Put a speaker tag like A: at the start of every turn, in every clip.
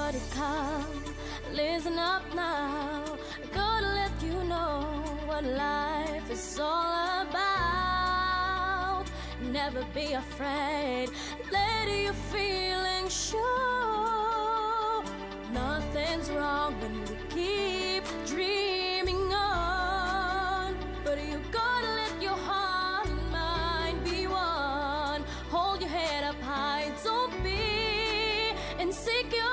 A: Everybody come, listen up now. Gonna let you know what life is all about. Never be afraid, let your feelings show. Nothing's wrong when you keep dreaming on. But you gotta let your heart and mind be one. Hold your head up high, don't be insecure.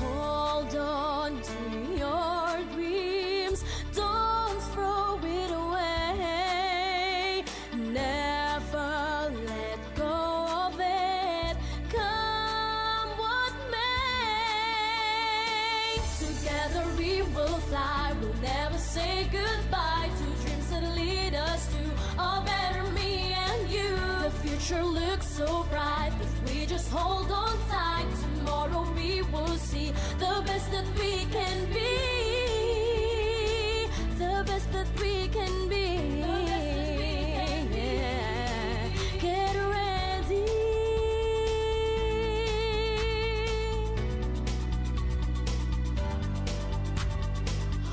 A: Hold on to your dreams, don't throw it away. Never let go of it, come what may. Together we will fly, we'll never say goodbye to dreams that lead us to a better me and you. The future looks so bright if we just hold on tight. Tomorrow we will see the best that we can be, the best that we can be. Yeah. Get ready.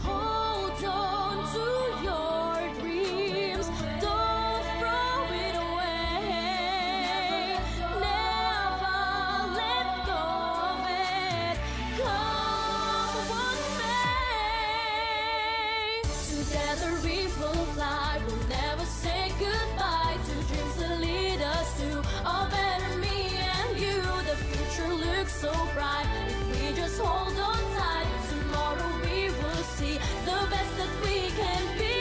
A: Hold on to your dreams, don't throw it away. Never let go of it, come what may. Together we will fly, we'll never say goodbye to dreams that lead us to a better me and you. The future looks so bright if we just hold on tight. Tomorrow we will see the best that we can be,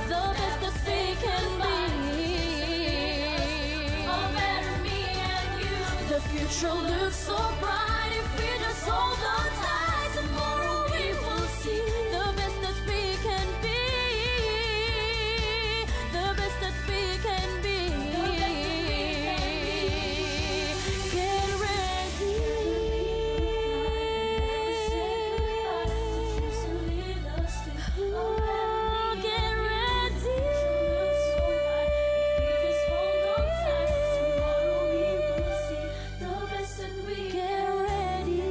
A: the best that we can be. A better me and you. The future looks so bright if we just hold on tight. Tomorrow we will see the best that we can be, the best that we can be. Get ready. Oh, get ready. Get ready.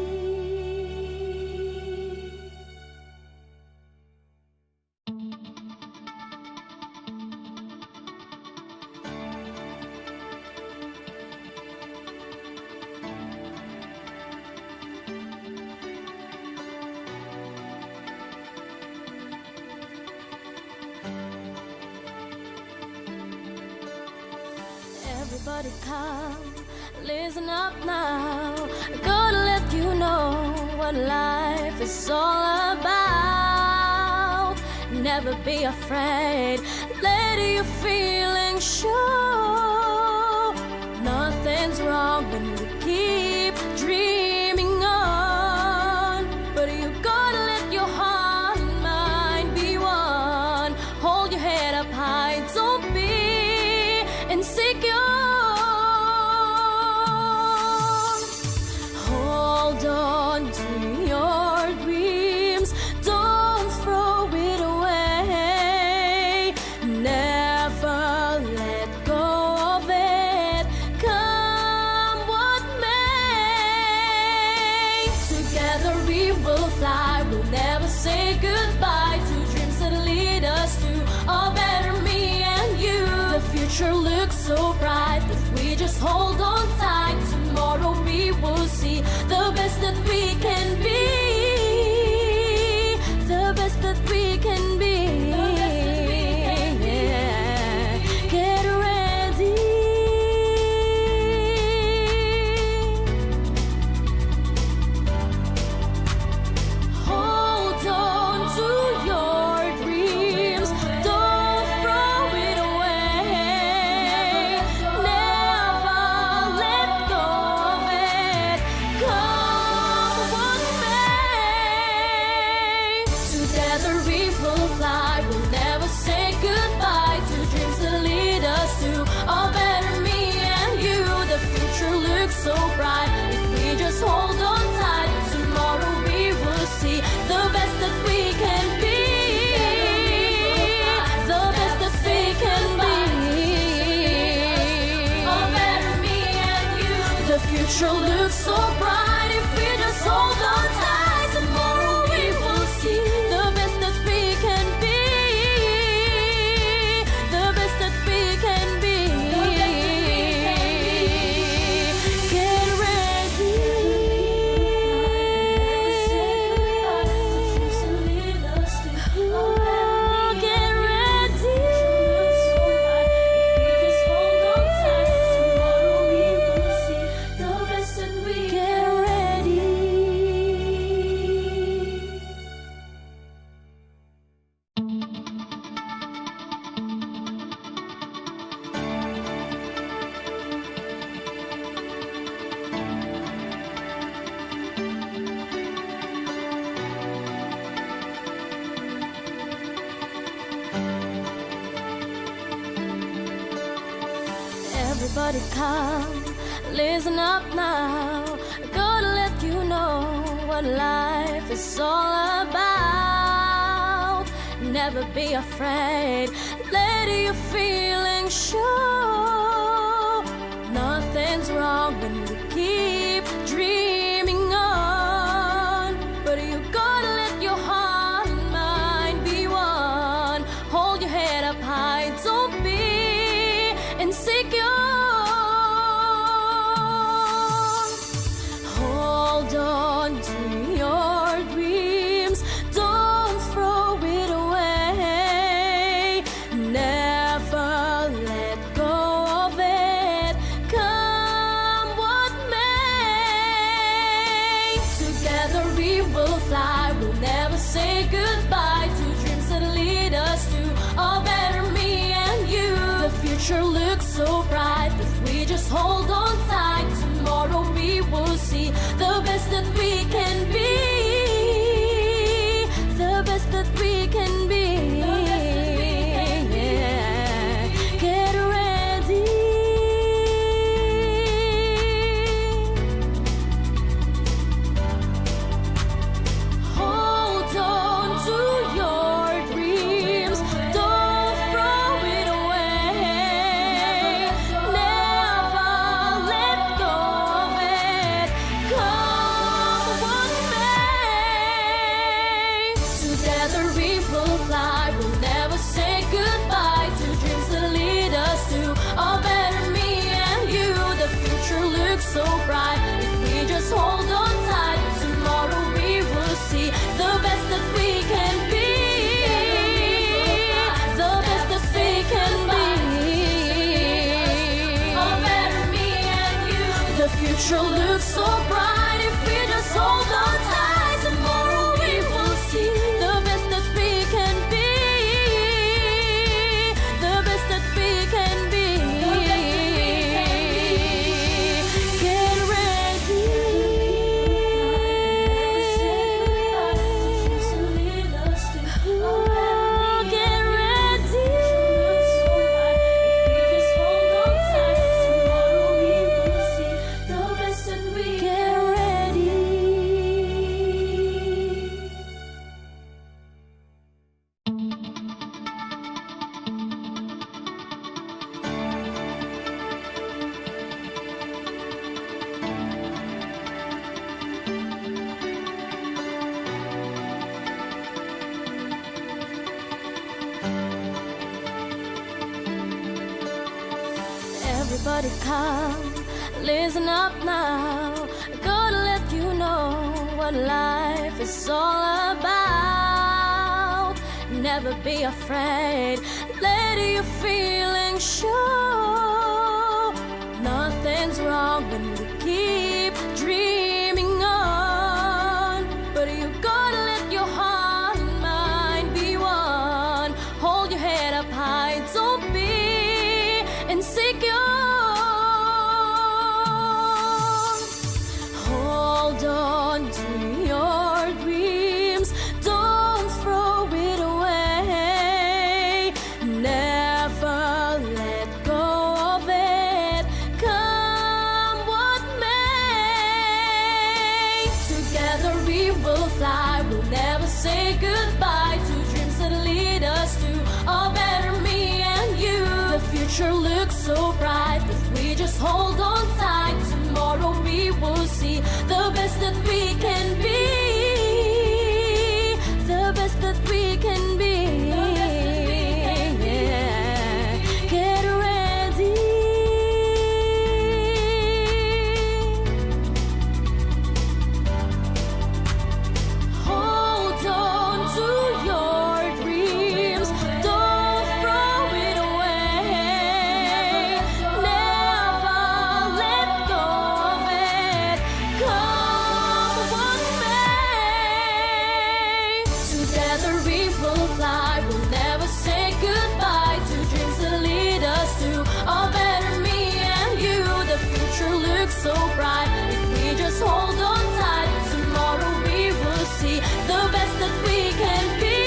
A: Everybody come, listen up now. Gonna let you know what life is all about. Never be afraid, let your feelings show. Nothing's wrong when you keep dreaming on. But you gotta let your heart and mind be one. Hold your head up high, don't be insecure. Hold on to your dreams, don't throw it away. Never let go of it, come what may. Together we will fly, we'll never say goodbye to dreams that lead us to a better me and you. The future looks so bright if we just hold on tight. Tomorrow we will see the best that we can be, the best that we can be. Yeah. Get ready. Hold on to your dreams, don't throw it away. Never let go of it, come what may. Together we will fly, we'll never say goodbye to dreams that lead us to a better me and you. The future looks so bright if we just hold on tight. Tomorrow we will see the best that we can be, the best that we can be. A better future looks so bright if we just hold on tight. Tomorrow we will see the best that we can be, the best that we can be. Get ready. Oh, get ready. Get ready. Everybody come, listen up now. Gonna let you know what life is all about. Never be afraid, let your feelings show. Nothing's wrong when you keep dreaming on, but you gotta let your heart and mind be one. Hold your head up high, don't be insecure. Hold on to your dreams, don't throw it away. Never let go of it, come what may. Together we will fly, we'll never say goodbye to dreams that lead us to a better me and you. The future looks so bright if we just hold on tight. Tomorrow we will see the best that we can be, the best that we can be. Yeah. Get ready. Hold on to your dreams, don't throw it away. Never let go of it, come what may. Together we will fly, we'll never say goodbye to dreams that lead us to a better me and you. The future looks so bright if we just hold on tight. Tomorrow we will see the best that we can be, the best that we can be. A better me and you. The future looks so bright if we just hold on tight. Tomorrow we will see the best that we can be, the best that we can be. Get ready. Oh, get ready. Get ready. Everybody come, listen up now. Gonna let you know what life is all about. Never be afraid, let your feelings show. Nothing's wrong when you keep dreaming on, but you gotta let your heart and mind be one. Hold your head up high, don't be insecure. Hold on to your dreams, don't throw it away. Never let go of it, come what may. Together we will fly, we'll never say goodbye to dreams that lead us to a better me and you. The future looks so bright if we just hold on tight. Tomorrow we best that we can be, the best that we can be. Yeah. Get ready. Hold on to your dreams, don't throw it away. Never let go of it, come what may. Together we will fly, we'll never say goodbye to dreams that lead us to a better me and you. The future looks so bright if we just hold on tight. Tomorrow we will see the best that we can be,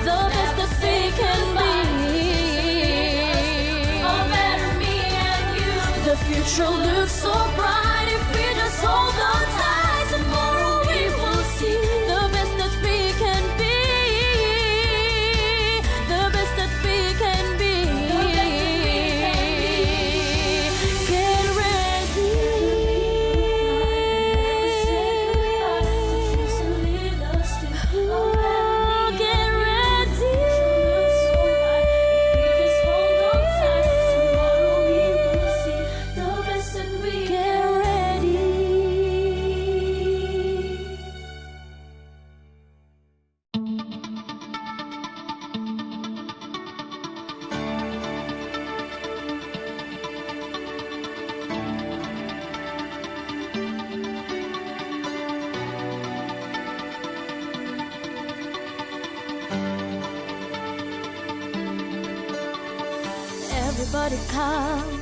A: the best that we can be. A better me and you. The future looks so bright if we just hold on tight. Tomorrow we will see the best that we can be, the best that we can be. Get ready. Oh, get ready. Get ready. Everybody come,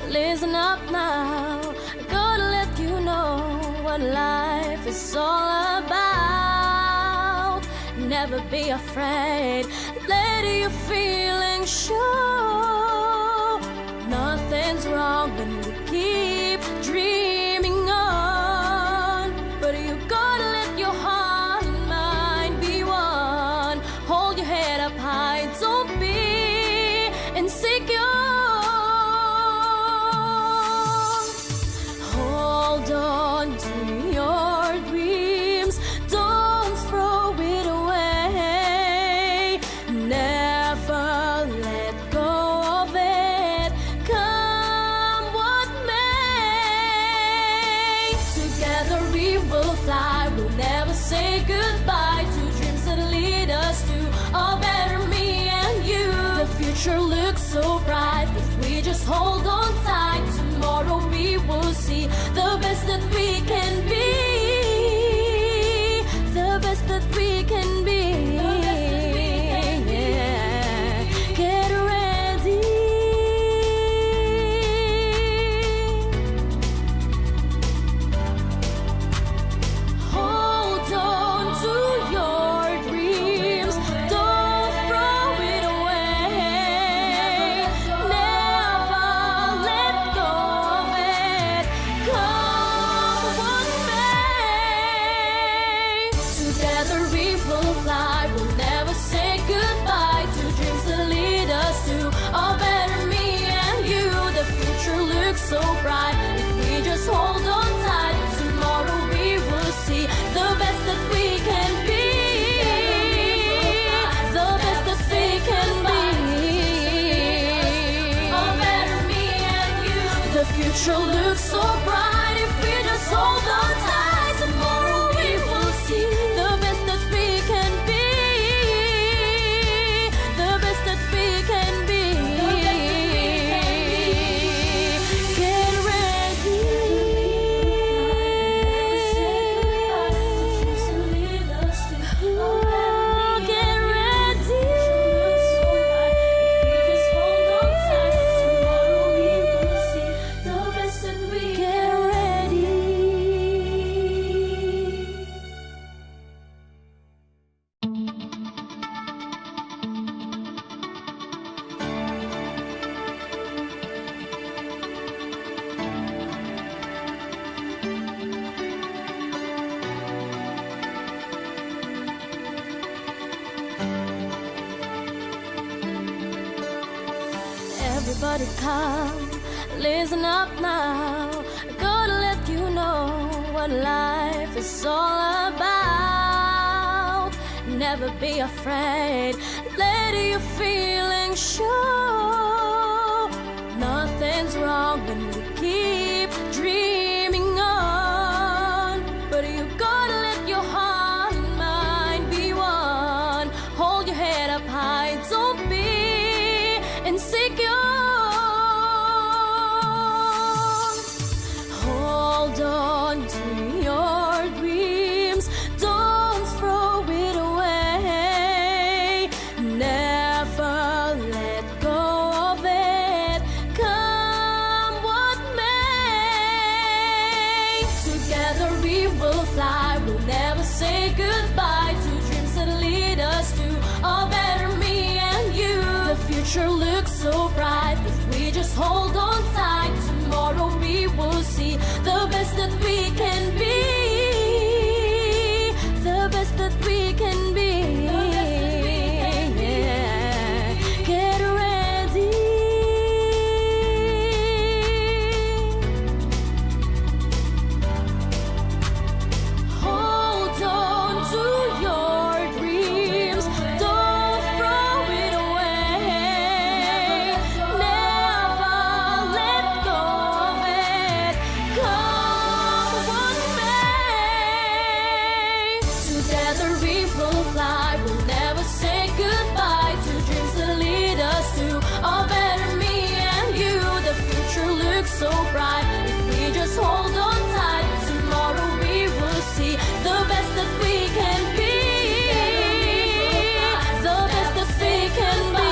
A: listen up now. Gonna let you know what life is all about. Never be afraid, let your feelings show. Nothing's wrong when you keep dreaming on. But you gotta let your heart and mind be one. Hold your head up high, don't be insecure. Hold on to your dreams, don't throw it away. Never let go of it, come what may. Together we will fly, we'll never say goodbye to dreams that lead us to a better me and you. The future looks so bright if we just hold on tight. Tomorrow we will see the best that we can be, the best that we can be. Yeah. Get ready. Hold on to your dreams, don't throw it away. Never let go of it, come what may. Together we will fly, we'll never say goodbye to dreams that lead us to a better me and you. The future looks so bright if we just hold on tight. Tomorrow we will see the best that we can be, the best that we can be. A better me and you. The future looks so bright if we just hold on tight. Tomorrow we will see the best that we can be, the best that we can be. Get ready. Oh, get ready. Get ready. Everybody come, listen up now. Gonna let you know what life is all about. Never be afraid, let your feelings show. Nothing's wrong when you keep dreaming on, but you gotta let your heart and mind be one. Hold your head up high, don't be insecure. Hold on to your dreams, don't throw it away. Never let go of it, come what may. Together we will fly, we'll never say goodbye to dreams that lead us to a better me and you. The future looks so bright if we just hold on tight. Tomorrow we will see the best that we can be, the best that we can be. Yeah. Get ready. Hold on to your dreams, don't throw it away. Never let go of it, come what may. Together we will fly, we'll never say goodbye to dreams that lead us to a better me and you. The future looks so bright if we just hold on tight. Tomorrow we will see the best that we can be, the best that we can be.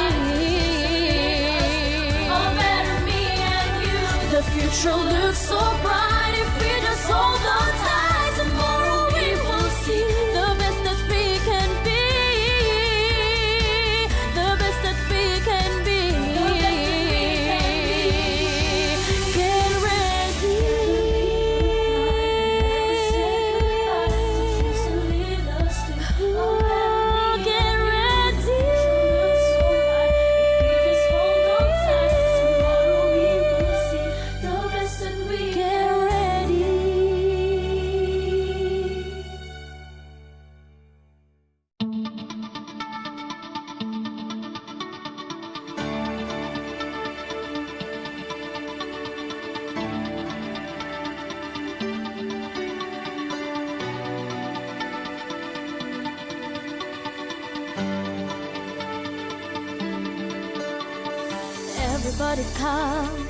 A: A better me and you. The future looks so bright if we just hold on tight. Tomorrow we will see the best that we can be, the best that we can be. Get ready. Oh, get ready. Get ready. Everybody come,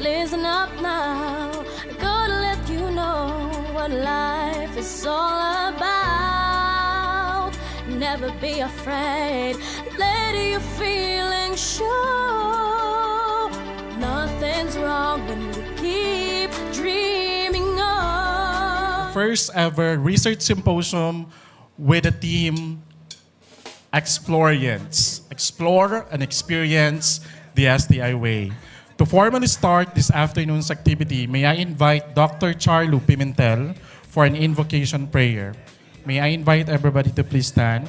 A: listen up now. Gonna let you know what life is all about. Never be afraid, let your feelings show. Nothing's wrong when you keep dreaming on.
B: First ever research symposium with the theme Explorience. Explore and experience the STI way. To formally start this afternoon's activity, may I invite Dr. Charlo Pimentel for an invocation prayer. May I invite everybody to please stand.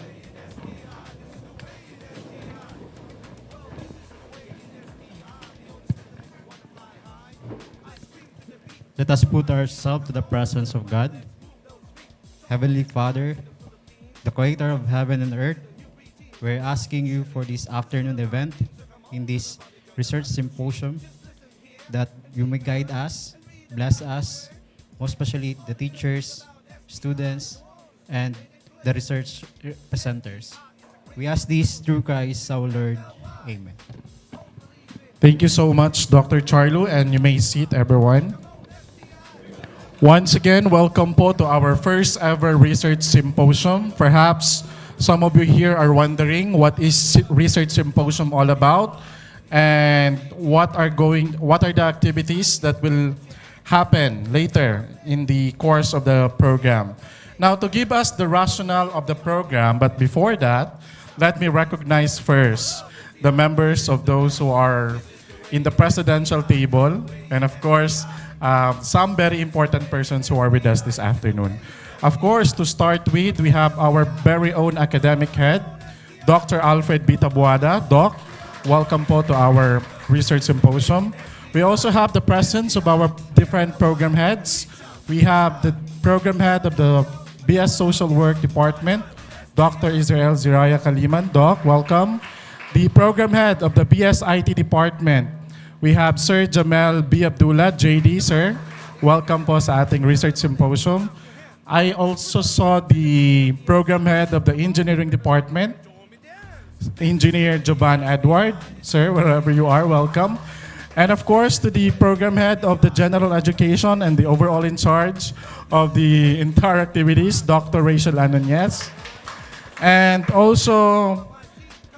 C: Let us put ourselves to the presence of God. Heavenly Father, the Creator of heaven and earth, we're asking you for this afternoon event in this research symposium that you may guide us, bless us, most especially the teachers, students, and the research presenters. We ask this through Christ our Lord. Amen.
B: Thank you so much, Dr. Charlo, and you may seat everyone. Once again, welcome po to our first ever research symposium. Perhaps some of you here are wondering what is research symposium all about and what are the activities that will happen later in the course of the program. Now, to give us the rationale of the program, but before that, let me recognize first the members of those who are in the presidential table, and of course, some very important persons who are with us this afternoon. Of course, to start with, we have our very own academic head, Dr. Alfred Bitabuada. Doc, welcome po to our research symposium. We also have the presence of our different program heads. We have the program head of the BS Social Work Department, Dr. Israel Ziraya Kaliman. Doc, welcome. The program head of the BS IT Department, we have Sir Jamel B. Abdullah, JD, sir. Welcome po sa ating research symposium. I also saw the program head of the engineering department, Engineer Jovan Edward. Sir, wherever you are, welcome. And of course, to the program head of the general education and the overall in charge of the entire activities, Dr. Rachel Anonez. And also,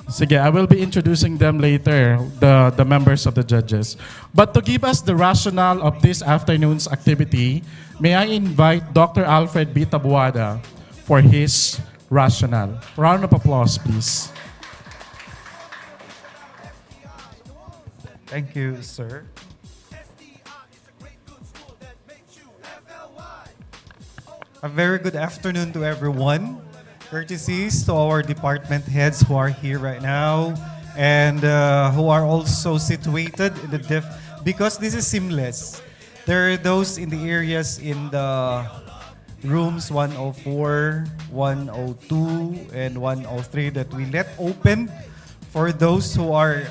B: sige, I will be introducing them later, the members of the judges. But to give us the rationale of this afternoon's activity, may I invite Dr. Alfred B. Tabuada for his rationale. Round of applause, please.
D: Thank you, sir. A very good afternoon to everyone. Courtesies to our department heads who are here right now and who are also situated in the because this is seamless. There are those in the areas in the rooms 104, 102, and 103 that we let open for those who are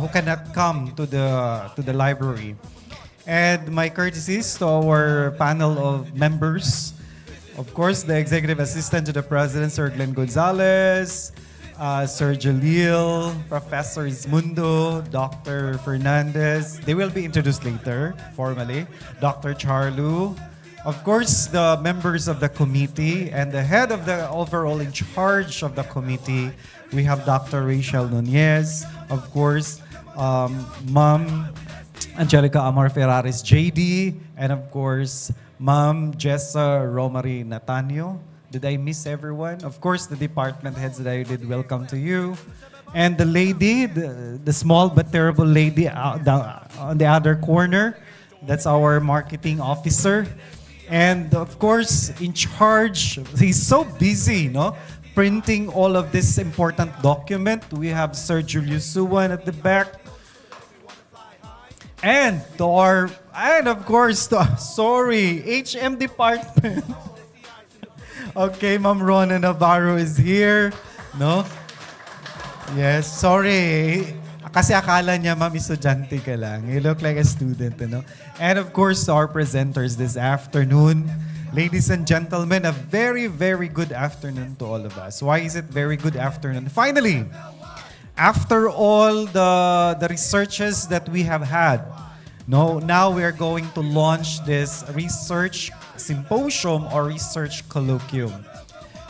D: who cannot come to the library. And my courtesies to our panel of members. Of course, the Executive Assistant to the President, Sir Glenn Gonzalez, Sir Jalil, Professor Ismundo, Dr. Fernandez. They will be introduced later, formally. Dr. Charlu. Of course, the members of the committee and the head of the overall in charge of the committee, we have Dr. Rachel Nunez. Of course, Ma'am Angelica Amor Ferraris, JD. And of course, Ma'am Jessa Romary Natanio. Did I miss everyone? Of course, the department heads that I did welcome to you. And the lady, the small but terrible lady on the other corner, that's our marketing officer. And of course, in charge, he's so busy, no? Printing all of this important document. We have Sir Julius Suwan at the back. And of course, HM department. Okay, Ma'am Rona Navarro is here. No? Yes, sorry. Kasi akala niya, Ma'am, estudyante ka lang. You look like a student, no? And of course, our presenters this afternoon. Ladies and gentlemen, a very, very good afternoon to all of us. Why is it very good afternoon? Finally, after all the researches that we have had, now we are going to launch this research symposium or research colloquium.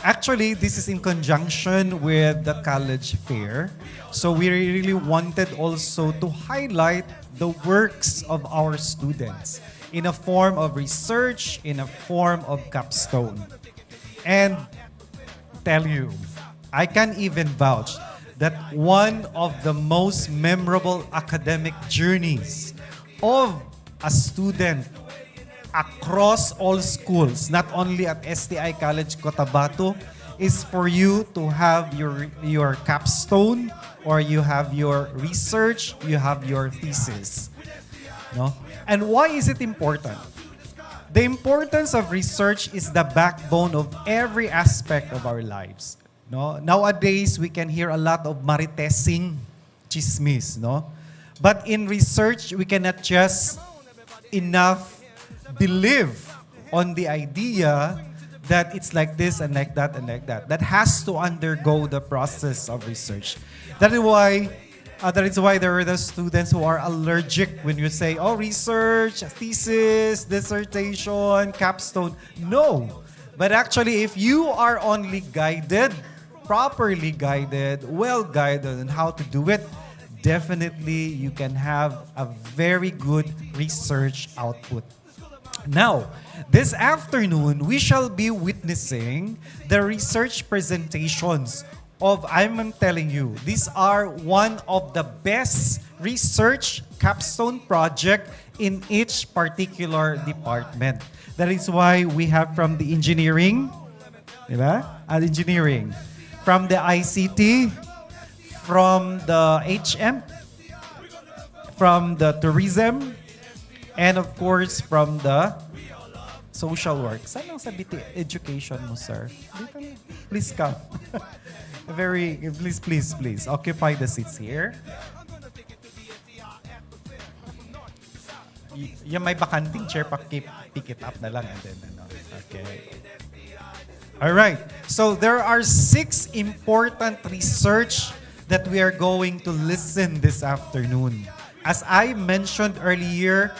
D: Actually, this is in conjunction with the college fair. So we really wanted also to highlight the works of our students in a form of research, in a form of capstone. And tell you, I can even vouch that one of the most memorable academic journeys of a student across all schools, not only at STI College Cotabato, is for you to have your capstone or you have your research, you have your thesis. No? And why is it important? The importance of research is the backbone of every aspect of our lives. No? Nowadays, we can hear a lot of maritesing chismis, no? But in research, we cannot just enough believe on the idea that it's like this and like that and like that. That has to undergo the process of research. That is why there are the students who are allergic when you say, oh, research, thesis, dissertation, capstone. No. But actually, if you are only guided, properly guided, well guided on how to do it, definitely you can have a very good research output. Now, this afternoon, we shall be witnessing the research presentations of, I'm telling you, these are one of the best research capstone project in each particular department. That is why we have from the engineering, diba? Engineering, from the ICT, from the HM, from the tourism, and of course from the social work. Saan ang sa education mo, sir? Dito lang. Please come. Please. Occupy the seats here. Yung may bakanting chair, pick it up na lang. And then, okay. All right. So there are 6 important research that we are going to listen this afternoon. As I mentioned earlier,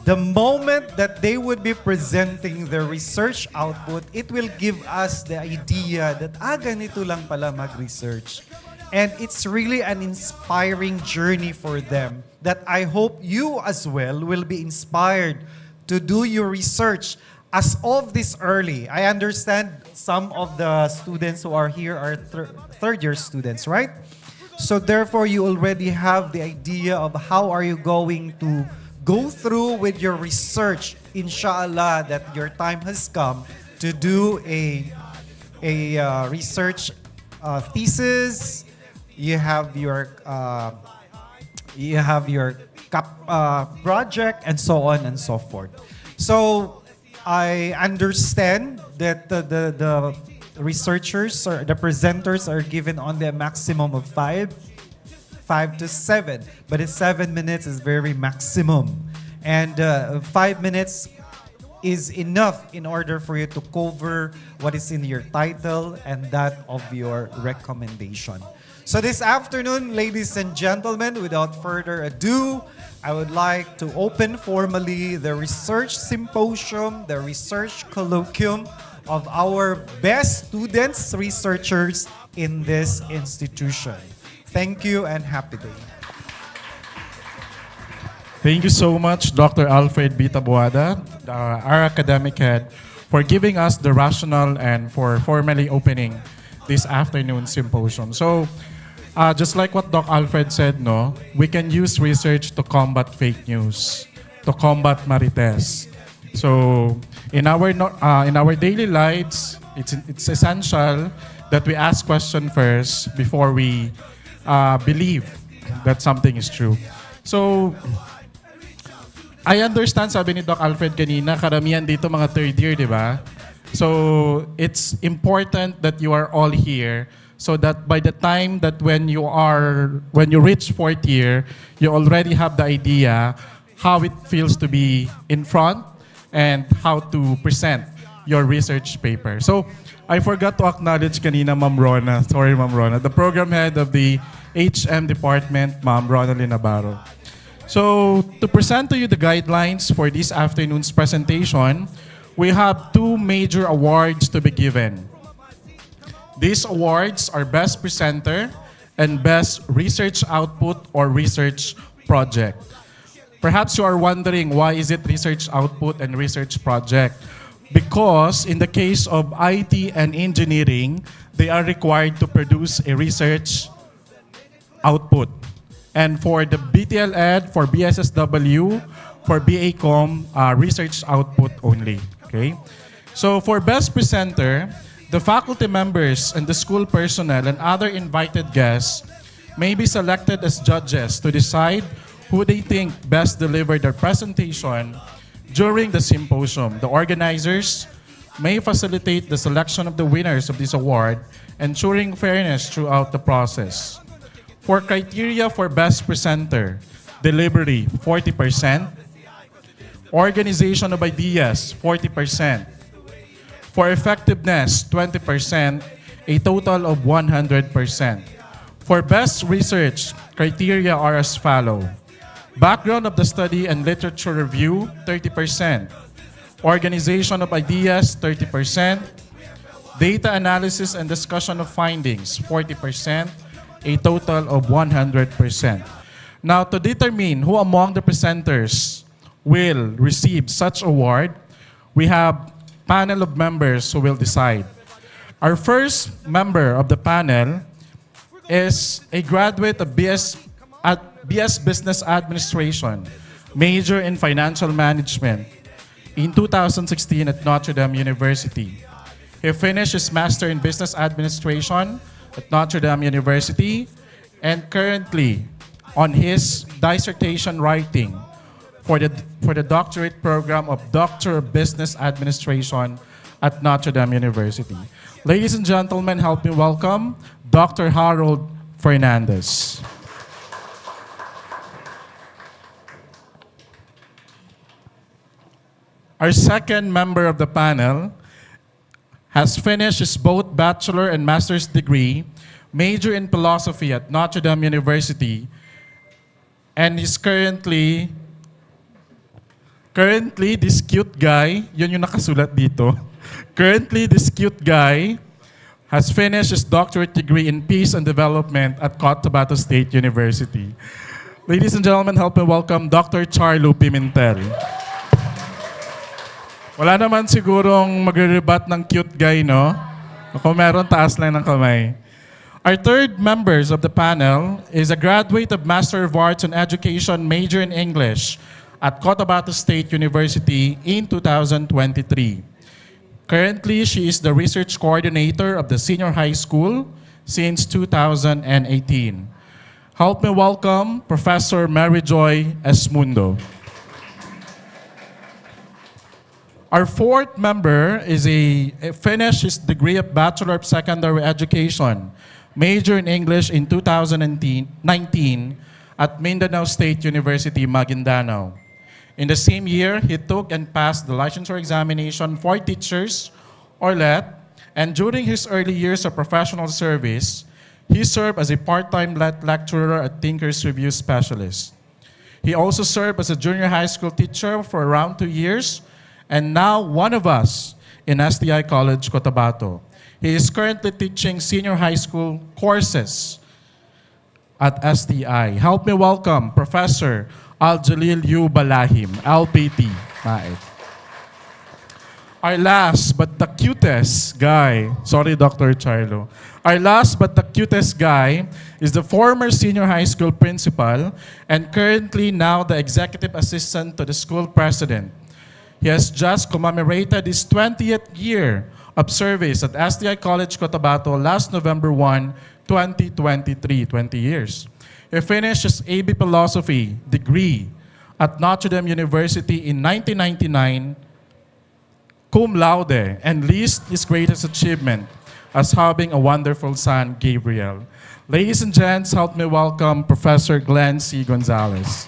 D: the moment that they would be presenting their research output, it will give us the idea that, ganito lang pala mag-research. And it's really an inspiring journey for them that I hope you as well will be inspired to do your research as of this early. I understand some of the students who are here are third-year students, right? So therefore, you already have the idea of how are you going to go through with your research. Inshallah, that your time has come to do a research thesis. You have your project, and so on and so forth. So I understand that the researchers or the presenters are given only a maximum of 5 to 7, but 7 minutes is very maximum, and 5 minutes is enough in order for you to cover what is in your title and that of your recommendation. So this afternoon, ladies and gentlemen, without further ado, I would like to open formally the research symposium, the research colloquium of our best students, researchers in this institution. Thank you and happy day.
B: Thank you so much, Dr. Alfred B. Taboada, our academic head, for giving us the rationale and for formally opening this afternoon symposium. So, just like what Doc Alfred said, no, we can use research to combat fake news, to combat marites. So, in our daily lives, it's essential that we ask questions first before we believe that something is true. So, I understand, sabi ni Doc Alfred kanina, karamihan dito mga third year, di ba? So, it's important that you are all here so that by the time that when you reach fourth year, you already have the idea how it feels to be in front and how to present your research paper. So, I forgot to acknowledge kanina Ma'am Rona, sorry Ma'am Rona, the program head of the HM department, Ma'am Ronaldin Navarro. So, to present to you the guidelines for this afternoon's presentation, we have 2 major awards to be given. These awards are Best Presenter and Best Research Output or Research Project. Perhaps you are wondering why is it Research Output and Research Project? Because in the case of IT and engineering, they are required to produce a research output. And for the BTL Ed, for BSSW, for BACom, research output only. Okay? So for Best Presenter, the faculty members and the school personnel and other invited guests may be selected as judges to decide who they think best delivered their presentation during the symposium. The organizers may facilitate the selection of the winners of this award, ensuring fairness throughout the process. For criteria for Best Presenter, delivery, 40%. Organization of ideas, 40%. For effectiveness, 20%, a total of 100%. For Best Research, criteria are as follow. Background of the study and literature review, 30%. Organization of ideas, 30%. Data analysis and discussion of findings, 40%. A total of 100%. Now, to determine who among the presenters will receive such award, we have panel of members who will decide. Our first member of the panel is a graduate of BS Business Administration, major in Financial Management, in 2016 at Notre Dame University. He finished his Master in Business Administration at Notre Dame University and currently on his dissertation writing for the doctorate program of Doctor of Business Administration at Notre Dame University. Ladies and gentlemen, help me welcome Dr. Harold Fernandez. Our second member of the panel has finished his both bachelor and master's degree, major in philosophy at Notre Dame University, and is currently this cute guy, yun yung nakasulat dito. Currently, this cute guy has finished his doctorate degree in peace and development at Cotabato State University. Ladies and gentlemen, help me welcome Dr. Charlo Pimentel. Wala naman sigurong magre-rebat ng cute guy, no? Kung meron, taas lang ng kamay. Our third members of the panel is a graduate of Master of Arts in Education, major in English at Cotabato State University in 2023. Currently, she is the research coordinator of the senior high school since 2018. Help me welcome Professor Mary Joy Esmundo. Our fourth member is finished his degree of Bachelor of Secondary Education, major in English in 2019 at Mindanao State University, Maguindanao. In the same year, he took and passed the licensure examination for teachers, or LET, and during his early years of professional service, he served as a part-time LET lecturer at Tinker's Review Specialist. He also served as a junior high school teacher for around 2 years, and now one of us in STI College, Cotabato. He is currently teaching senior high school courses at STI. Help me welcome Professor Aljalil U. Balahim, LPT. Our last but the cutest guy, sorry Dr. Charlo. Our last but the cutest guy is the former senior high school principal and currently now the executive assistant to the school president. He has just commemorated his 20th year of service at STI College Cotabato last November 1, 2023, 20 years. He finished his AB Philosophy degree at Notre Dame University in 1999, cum laude, and least his greatest achievement as having a wonderful son, Gabriel. Ladies and gents, help me welcome Professor Glenn C. Gonzalez.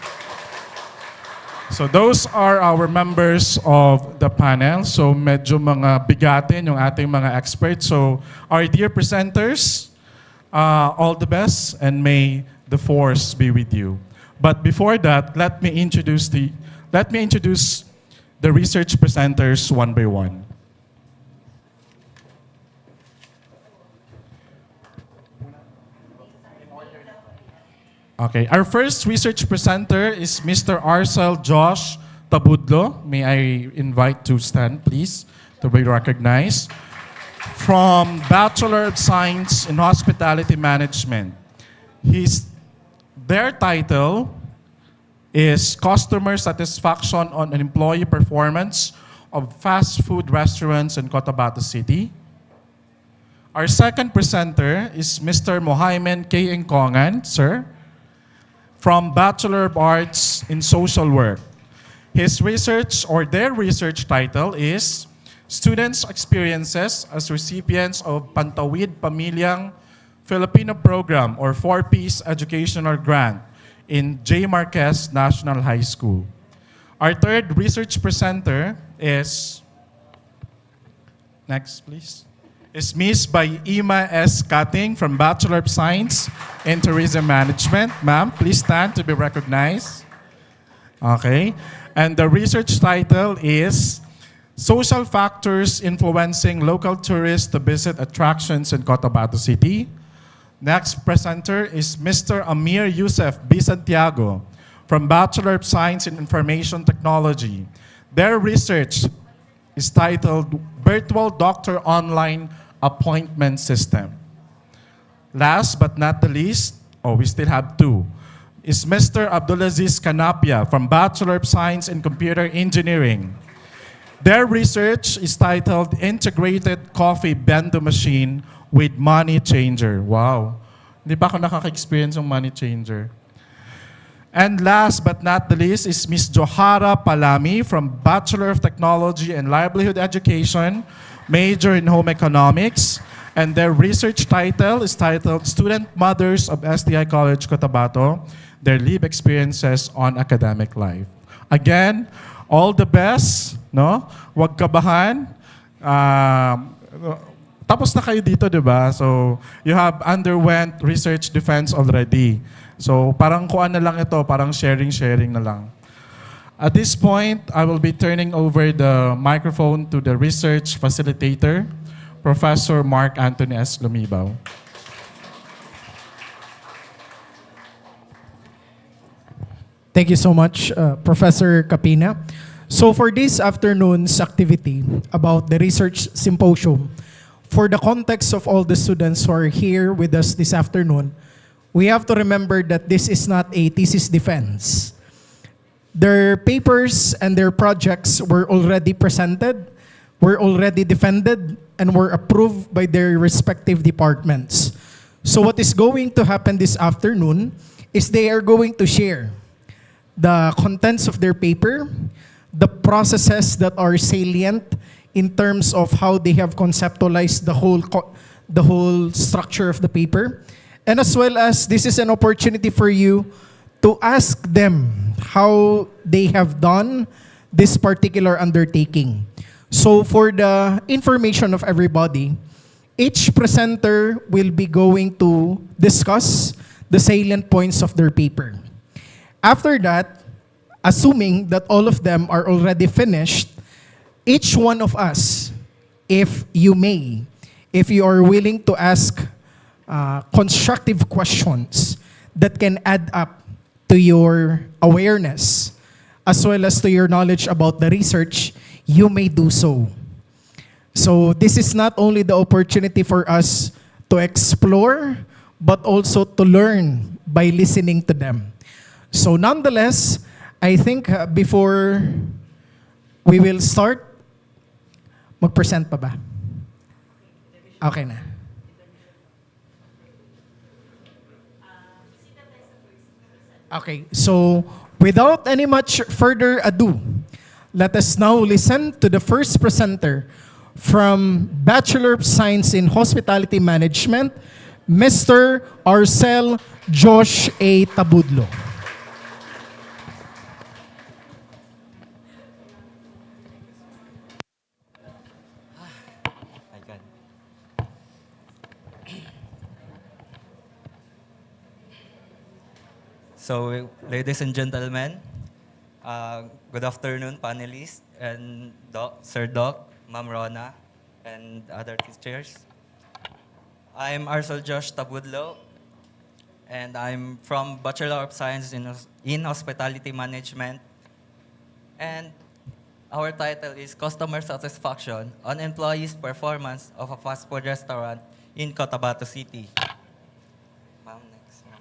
B: So those are our members of the panel. So medyo mga bigatin yung ating mga experts. So our dear presenters, all the best and may the force be with you. But before that, let me introduce the research presenters one by one. Okay, our first research presenter is Mr. Arcel Josh Tabudlo. May I invite to stand, please, to be recognized. From Bachelor of Science in Hospitality Management. Their title is Customer Satisfaction on an Employee Performance of Fast Food Restaurants in Cotabato City. Our second presenter is Mr. Mohamed K. Nkongan, sir, from Bachelor of Arts in Social Work. His research, or their research title is Students' Experiences as Recipients of Pantawid Pamilyang Filipino Program or 4-Piece Educational Grant in J. Marquez National High School. Our third research presenter is, next please, is Ms. Ima S. Kating from Bachelor of Science in Tourism Management. Ma'am, please stand to be recognized. Okay. And the research title is Social Factors Influencing Local Tourists to Visit Attractions in Cotabato City. Next presenter is Mr. Amir Yusef B. Santiago from Bachelor of Science in Information Technology. Their research is titled Virtual Doctor Online Appointment System. Last but not the least, we still have two, is Mr. Abdulaziz Canapia from Bachelor of Science in Computer Engineering. Their research is titled Integrated Coffee Bendo Machine with Money Changer. Wow. Hindi pa ako nakaka-experience ng Money Changer. And last but not the least is Ms. Johara Palami from Bachelor of Technology and Livelihood Education, major in Home Economics. And their research title is titled Student Mothers of STI College Cotabato, Their Live Experiences on Academic Life. Again, all the best, no? Huwag kabahan. Tapos na kayo dito, di ba? So, you have underwent research defense already. So, parang kuan na lang ito, parang sharing na lang. At this point, I will be turning over the microphone to the research facilitator, Professor Mark Anthony S. Lumibaw.
E: Thank you so much, Professor Capina. So for this afternoon's activity about the research symposium, for the context of all the students who are here with us this afternoon, we have to remember that this is not a thesis defense. Their papers and their projects were already presented, were already defended, and were approved by their respective departments. So what is going to happen this afternoon is they are going to share the contents of their paper, the processes that are salient in terms of how they have conceptualized the whole structure of the paper, and as well as this is an opportunity for you to ask them how they have done this particular undertaking. So for the information of everybody, each presenter will be going to discuss the salient points of their paper. After that, assuming that all of them are already finished, each one of us, if you may, if you are willing to ask constructive questions that can add up to your awareness as well as to your knowledge about the research, you may do so. So this is not only the opportunity for us to explore, but also to learn by listening to them. So nonetheless, I think before we will start, mag-present pa ba? Okay na. Okay, so without any much further ado, let us now listen to the first presenter from Bachelor of Science in Hospitality Management, Mr. Arcel Josh A. Tabudlo.
F: So, ladies and gentlemen, good afternoon, panelists, and Sir Doc, Ma'am Rona, and other teachers. I'm Arcel Josh Tabudlo, and I'm from Bachelor of Science in Hospitality Management. And our title is Customer Satisfaction on Employees' Performance of a Fast Food Restaurant in Cotabato City. Ma'am, next, ma'am.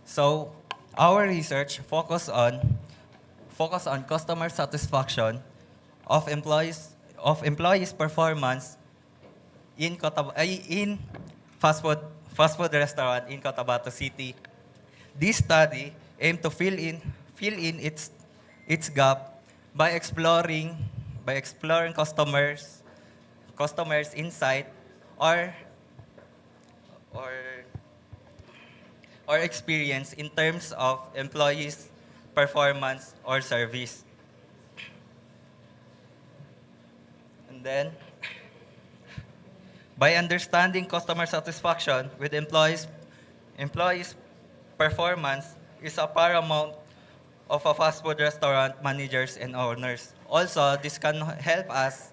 F: So, our research focus on customer satisfaction of employees performance in fast food restaurant in Cotabato City. This study aimed to fill in its gap by exploring customers insight or experience in terms of employees' performance or service. And then, by understanding customer satisfaction with employees' performance is a paramount of a fast food restaurant managers and owners. Also, this can help us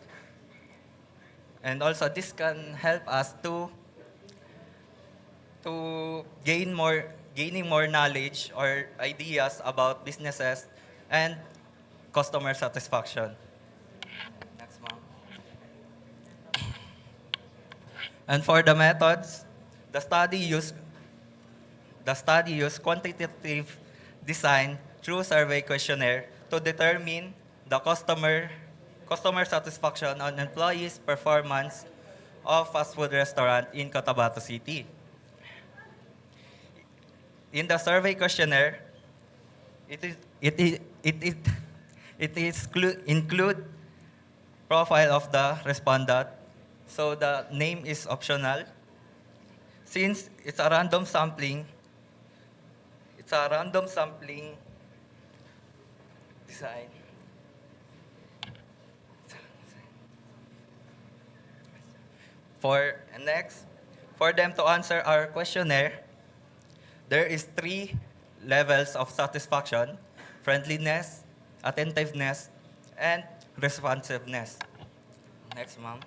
F: to gaining more knowledge or ideas about businesses and customer satisfaction. Next, ma'am. And for the methods, the study used quantitative design through survey questionnaire to determine the customer satisfaction on employees' performance of fast food restaurant in Cotabato City. in the survey questionnaire, it include profile of the respondent. So the name is optional. Since it's a random sampling design. For them to answer our questionnaire, there is 3 levels of satisfaction: friendliness, attentiveness, and responsiveness. Next, ma'am.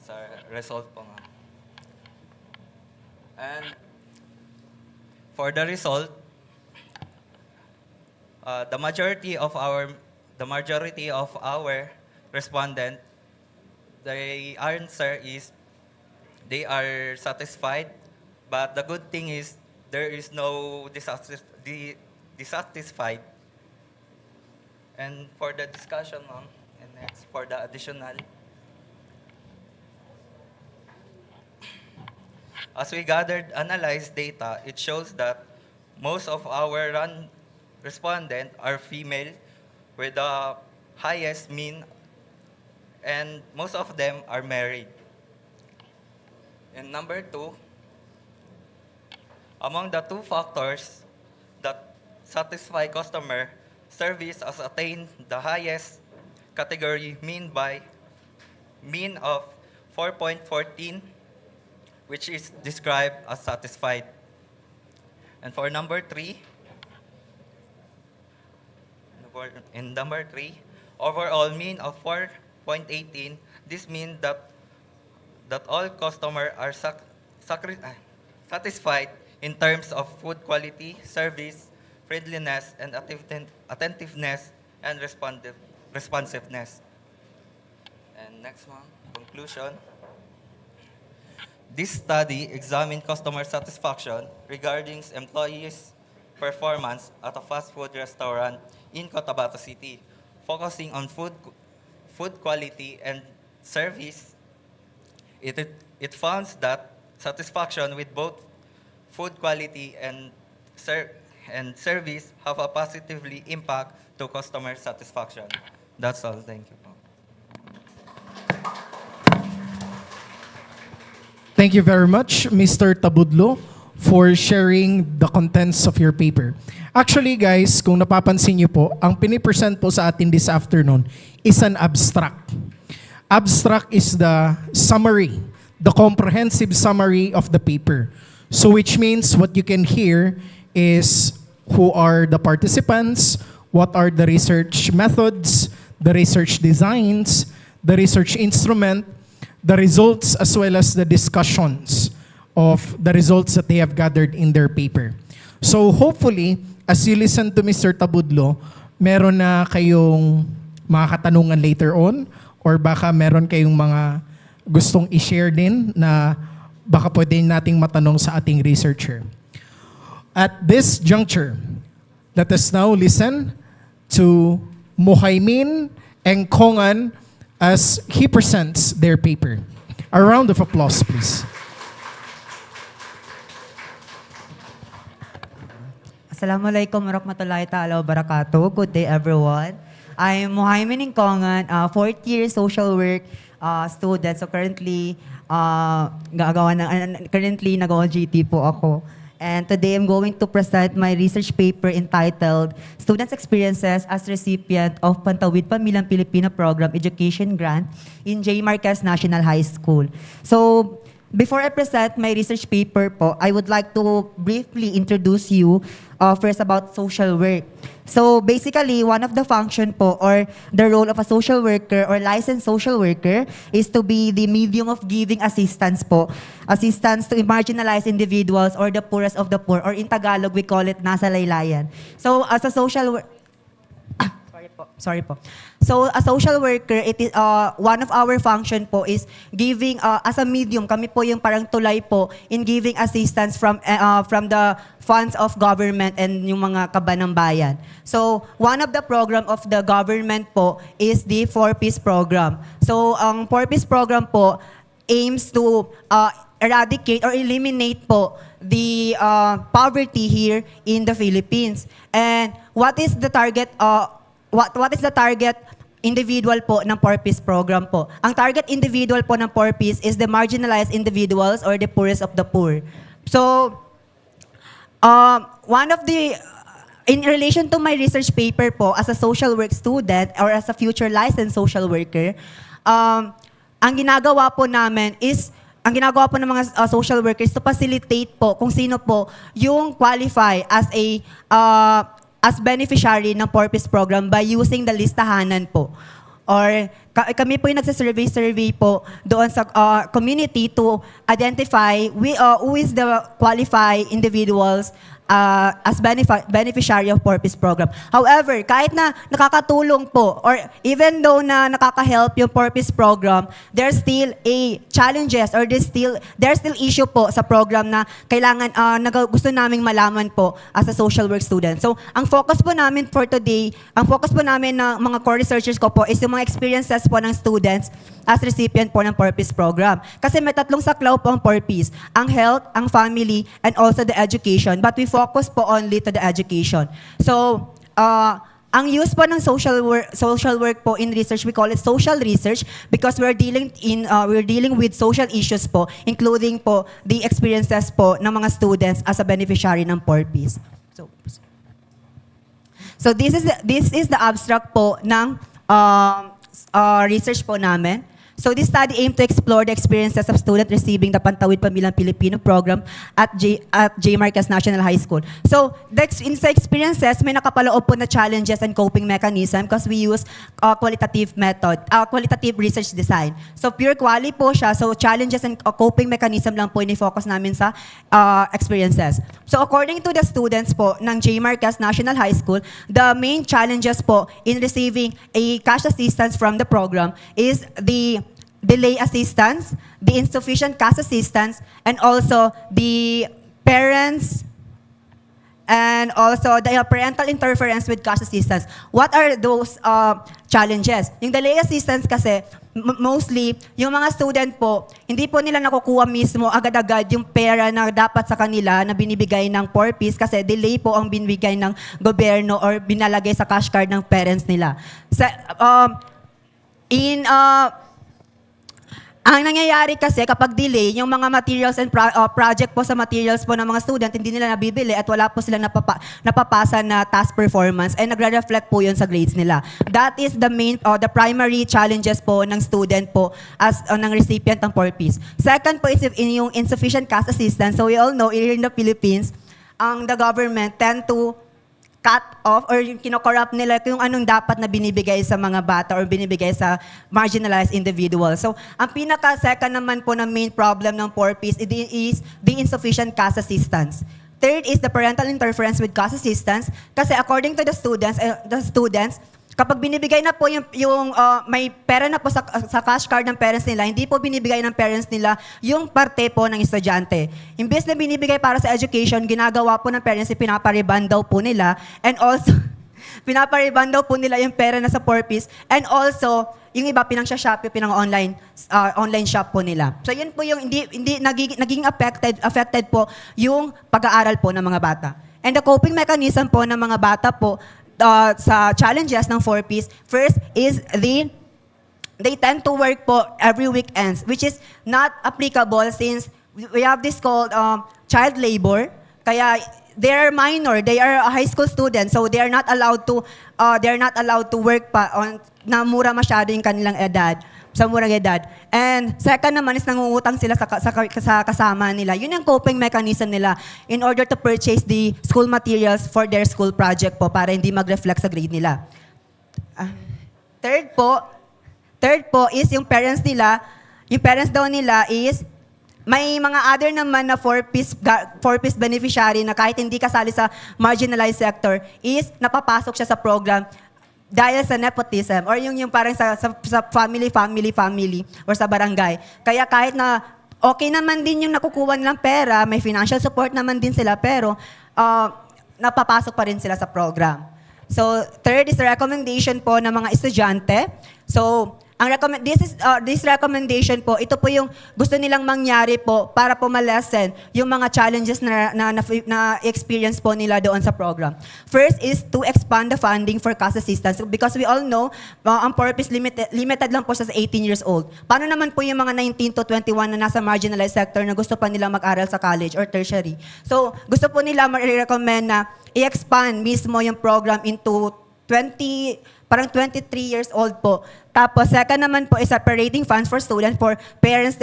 F: Sorry, result po, ma'am. And for the result, the majority of our respondent, the answer is they are satisfied. But the good thing is there is no dissatisfied. And for the discussion, ma'am, and next for the additional. As we gathered, analyzed data, it shows that most of our respondents are female with the highest mean, and most of them are married. And number 2, among the 2 factors that satisfy customer, service has attained the highest category mean of 4.14, which is described as satisfied. And for number 3, overall mean of 4.18, this means that all customers are satisfied in terms of food quality, service, friendliness, and attentiveness, and responsiveness. And next one, conclusion. This study examined customer satisfaction regarding employees' performance at a fast food restaurant in Cotabato City, focusing on food quality and service. It found that satisfaction with both food quality and service have a positively impact to customer satisfaction. That's all. Thank you.
E: Thank you very much, Mr. Tabudlo, for sharing the contents of your paper. Actually, guys, kung napapansin niyo po, ang pinipresent po sa atin this afternoon is an abstract. Abstract is the summary, the comprehensive summary of the paper. So which means what you can hear is who are the participants, what are the research methods, the research designs, the research instrument, the results as well as the discussions of the results that they have gathered in their paper. So hopefully, as you listen to Mr. Tabudlo, meron na kayong mga katanungan later on or baka meron kayong mga gustong i-share din na baka pwede nating matanong sa ating researcher. At this juncture, let us now listen to Muhaymin Engkongan as he presents their paper. A round of applause, please.
G: Assalamualaikum warahmatullahi ta'ala wabarakatuh. Good day, everyone. I'm Muhaymin Engkongan, fourth year social work student. So currently, nagawa GT po ako. And today I'm going to present my research paper entitled Students' Experiences as Recipient of Pantawid Pamilyang Pilipino Program Education Grant in J. Marquez National High School. So, before I present my research paper po, I would like to briefly introduce you first about social work. So basically, one of the function po or the role of a social worker or licensed social worker is to be the medium of giving assistance po. Assistance to marginalized individuals or the poorest of the poor, or in Tagalog, we call it nasa laylayan. So as a social worker, Sorry po. So, a social worker, it is one of our function po is giving as a medium. Kami po yung parang tulay po in giving assistance from the funds of government and yung mga kaba ng bayan. So, one of the program of the government po is the 4Ps program. So, ang 4Ps program po aims to eradicate or eliminate po the poverty here in the Philippines. And what is the target what is the target individual po ng 4Ps program po? Ang target individual po ng 4Ps is the marginalized individuals or the poorest of the poor. So, one of the in relation to my research paper po as a social work student or as a future licensed social worker, ang ginagawa po namin is ang ginagawa po ng mga social workers to facilitate po kung sino po yung qualify as a as beneficiary ng 4Ps program by using the listahanan po. Or kami po yung nagsasurvey po doon sa community to identify who is the qualified individuals as beneficiary of 4Ps program. However, kahit na nakakatulong po or even though na nakaka-help yung 4Ps program, there's still a challenges or there's still issue po sa program na kailangan gusto naming malaman po as a social work student. So, ang focus po namin for today, ang focus po namin ng mga core researchers ko po is yung mga experiences po ng students as recipient po ng 4Ps program. Kasi may tatlong saklaw po ang 4Ps, ang health, ang family, and also the education. But we focus po only to the education. So, ang use po ng social work po in research, we call it social research because we're dealing with social issues po, including po the experiences po ng mga students as a beneficiary ng 4Ps. So this is the abstract po ng research po namin. So this study aimed to explore the experiences of students receiving the Pantawid Pamilyang Pilipino program at J. Marquez National High School. So in sa experiences, may nakapaloob po na challenges and coping mechanism because we use qualitative research design. So pure quali po siya. So challenges and coping mechanism lang po ini-focus namin sa experiences. So according to the students po ng J. Marquez National High School, the main challenges po in receiving a cash assistance from the program is the delay assistance, the insufficient cash assistance, and also the parents and also the parental interference with cash assistance. What are those challenges? Yung delay assistance kasi, mostly, yung mga student po, hindi po nila nakukuha mismo agad-agad yung pera na dapat sa kanila na binibigay ng 4Ps kasi delay po ang binibigay ng gobyerno or binalagay sa cash card ng parents nila. Ang nangyayari kasi kapag delay, yung mga materials and project po sa materials po ng mga student, hindi nila nabibili at wala po sila napapasa na task performance and nagre-reflect po yun sa grades nila. That is the primary challenges po ng student po as ng recipient ng 4Ps. Second po is yung insufficient cash assistance. So we all know, here in the Philippines, the government tend to cut off or yung kino-corrupt nila kung anong dapat na binibigay sa mga bata or binibigay sa marginalized individuals. So, ang pinaka-second naman po na main problem ng 4Ps is the insufficient cash assistance. Third is the parental interference with cash assistance kasi according to the students, kapag binibigay na po yung may pera na po sa cash card ng parents nila, hindi po binibigay ng parents nila yung parte po ng estudyante. Imbes na binibigay para sa education, ginagawa po ng parents, pinapariban daw po nila, and also, pinapariban daw po nila yung pera na sa 4Ps, and also, yung iba pinang-shop, pinang-online shop po nila. So yun po yung hindi naging affected po yung pag-aaral po ng mga bata. And the coping mechanism po ng mga bata po sa challenges ng 4Ps, first is they tend to work po every weekends, which is not applicable since we have this called child labor. Kaya they are minor, they are a high school students, so they are not allowed to work pa na mura masyado yung kanilang edad. Sa murang edad. And second naman is nangungutang sila sa kasama nila. Yun yung coping mechanism nila in order to purchase the school materials for their school project po para hindi mag-reflect sa grade nila. Third po is yung parents daw nila is may mga other naman na 4Ps beneficiary na kahit hindi kasali sa marginalized sector is napapasok siya sa program dahil sa nepotism or yung parang sa family or sa barangay. Kaya kahit na okay naman din yung nakukuha nilang pera, may financial support naman din sila, pero napapasok pa rin sila sa program. So, third is the recommendation po ng mga estudyante. So, This recommendation po, ito po yung gusto nilang mangyari po para po malesen yung mga challenges na experience po nila doon sa program. First is to expand the funding for cash assistance because we all know ang purpose limited lang po siya sa 18 years old. Paano naman po yung mga 19 to 21 na nasa marginalized sector na gusto pa nilang mag-aral sa college or tertiary? So, gusto po nila ma-recommend na i-expand mismo yung program into 23 years old po. Tapos, second naman po is separating funds for students, for parents,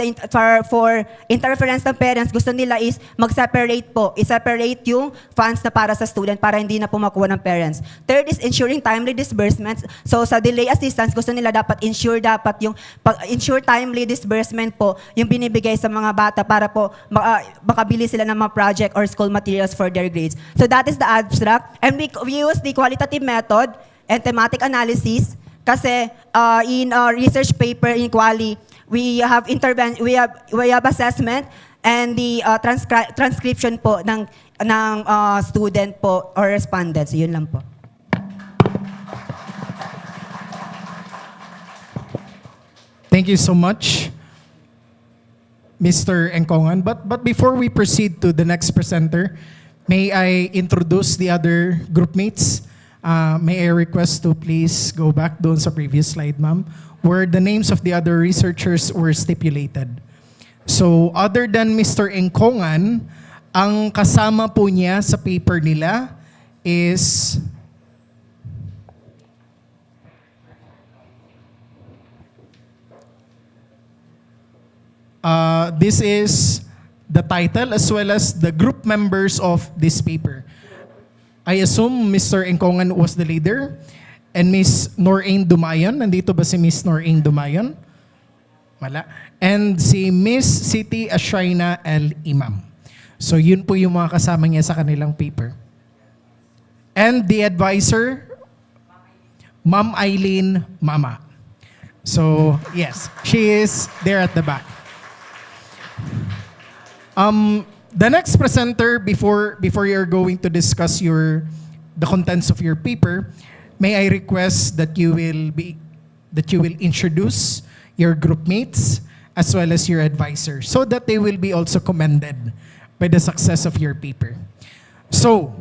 G: for interference ng parents. Gusto nila is mag-separate po. I-separate yung funds na para sa student para hindi na po makuha ng parents. Third is ensuring timely disbursements. So, sa delay assistance, gusto nila ensure timely disbursement po yung binibigay sa mga bata para po makabili sila ng mga project or school materials for their grades. So, that is the abstract. And we use the qualitative method and thematic analysis. Kasi in our research paper in Quali, we have assessment and the transcription po ng student po or respondents. Yun lang po.
E: Thank you so much, Mr. Engkongan. But before we proceed to the next presenter, may I introduce the other group mates? May I request to please go back doon sa previous slide, ma'am, where the names of the other researchers were stipulated. So, other than Mr. Engkongan, ang kasama po niya sa paper nila is this is the title as well as the group members of this paper. I assume Mr. Engkongan was the leader and Miss Noraine Dumayon. Nandito ba si Miss Noraine Dumayon? Wala. And si Miss Siti Ashraina El Imam. So yun po yung mga kasama niya sa kanilang paper. And the advisor, Ma'am Eileen Mama. So yes, she is there at the back. The next presenter, before you're going to discuss the contents of your paper, may I request that you will introduce your group mates as well as your advisor so that they will be also commended by the success of your paper. So,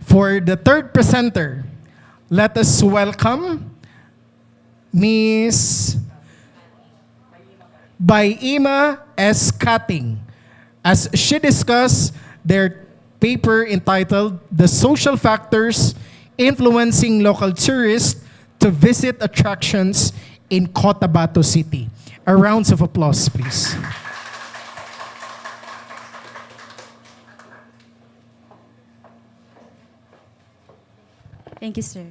E: for the third presenter, let us welcome Miss Baima S. Cutting, as she discussed their paper entitled The Social Factors Influencing Local Tourists to Visit Attractions in Cotabato City. A round of applause, please.
H: Thank you, sir.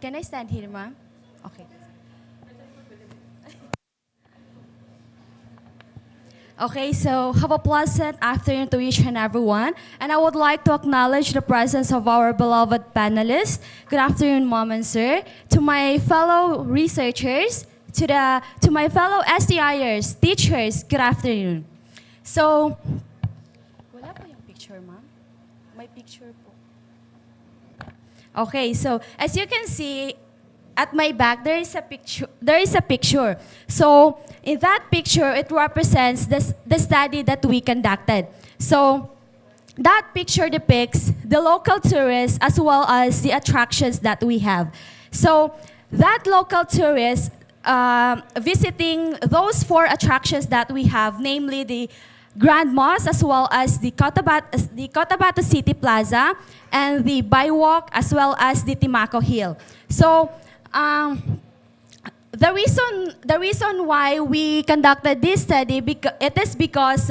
H: Can I stand here, ma'am? Okay. Okay, so have a pleasant afternoon to each and everyone. And I would like to acknowledge the presence of our beloved panelists. Good afternoon, Mom and Sir. To my fellow researchers, to my fellow STIers, teachers, good afternoon. So, wala pa yung picture, ma'am? May picture po. Okay, so as you can see, at my back, there is a picture. So, in that picture, it represents the study that we conducted. So, that picture depicts the local tourists as well as the attractions that we have. So, that local tourists visiting those 4 attractions that we have, namely the Grand Mosque as well as the Cotabato City Plaza and the Bywalk as well as the Timaco Hill. So, the reason why we conducted this study, it is because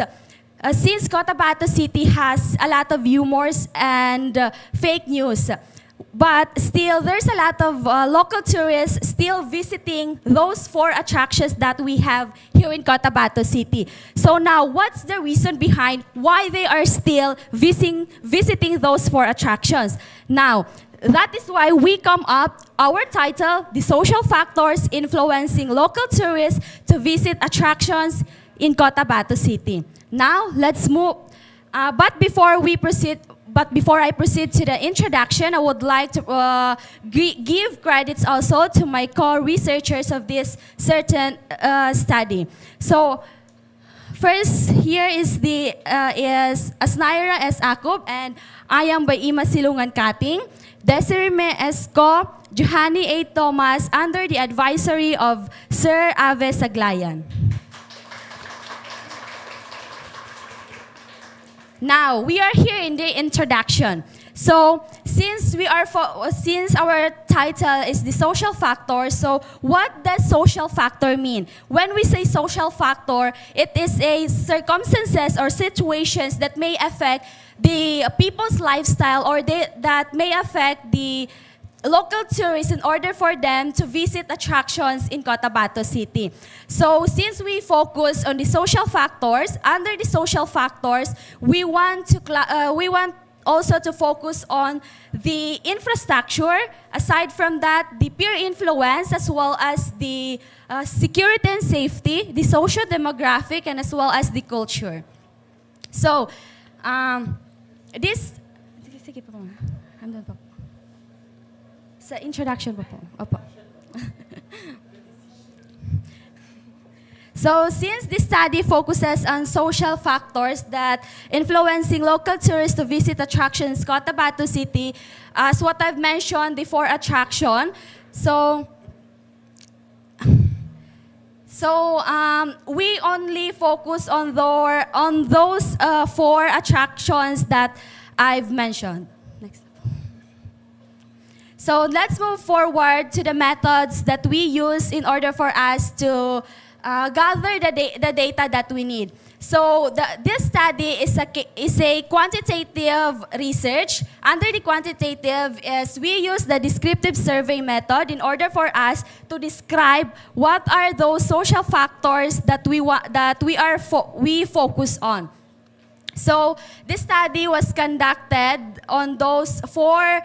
H: since Cotabato City has a lot of humors and fake news, but still there's a lot of local tourists still visiting those 4 attractions that we have here in Cotabato City. So now, what's the reason behind why they are still visiting those 4 attractions? Now, that is why we come up our title, The Social Factors Influencing Local Tourists to Visit Attractions in Cotabato City. Now, let's move. But before we proceed But before I proceed to the introduction, I would like to give credits also to my co-researchers of this certain study. So, first, here is is Asnaira S. Akub and Ayang Baima Silungan Kating, Desiree S. Ko, Johanny A. Thomas, under the advisory of Sir Ave Saglayan. Now, we are here in the introduction. So, since our title is the social factor, so what does social factor mean? When we say social factor, it is a circumstances or situations that may affect the people's lifestyle or that may affect the local tourists in order for them to visit attractions in Cotabato City. So since we focus on the social factors, under the social factors, we want also to focus on the infrastructure. Aside from that, the peer influence as well as the security and safety, the social demographic, and as well as the culture. So, sige pa po. Andun pa po. Sa introduction pa po. Opo. So, since this study focuses on social factors that influencing local tourists to visit attractions, Cotabato City, as what I've mentioned, the 4 attraction. We only focus on those 4 attractions that I've mentioned. Next. So let's move forward to the methods that we use in order for us to gather the data that we need. So this study is a quantitative research. Under the quantitative we use the descriptive survey method in order for us to describe what are those social factors that we focus on. So this study was conducted on those 4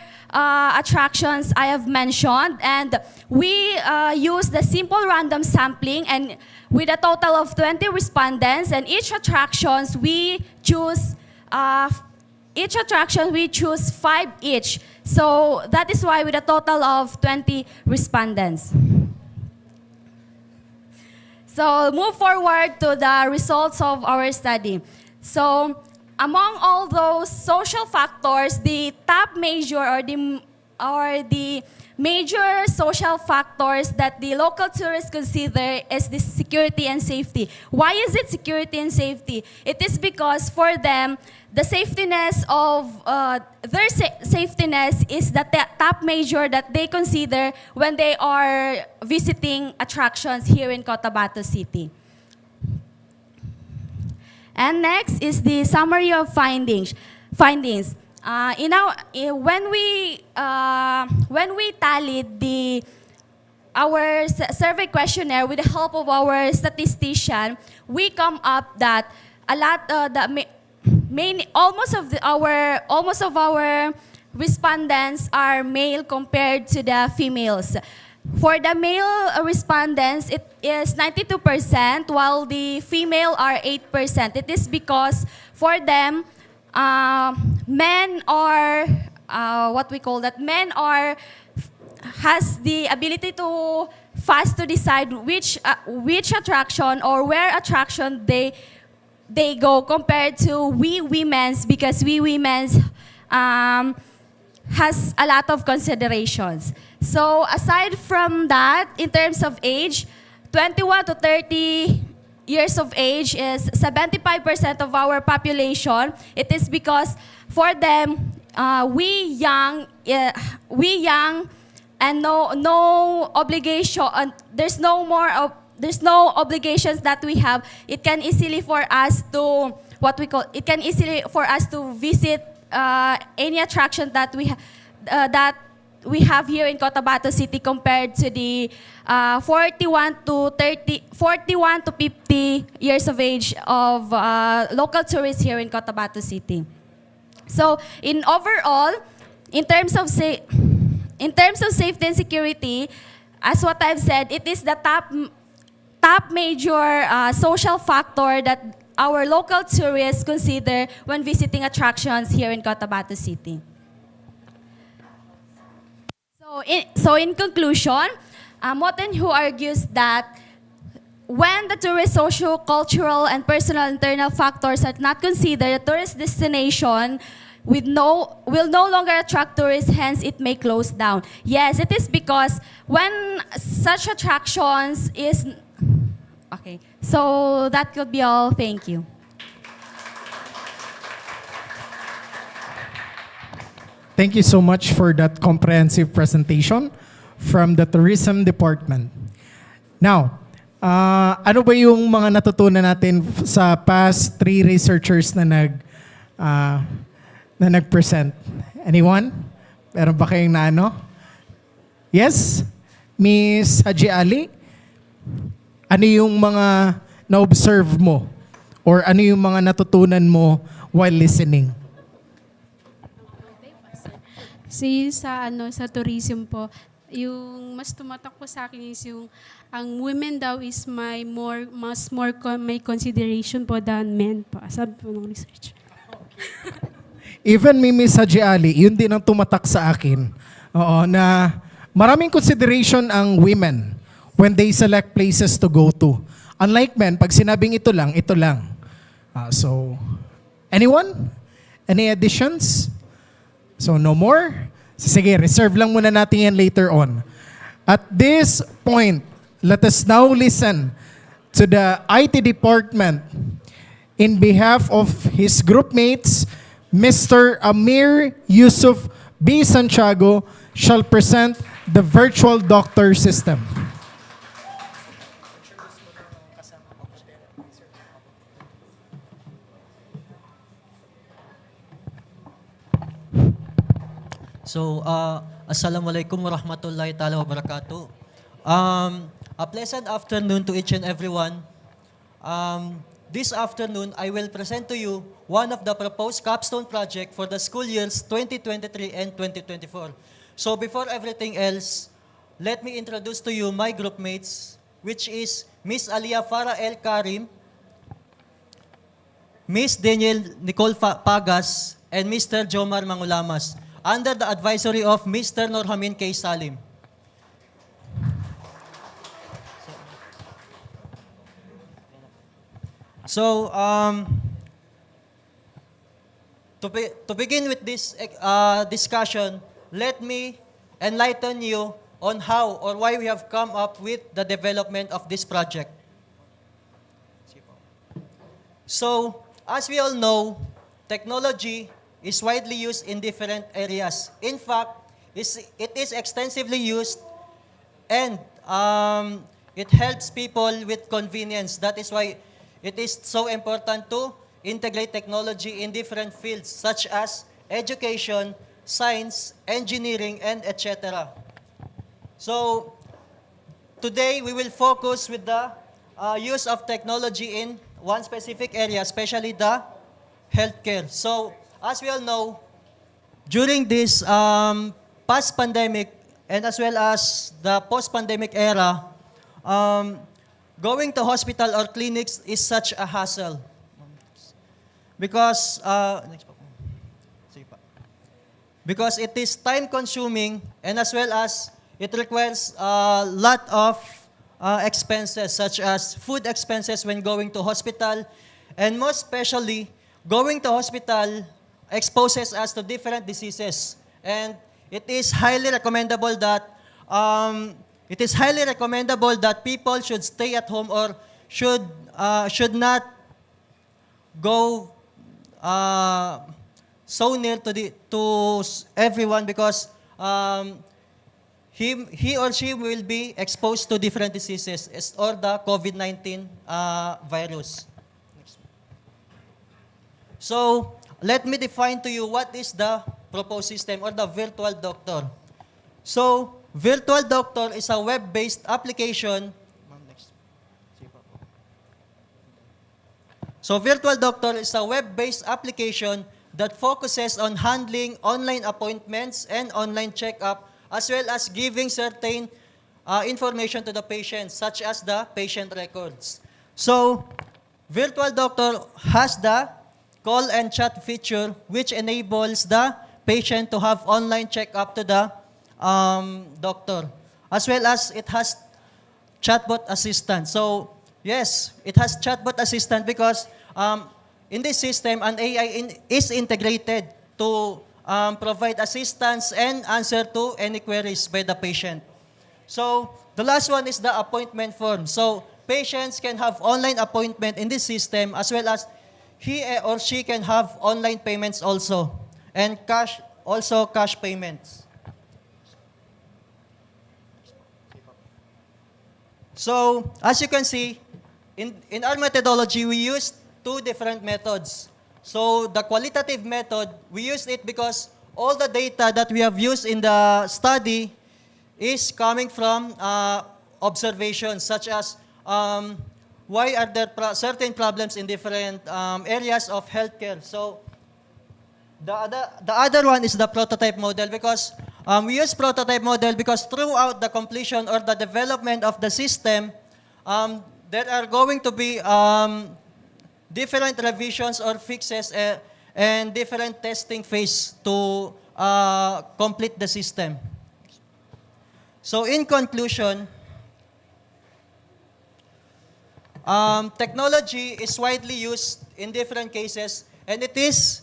H: attractions I have mentioned, and we used the simple random sampling and with a total of 20 respondents, and each attraction we choose 5 each. So that is why with a total of 20 respondents. So move forward to the results of our study. So, among all those social factors, the top major or the major social factors that the local tourists consider is the security and safety. Why is it security and safety? It is because for them, the safetiness of their safetiness is the top major that they consider when they are visiting attractions here in Cotabato City. And next is the summary of findings. When we tallied our survey questionnaire with the help of our statistician, we come up that almost of our respondents are male compared to the females. For the male respondents, it is 92%, while the female are 8%. It is because for them, men are has the ability to fast to decide which attraction or where attraction they go compared to we women's, because we women's has a lot of considerations. So aside from that, in terms of age, 21 to 30 years of age is 75% of our population. It is because for them, we young and no obligation. There's no obligations that we have. It can easily for us to visit any attraction that we have here in Cotabato City compared to the 41 to 50 years of age of local tourists here in Cotabato City. So in overall, in terms of safety and security, as what I've said, it is the top major social factor that our local tourists consider when visiting attractions here in Cotabato City. So in conclusion, Motenhu argues that when the tourist social, cultural, and personal internal factors are not considered, a tourist destination will no longer attract tourists, hence it may close down. Yes, it is because when such attractions is... Okay, so that could be all. Thank you.
E: Thank you so much for that comprehensive presentation from the Tourism Department. Now, ano ba yung mga natutunan natin sa past 3 researchers na nag-present? Anyone? Meron ba kayong naano? Yes? Miss Haji Ali? Ano yung mga na-observe mo? Or ano yung mga natutunan mo while listening?
I: Sa tourism po, yung mas tumatak po sa akin is yung ang women daw is may consideration po than men po. Sabi po ng research.
E: Even Miss Haji Ali, yun din ang tumatak sa akin. Oo, na maraming consideration ang women when they select places to go to. Unlike men, pag sinabing ito lang, ito lang. So, anyone? Any additions? So, no more? Sige, reserve lang muna natin yan later on. At this point, let us now listen to the IT department in behalf of his groupmates, Mr. Amir Yusuf B. Santiago shall present the virtual doctor system.
J: So, Assalamualaikum warahmatullahi ta'ala wabarakatuh. A pleasant afternoon to each and everyone. This afternoon, I will present to you one of the proposed capstone project for the school years 2023 and 2024. So before everything else, let me introduce to you my group mates, which is Miss Alia Farah El Karim, Miss Daniel Nicole Pagas, and Mr. Jomar Mangulamas, under the advisory of Mr. Norhamin K. Salim. So, to begin with this discussion, let me enlighten you on how or why we have come up with the development of this project. So, as we all know, technology is widely used in different areas. In fact, it is extensively used and it helps people with convenience. That is why it is so important to integrate technology in different fields such as education, science, engineering, and etc. So, today we will focus with the use of technology in one specific area, especially the healthcare. So, as we all know, during this past pandemic and as well as the post-pandemic era, going to hospital or clinics is such a hassle. Because it is time-consuming and as well as it requires a lot of expenses such as food expenses when going to hospital, and most especially, going to hospital exposes us to different diseases, and it is highly recommendable that people should stay at home or should not go so near to everyone because he or she will be exposed to different diseases or the COVID-19 virus. So, let me define to you what is the proposed system or the virtual doctor. So, virtual doctor is a web-based application. So, virtual doctor is a web-based application that focuses on handling online appointments and online checkup as well as giving certain information to the patient such as the patient records. So, Virtual Doctor has the call and chat feature which enables the patient to have online check-up to the doctor. As well as it has chatbot assistant. So, yes, it has chatbot assistant because in this system, an AI is integrated to provide assistance and answer to any queries by the patient. So, the last one is the appointment form. So, patients can have online appointment in this system as well as he or she can have online payments also and cash payments. So, as you can see, in our methodology, we use two different methods. So, the qualitative method, we use it because all the data that we have used in the study is coming from observations such as why are there certain problems in different areas of healthcare. So, the other one is the prototype model because we use prototype model because throughout the completion or the development of the system, there are going to be different revisions or fixes and different testing phase to complete the system. So in conclusion, technology is widely used in different cases and it is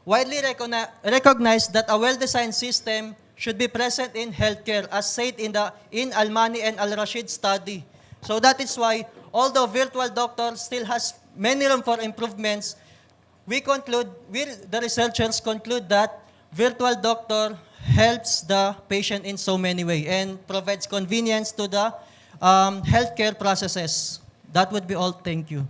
J: widely recognized that a well-designed system should be present in healthcare as said in Almani and Al-Rashid study. So that is why, although virtual doctor still has many room for improvements, the researchers conclude that virtual doctor helps the patient in so many ways and provides convenience to the healthcare processes. That would be all. Thank you.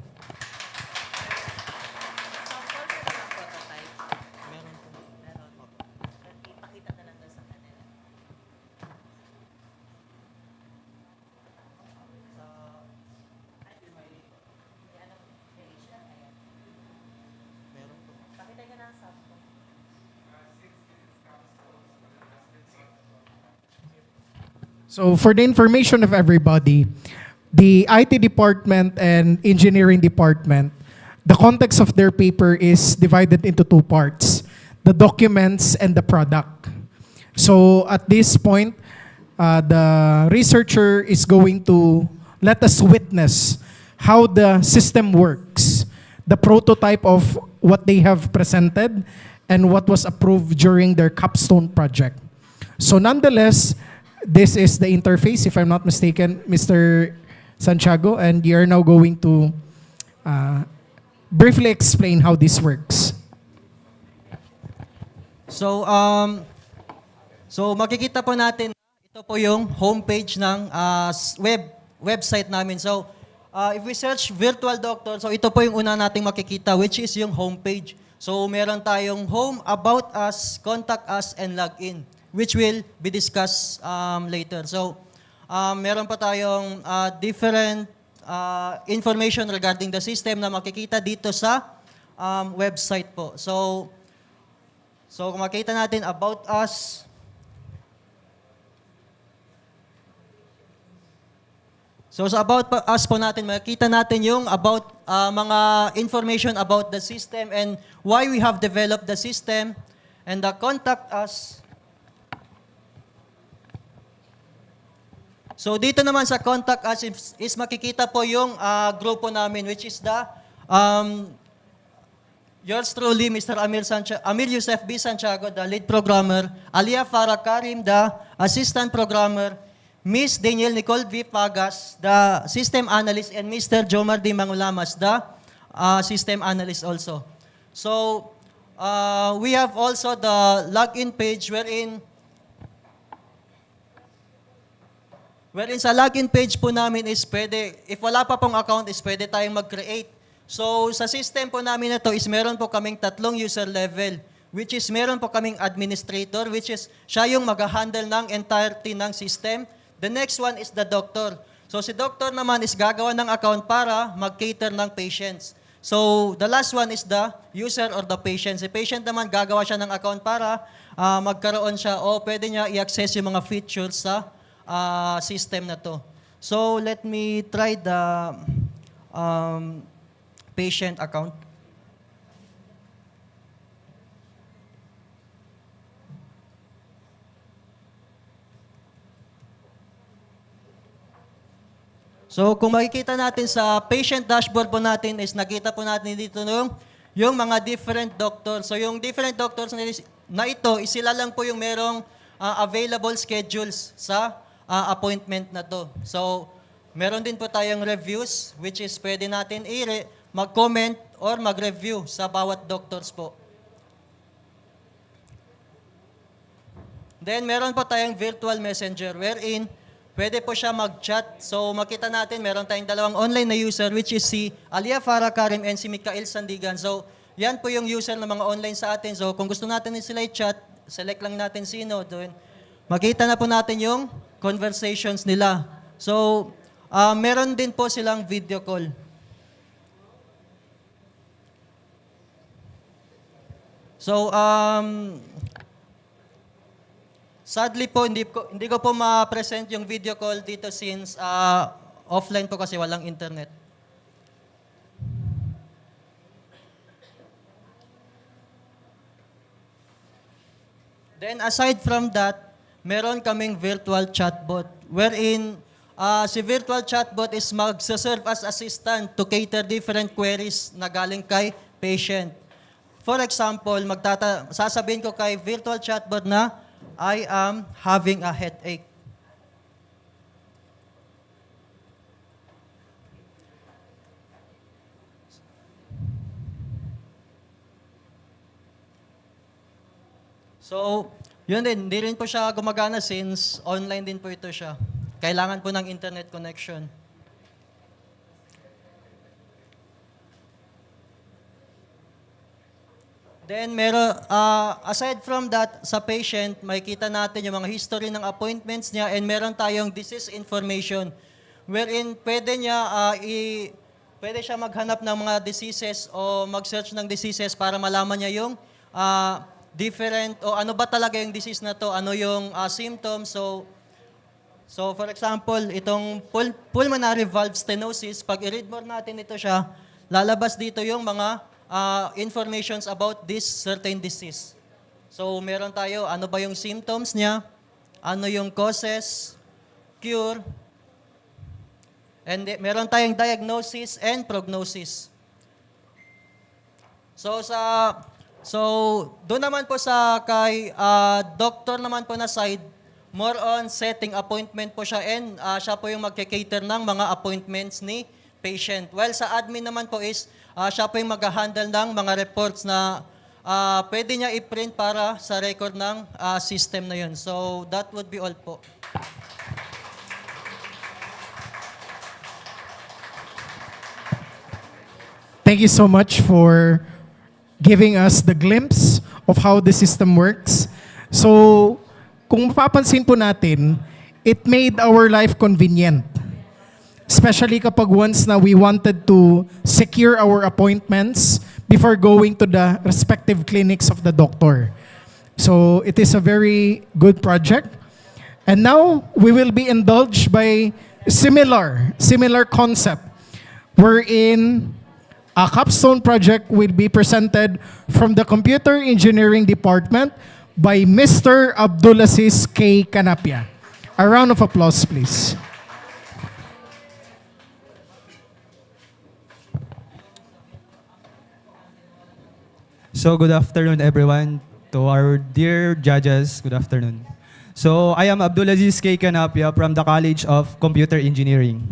E: So for the information of everybody, the IT department and engineering department, the context of their paper is divided into two parts, the documents and the product. So at this point, the researcher is going to let us witness how the system works, the prototype of what they have presented and what was approved during their capstone project. So nonetheless, this is the interface, if I'm not mistaken, Mr. Santiago, and you're now going to briefly explain how this works.
J: So, makikita po natin, ito po yung homepage ng website namin. So, if we search virtual doctor, so ito po yung una nating makikita, which is yung homepage. So, meron tayong home, about us, contact us, and login, which will be discussed later. So, meron pa tayong different information regarding the system na makikita dito sa website po. So kung makita natin about us, so sa about us po natin, makikita natin yung about mga information about the system and why we have developed the system, and the contact us. So dito naman sa contact us is makikita po yung grupo namin, which is the yours truly, Mr. Amir Yusef B. Santiago, the lead programmer, Alia Farah Karim, the assistant programmer, Miss Daniel Nicole V. Pagas, the system analyst, and Mr. Jomar D. Mangulamas, the system analyst also. So we have also the login page wherein sa login page po namin is pwede, if wala pa pong account, is pwede tayong mag-create. So, sa system po namin na to is meron po kaming 3 user level, which is meron po kaming administrator, which is siya yung mag-handle ng entirety ng system. The next one is the doctor. So, si doctor naman is gagawa ng account para mag-cater ng patients. So, the last one is the user or the patient. Si patient naman gagawa siya ng account para magkaroon siya o pwede niya i-access yung mga features sa system na to. So, let me try the um, patient account. So kung makikita natin sa patient dashboard po natin is nakita po natin dito yung mga different doctors. So yung different doctors na ito, is sila lang po yung merong available schedules sa appointment na to. So meron din po tayong reviews which is pwede natin mag-comment or mag-review sa bawat doctors po. Then meron po tayong virtual messenger wherein pwede po siya mag-chat. So makita natin, meron tayong dalawang online na user which is si Alia Farah Karim and si Mikael Sandigan. So yan po yung user ng mga online sa atin. So kung gusto natin sila i-chat, select lang natin sino doon. Makita na po natin yung conversations nila. So meron din po silang video call. So sadly po, hindi ko po ma-present yung video call dito since offline po kasi walang internet. Then aside from that, meron kaming virtual chatbot wherein si virtual chatbot is magsaserve as assistant to cater different queries na galing kay patient. For example, sasabihin ko kay virtual chatbot na I am having a headache. So, yun din, hindi rin po siya gumagana since online din po ito siya. Kailangan po ng internet connection. Then, aside from that, sa patient, makikita natin yung mga history ng appointments niya and meron tayong disease information wherein pwede siya maghanap ng mga diseases o mag-search ng diseases para malaman niya yung different o ano ba talaga yung disease na to, ano yung symptoms. So for example, itong pulmonary valve stenosis, pag i-read more natin ito siya, lalabas dito yung mga informations about this certain disease. So meron tayo, ano ba yung symptoms niya, ano yung causes, cure, and meron tayong diagnosis and prognosis. So doon naman po sa kay doctor naman po na side, more on setting appointment po siya and siya po yung magke-cater ng mga appointments ni patient. While sa admin naman po is siya po yung mag-handle ng mga reports na pwede niya i-print para sa record ng system na yun. So that would be all po.
E: Thank you so much for giving us the glimpse of how the system works. So, kung mapapansin po natin, it made our life convenient. Especially kapag once na we wanted to secure our appointments before going to the respective clinics of the doctor. So, it is a very good project. And now, we will be indulged by similar concept wherein a capstone project will be presented from the Computer Engineering Department by Mr. Abdulaziz K. Canapia. A round of applause, please.
K: So good afternoon, everyone. To our dear judges, good afternoon. So I am Abdulaziz K. Canapia from the College of Computer Engineering.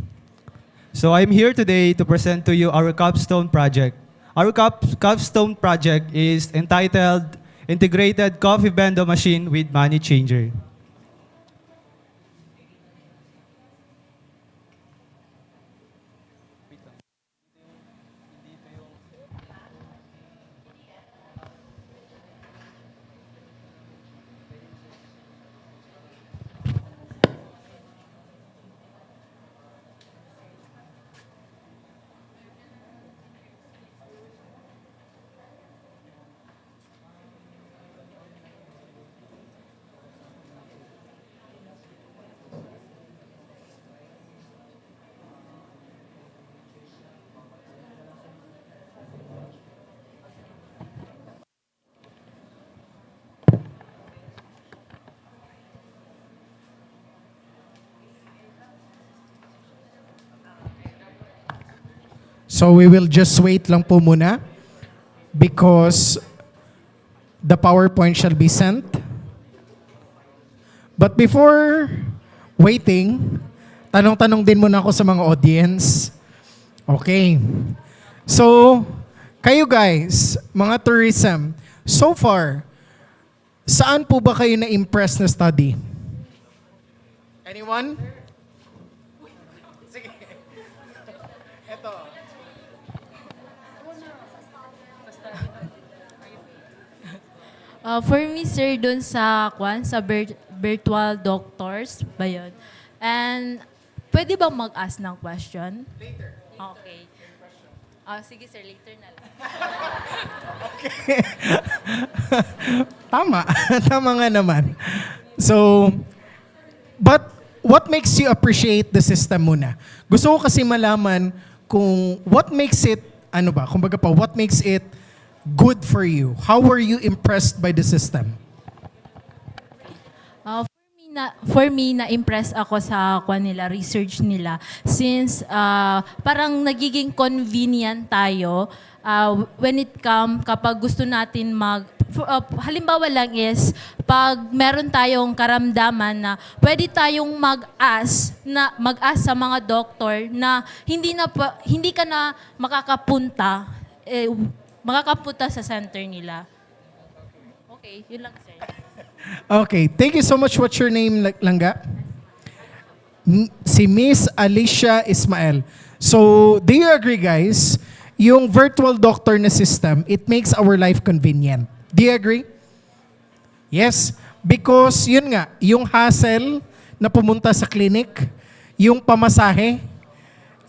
K: So I'm here today to present to you our capstone project. Our capstone project is entitled Integrated Coffee Bendo Machine with Money Changer.
E: So we will just wait lang po muna because the PowerPoint shall be sent. But before waiting, tanong-tanong din muna ako sa mga audience. Okay. So, kayo guys, mga tourism, so far, saan po ba kayo na-impress na study? Anyone? Sige. Ito.
L: For me, sir, dun sa virtual doctors ba yun? And pwede bang mag-ask ng question?
E: Later.
L: Okay. Sige, sir, later na lang.
E: Tama. Tama nga naman. So, but what makes you appreciate the system muna? Gusto ko kasi malaman kung what makes it, what makes it good for you? How were you impressed by the system?
L: For me, na-impress ako sa nila, research nila. Since parang nagiging convenient tayo when it kapag gusto natin halimbawa lang is, pag meron tayong karamdaman na pwede tayong mag-ask sa mga doktor na hindi ka na makakapunta sa center nila. Okay, yun lang, sir.
E: Okay, thank you so much. What's your name, Langga? Si Miss Alicia Ismael. So, do you agree, guys? Yung virtual doctor na system, it makes our life convenient. Do you agree? Yes, because yun nga, yung hassle na pumunta sa clinic, yung pamasahe,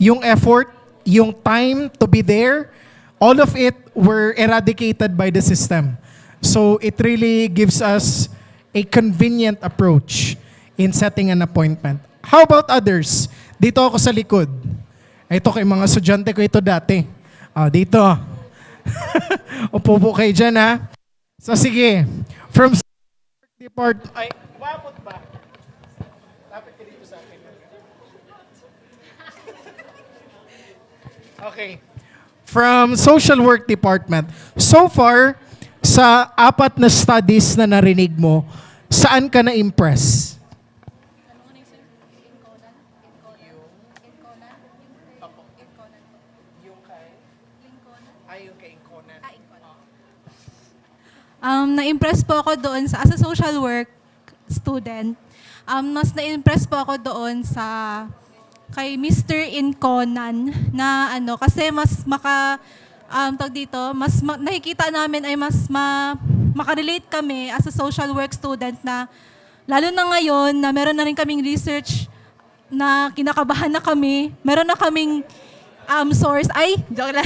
E: yung effort, yung time to be there, all of it were eradicated by the system. So it really gives us a convenient approach in setting an appointment. How about others? Dito ako sa likod. Ito kay mga estudyante ko ito dati. Dito. Upo po kayo dyan, ha? So sige. From department. Ay, wapot ba? Lapit ka dito sa akin. Okay. From social work department. So far, sa 4 na studies na narinig mo, saan ka na-impress?
M: Na-impress po ako doon as a social work student. Mas na-impress po ako doon kay Mr. Inconan na kasi mas nakikita namin ay makarelate kami as a social work student na lalo na ngayon na meron na rin kaming research na kinakabahan na kami. Meron na kaming source. Ay, joke lang.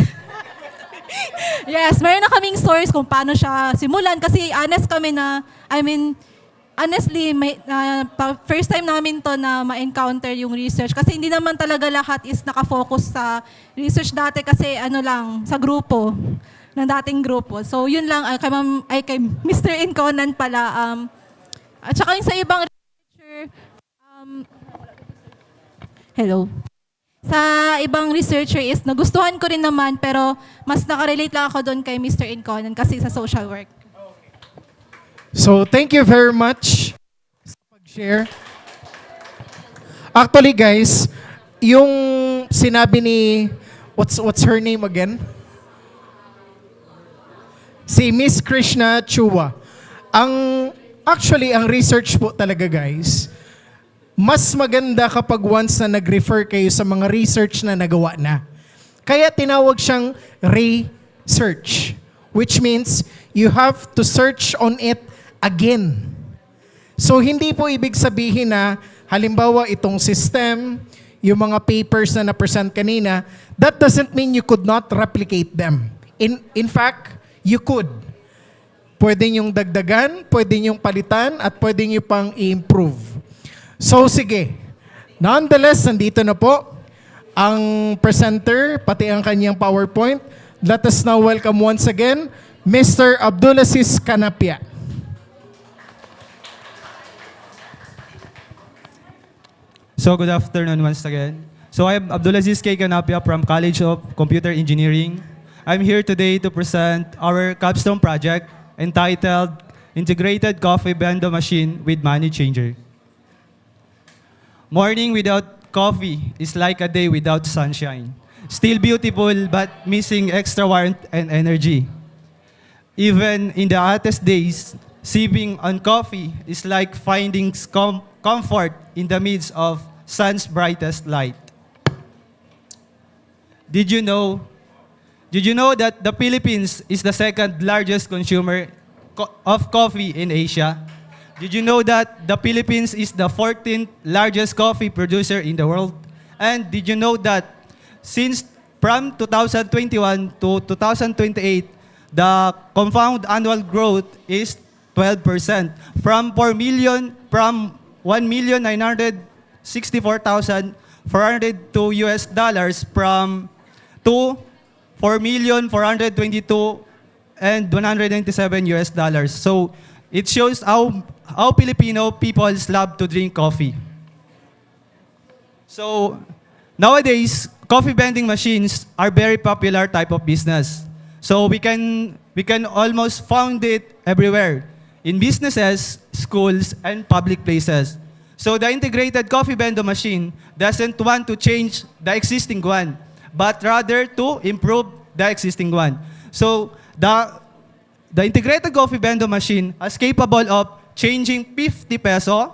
M: Yes, meron na kaming source kung paano siya simulan kasi honest kami honestly, first time namin to na ma-encounter yung research kasi hindi naman talaga lahat is nakafocus sa research dati kasi sa grupo, ng dating grupo. So yun lang, kay Mr. Inconan pala. At saka yung sa ibang researcher, hello. Sa ibang researcher is nagustuhan ko rin naman pero mas nakarelate lang ako doon kay Mr. Inconan kasi sa social work.
E: So, thank you very much sa pag-share. Actually, guys, yung sinabi ni, what's her name again? Si Miss Krishna Chua. Actually, ang research po talaga, guys, mas maganda kapag once na nag-refer kayo sa mga research na nagawa na. Kaya tinawag siyang research, which means you have to search on it again. So hindi po ibig sabihin na halimbawa itong system, yung mga papers na na-present kanina, that doesn't mean you could not replicate them. In fact, you could. Pwede niyong dagdagan, pwede niyong palitan, at pwede niyo pang i-improve. So sige, nonetheless, nandito na po ang presenter, pati ang kanyang PowerPoint. Let us now welcome once again, Mr. Abdulaziz Canapia.
K: So good afternoon once again. So I'm Abdulaziz K. Canapia from College of Computer Engineering. I'm here today to present our capstone project entitled Integrated Coffee Bendo Machine with Money Changer. Morning without coffee is like a day without sunshine. Still beautiful, but missing extra warmth and energy. Even in the hottest days, sipping on coffee is like finding comfort in the midst of sun's brightest light. Did you know that the Philippines is the second largest consumer of coffee in Asia? Did you know that the Philippines is the 14th largest coffee producer in the world? And did you know that since from 2021 to 2028, the compound annual growth is 12% from 1,964,402 US dollars to 4,422 and 197 US dollars. So it shows how Filipino people love to drink coffee. So nowadays, coffee vending machines are very popular type of business. So we can almost find it everywhere in businesses, schools, and public places. So the integrated coffee vending machine doesn't want to change the existing one, but rather to improve the existing one. So the integrated coffee vending machine is capable of changing 50 peso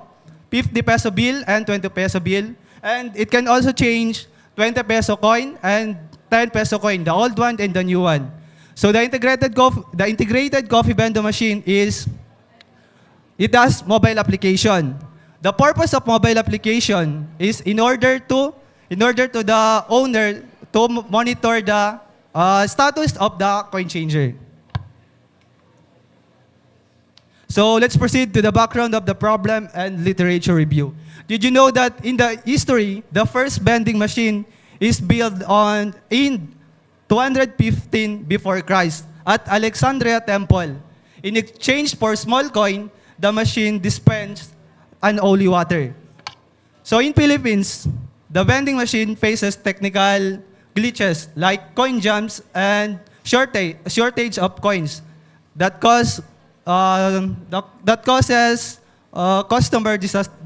K: bill and 20 peso bill, and it can also change 20 peso coin and 10 peso coin, the old one and the new one. So the integrated coffee vending machine it has mobile application. The purpose of mobile application is in order to the owner to monitor the status of the coin changer. So let's proceed to the background of the problem and literature review. Did you know that in the history, the first vending machine is built in 215 before Christ at Alexandria Temple. In exchange for small coin, the machine dispensed an holy water. So in Philippines, the vending machine faces technical glitches like coin jumps and shortage of coins that causes customer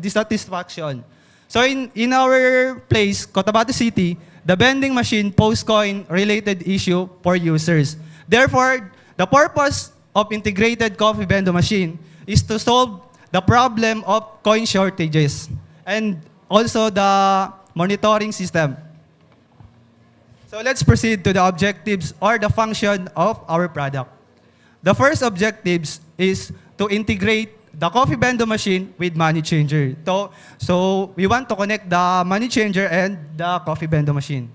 K: dissatisfaction. So in our place, Cotabato City, the vending machine poses coin-related issue for users. Therefore, the purpose of integrated coffee vending machine is to solve the problem of coin shortages and also the monitoring system. So let's proceed to the objectives or the function of our product. The first objectives is to integrate the coffee vending machine with money changer. So we want to connect the money changer and the coffee vending machine.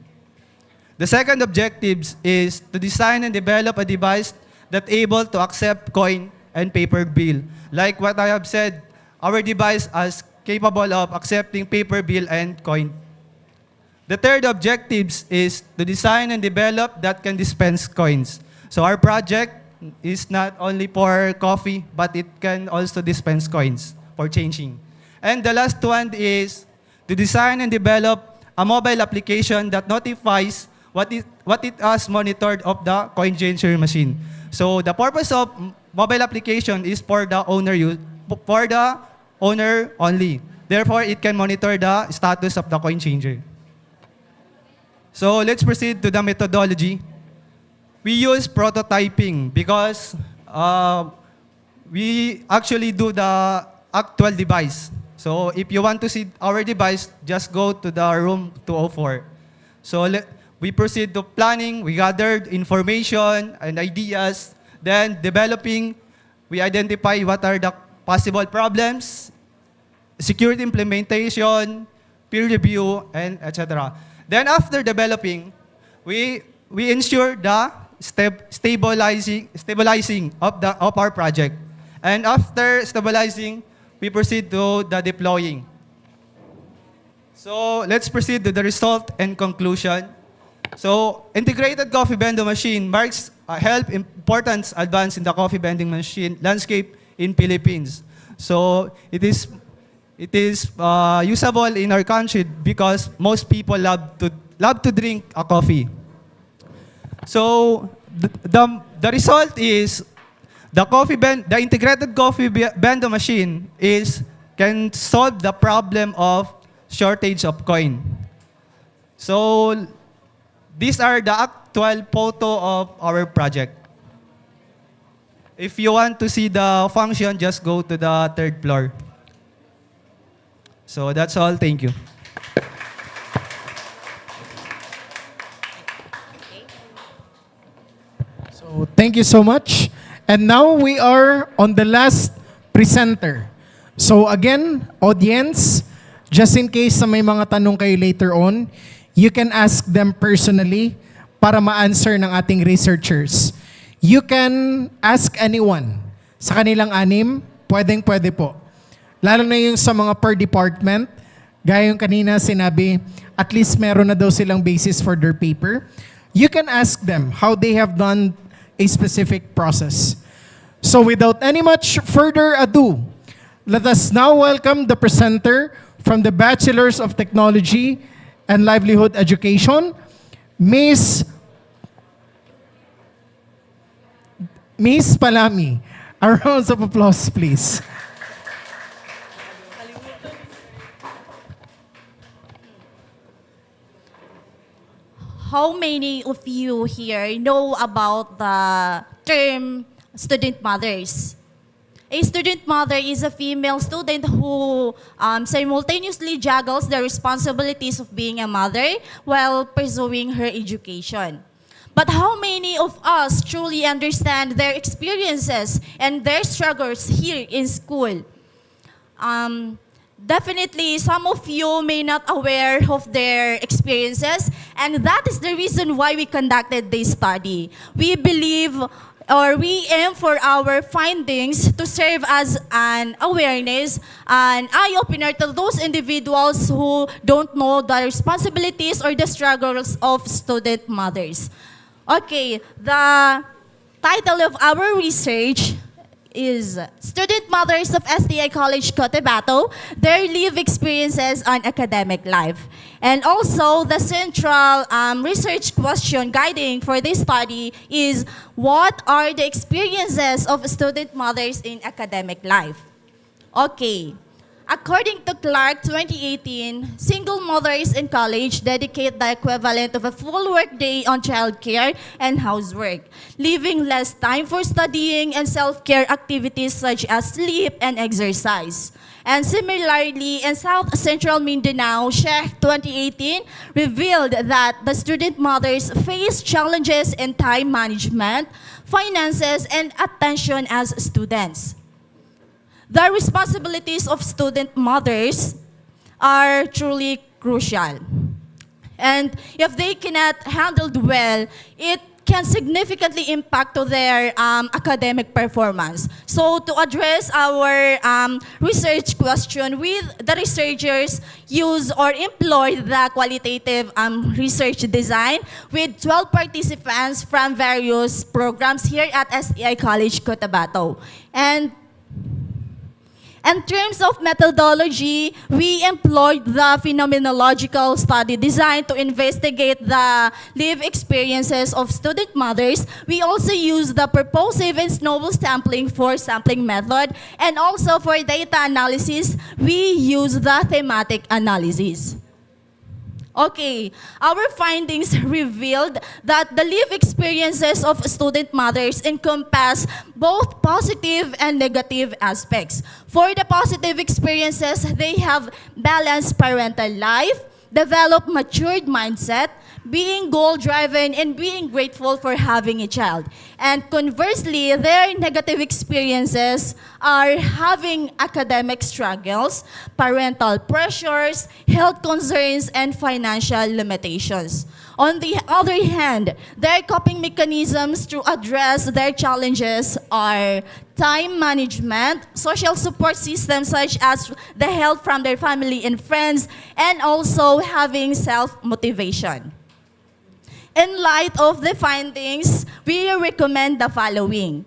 K: The second objectives is to design and develop a device that able to accept coin and paper bill. Like what I have said, our device is capable of accepting paper bill and coin. The third objectives is to design and develop that can dispense coins. So our project is not only for coffee, but it can also dispense coins for changing. And the last one is to design and develop a mobile application that notifies what it has monitored of the coin changer machine. So the purpose of mobile application is for the owner only. Therefore, it can monitor the status of the coin changer. So let's proceed to the methodology. We use prototyping because we actually do the actual device. So if you want to see our device, just go to the room 204. So we proceed to planning. We gathered information and ideas. Then developing, we identify what are the possible problems, security implementation, peer review, and etc. Then after developing, we ensure the stabilizing of our project. And after stabilizing, we proceed to the deploying. So let's proceed to the result and conclusion. So integrated coffee vending machine marks a health importance advance in the coffee vending machine landscape in Philippines. So it is it is usable in our country because most people love to drink a coffee. So the result is the integrated coffee bendo machine can solve the problem of shortage of coin. So these are the actual photo of our project. If you want to see the function, just go to the third floor. So that's all. Thank you.
E: So thank you so much. And now we are on the last presenter. So again, audience, just in case na may mga tanong kayo later on, you can ask them personally para ma-answer ng ating researchers. You can ask anyone. Sa kanilang anim, pwedeng-pwede po. Lalo na yung sa mga per department, gaya yung kanina sinabi, at least meron na daw silang basis for their paper. You can ask them how they have done a specific process. So without any much further ado, let us now welcome the presenter from the Bachelor's of Technology and Livelihood Education, Miss Palami. A round of applause, please.
N: How many of you here know about the term student mothers? A student mother is a female student who simultaneously juggles the responsibilities of being a mother while pursuing her education. But how many of us truly understand their experiences and their struggles here in school? Definitely, some of you may not aware of their experiences, and that is the reason why we conducted this study. We believe or we aim for our findings to serve as an awareness, an eye-opener to those individuals who don't know the responsibilities or the struggles of student mothers. Okay, the title of our research is Student Mothers of STI College Cotabato, Their Lived Experiences on Academic Life. And also, the central research question guiding for this study is, what are the experiences of student mothers in academic life? Okay. According to Clark 2018, single mothers in college dedicate the equivalent of a full workday on childcare and housework, leaving less time for studying and self-care activities such as sleep and exercise. And similarly, in South Central Mindanao, Sheikh 2018 revealed that the student mothers face challenges in time management, finances, and attention as students. The responsibilities of student mothers are truly crucial. And if they cannot handle well, it can significantly impact to their academic performance. So to address our research question, the researchers use or employ the qualitative research design with 12 participants from various programs here at STI College Cotabato. And in terms of methodology, we employed the phenomenological study design to investigate the lived experiences of student mothers. We also use the purposive and snowball sampling for sampling method. And also for data analysis, we use the thematic analysis. Okay, our findings revealed that the lived experiences of student mothers encompass both positive and negative aspects. For the positive experiences, they have balanced parental life, developed matured mindset, being goal-driven, and being grateful for having a child. And conversely, their negative experiences are having academic struggles, parental pressures, health concerns, and financial limitations. On the other hand, their coping mechanisms to address their challenges are time management, social support systems such as the help from their family and friends, and also having self-motivation. In light of the findings, we recommend the following.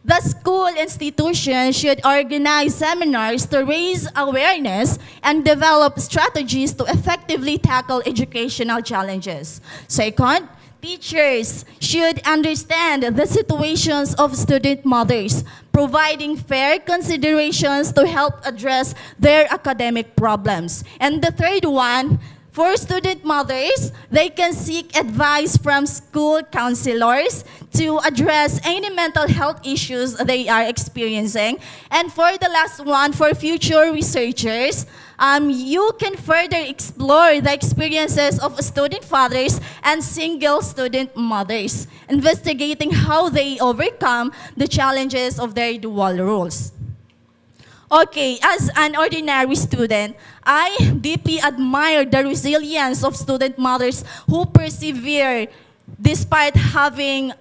N: The school institution should organize seminars to raise awareness and develop strategies to effectively tackle educational challenges. Second, teachers should understand the situations of student mothers, providing fair considerations to help address their academic problems. And the third one, for student mothers, they can seek advice from school counselors to address any mental health issues they are experiencing. And for the last one, for future researchers, you can further explore the experiences of student fathers and single student mothers, investigating how they overcome the challenges of their dual roles. Okay, as an ordinary student, I deeply admire the resilience of student mothers who persevere despite having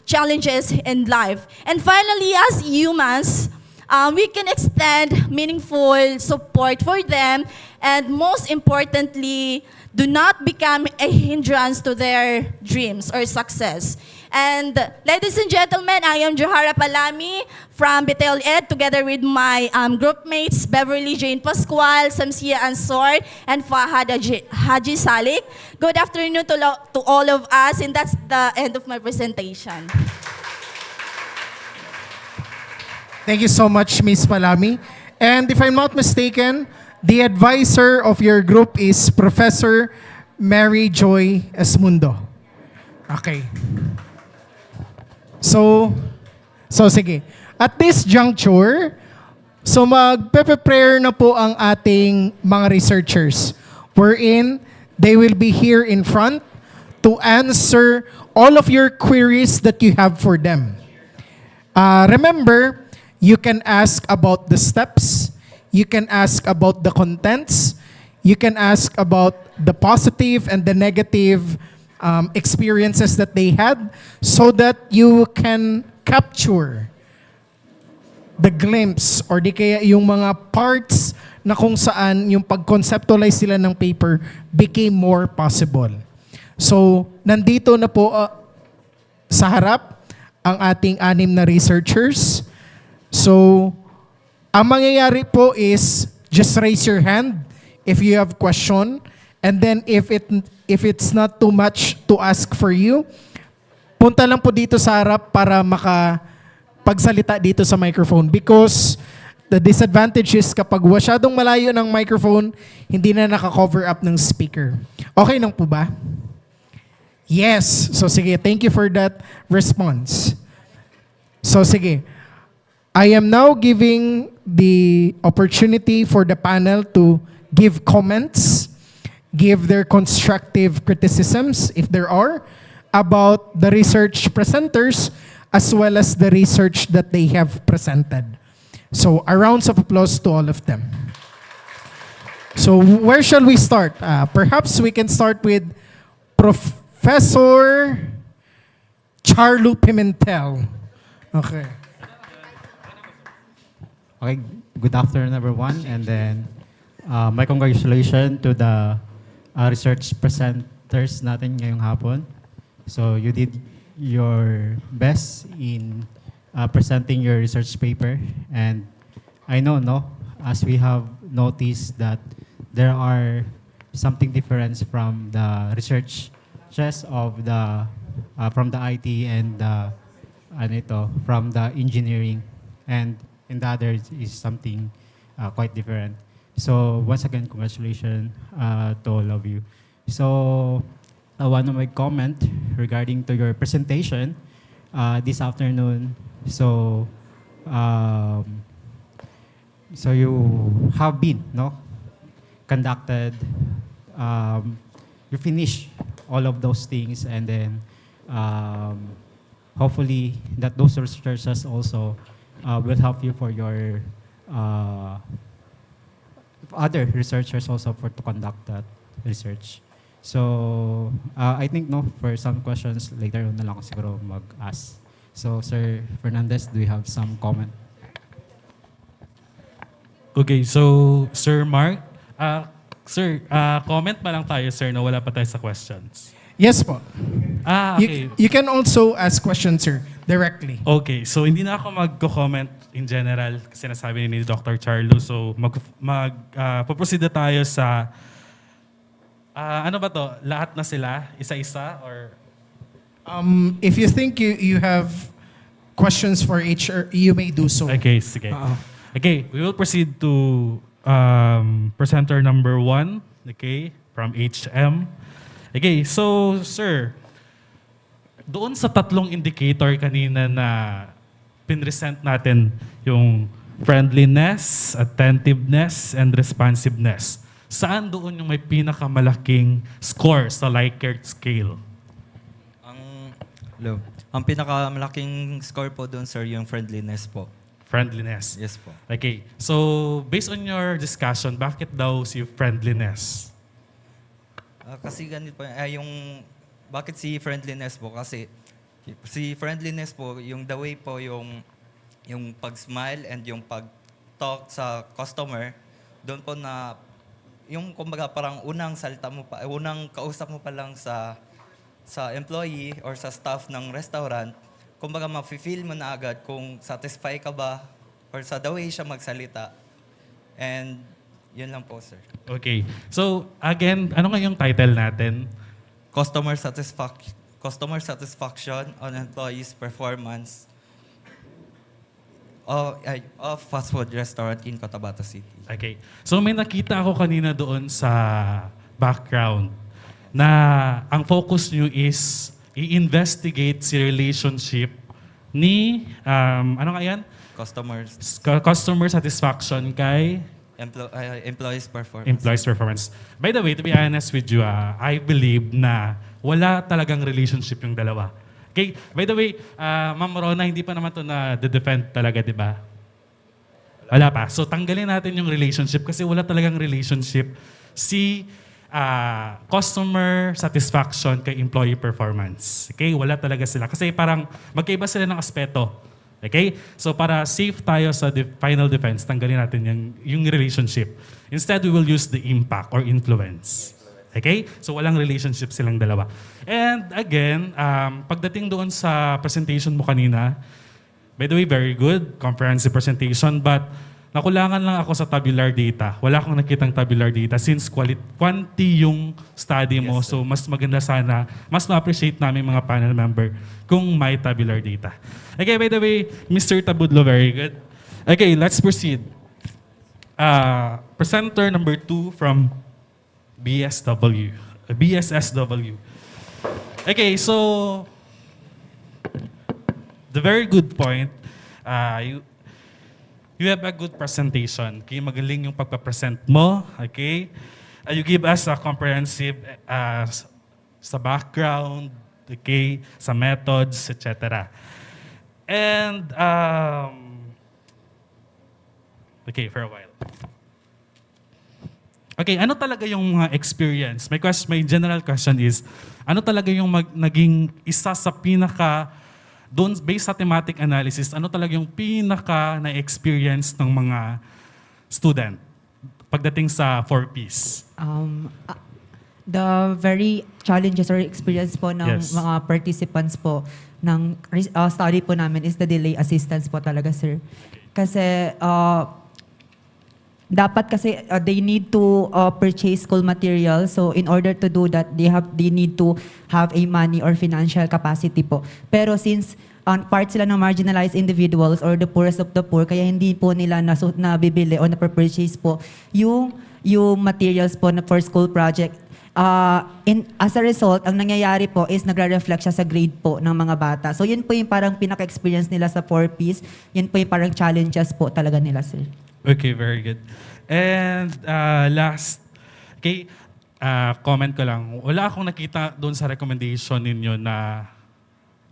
N: challenges in life. And finally, as humans, we can extend meaningful support for them, and most importantly, do not become a hindrance to their dreams or success. And ladies and gentlemen, I am Johara Palami from Betel Ed, together with my group mates, Beverly Jane Pascual, Samsia Ansor, and Fahad Haji Salik. Good afternoon to all of us, and that's the end of my presentation.
E: Thank you so much, Ms. Palami. And if I'm not mistaken, the advisor of your group is Professor Mary Joy Esmundo. Okay. So sige. At this juncture, so magpe-prepare na po ang ating mga researchers, wherein they will be here in front to answer all of your queries that you have for them. Remember, you can ask about the steps, you can ask about the contents, you can ask about the positive and the negative experiences that they had, so that you can capture the glimpse or di kaya yung mga parts na kung saan yung pag-conceptualize sila ng paper became more possible. So, nandito na po sa harap ang ating 6 na researchers. So, ang mangyayari po is just raise your hand if you have question, and then if it's not too much to ask for you, punta lang po dito sa harap para makapagsalita dito sa microphone, because the disadvantage is kapag masyadong malayo ng microphone, hindi na naka-cover up ng speaker. Okay lang po ba? Yes. So sige, thank you for that response. So sige, I am now giving the opportunity for the panel to give comments, give their constructive criticisms, if there are, about the research presenters as well as the research that they have presented. So a round of applause to all of them. So where shall we start? Perhaps we can start with Professor Charlo Pimentel. Okay.
C: Okay, good afternoon everyone, and then my congratulations to the research presenters natin ngayong hapon. So you did your best in presenting your research paper, and I know, as we have noticed that there are something different from the researches of the from the IT and from the engineering, and in the other is something quite different. So once again, congratulations to all of you. So one of my comment regarding to your presentation this afternoon. So so you have been conducted. You finish all of those things, and then hopefully that those researchers also will help you for your other researchers also to conduct that research. So I think for some questions later on na lang ako siguro mag-ask. So Sir Fernandez, do you have some comment?
O: Okay, so Sir Mark, sir, comment pa lang tayo sir na wala pa tayo sa questions.
E: Yes po.
O: Okay.
E: You can also ask questions, sir. directly.
O: Okay, so hindi na ako magko-comment in general kasi nasabi ni Dr. Charlo. So puproceed na tayo sa ano ba to? Lahat na sila? Isa-isa? Or
E: If you think you have questions for HR, you may do so.
O: okay, sige. Okay, we will proceed to presenter number 1, okay, from HM. Okay, so sir, doon sa tatlong indicator kanina na pinresent natin, yung friendliness, attentiveness, and responsiveness, saan doon yung may pinakamalaking score sa Likert scale?
F: Ang pinakamalaking score po doon, sir, yung friendliness po.
O: Friendliness.
F: Yes po.
O: Okay, so based on your discussion, bakit daw si friendliness?
F: Kasi ganito po, bakit si friendliness po? Kasi si friendliness po, yung the way po, yung pag-smile and yung pag-talk sa customer, doon po na, yung kumbaga parang unang salta mo pa, unang kausap mo pa lang sa employee or sa staff ng restaurant, kumbaga ma-feel mo na agad kung satisfy ka ba or sa the way siya magsalita. And yun lang po, sir.
O: Okay, so again, ano nga yung title natin?
F: Customer satisfaction on employees' performance of fast food restaurant in Cotabato City.
O: Okay. So may nakita ako kanina doon sa background na ang focus nyo is i-investigate si relationship ni, ano nga yan? Customer satisfaction kay
F: Employees' performance.
O: Employees' performance. By the way, to be honest with you, I believe na wala talagang relationship yung dalawa. Okay? By the way, Ma'am Rona, hindi pa naman to na de-defend talaga, di ba? Wala pa. So tanggalin natin yung relationship kasi wala talagang relationship si customer satisfaction kay employee performance. Okay? Wala talaga sila. Kasi parang magkaiba sila ng aspeto. Okay? So para safe tayo sa final defense, tanggalin natin yung relationship. Instead, we will use the impact or influence. Okay? So walang relationship silang dalawa. And again, pagdating doon sa presentation mo kanina, by the way, very good, comprehensive presentation, but nakulangan lang ako sa tabular data. Wala akong nakitang tabular data since quantity yung study mo.
F: Yes,
O: so mas maganda sana, mas ma-appreciate namin mga panel member kung may tabular data. Okay, by the way, Mr. Tabudlo, very good. Okay, let's proceed. Presenter number 2 from BSSW. Okay, so the very good point, you have a good presentation. Okay, magaling yung pagpapresent mo. Okay, you give us a comprehensive sa background, okay, sa methods, etc. And okay, for a while. Okay, ano talaga yung mga experience? My general question is, ano talaga yung naging isa sa pinaka, doon based sa thematic analysis, ano talaga yung pinaka na-experience ng mga student pagdating sa 4Ps?
G: The very challenges or experience po ng
O: Yes.
G: mga participants po ng study po namin is the delay assistance po talaga, sir. Kasi dapat kasi they need to purchase school materials. So in order to do that, they need to have a money or financial capacity po. Pero since part sila ng marginalized individuals or the poorest of the poor, kaya hindi po nila nabibili o na-purchase po yung materials po for school project. As a result, ang nangyayari po is nagre-reflect siya sa grade po ng mga bata. So yun po yung parang pinaka-experience nila sa 4Ps. Yun po yung parang challenges po talaga nila, sir.
O: Okay, very good. And last, okay, comment ko lang. Wala akong nakita doon sa recommendation ninyo na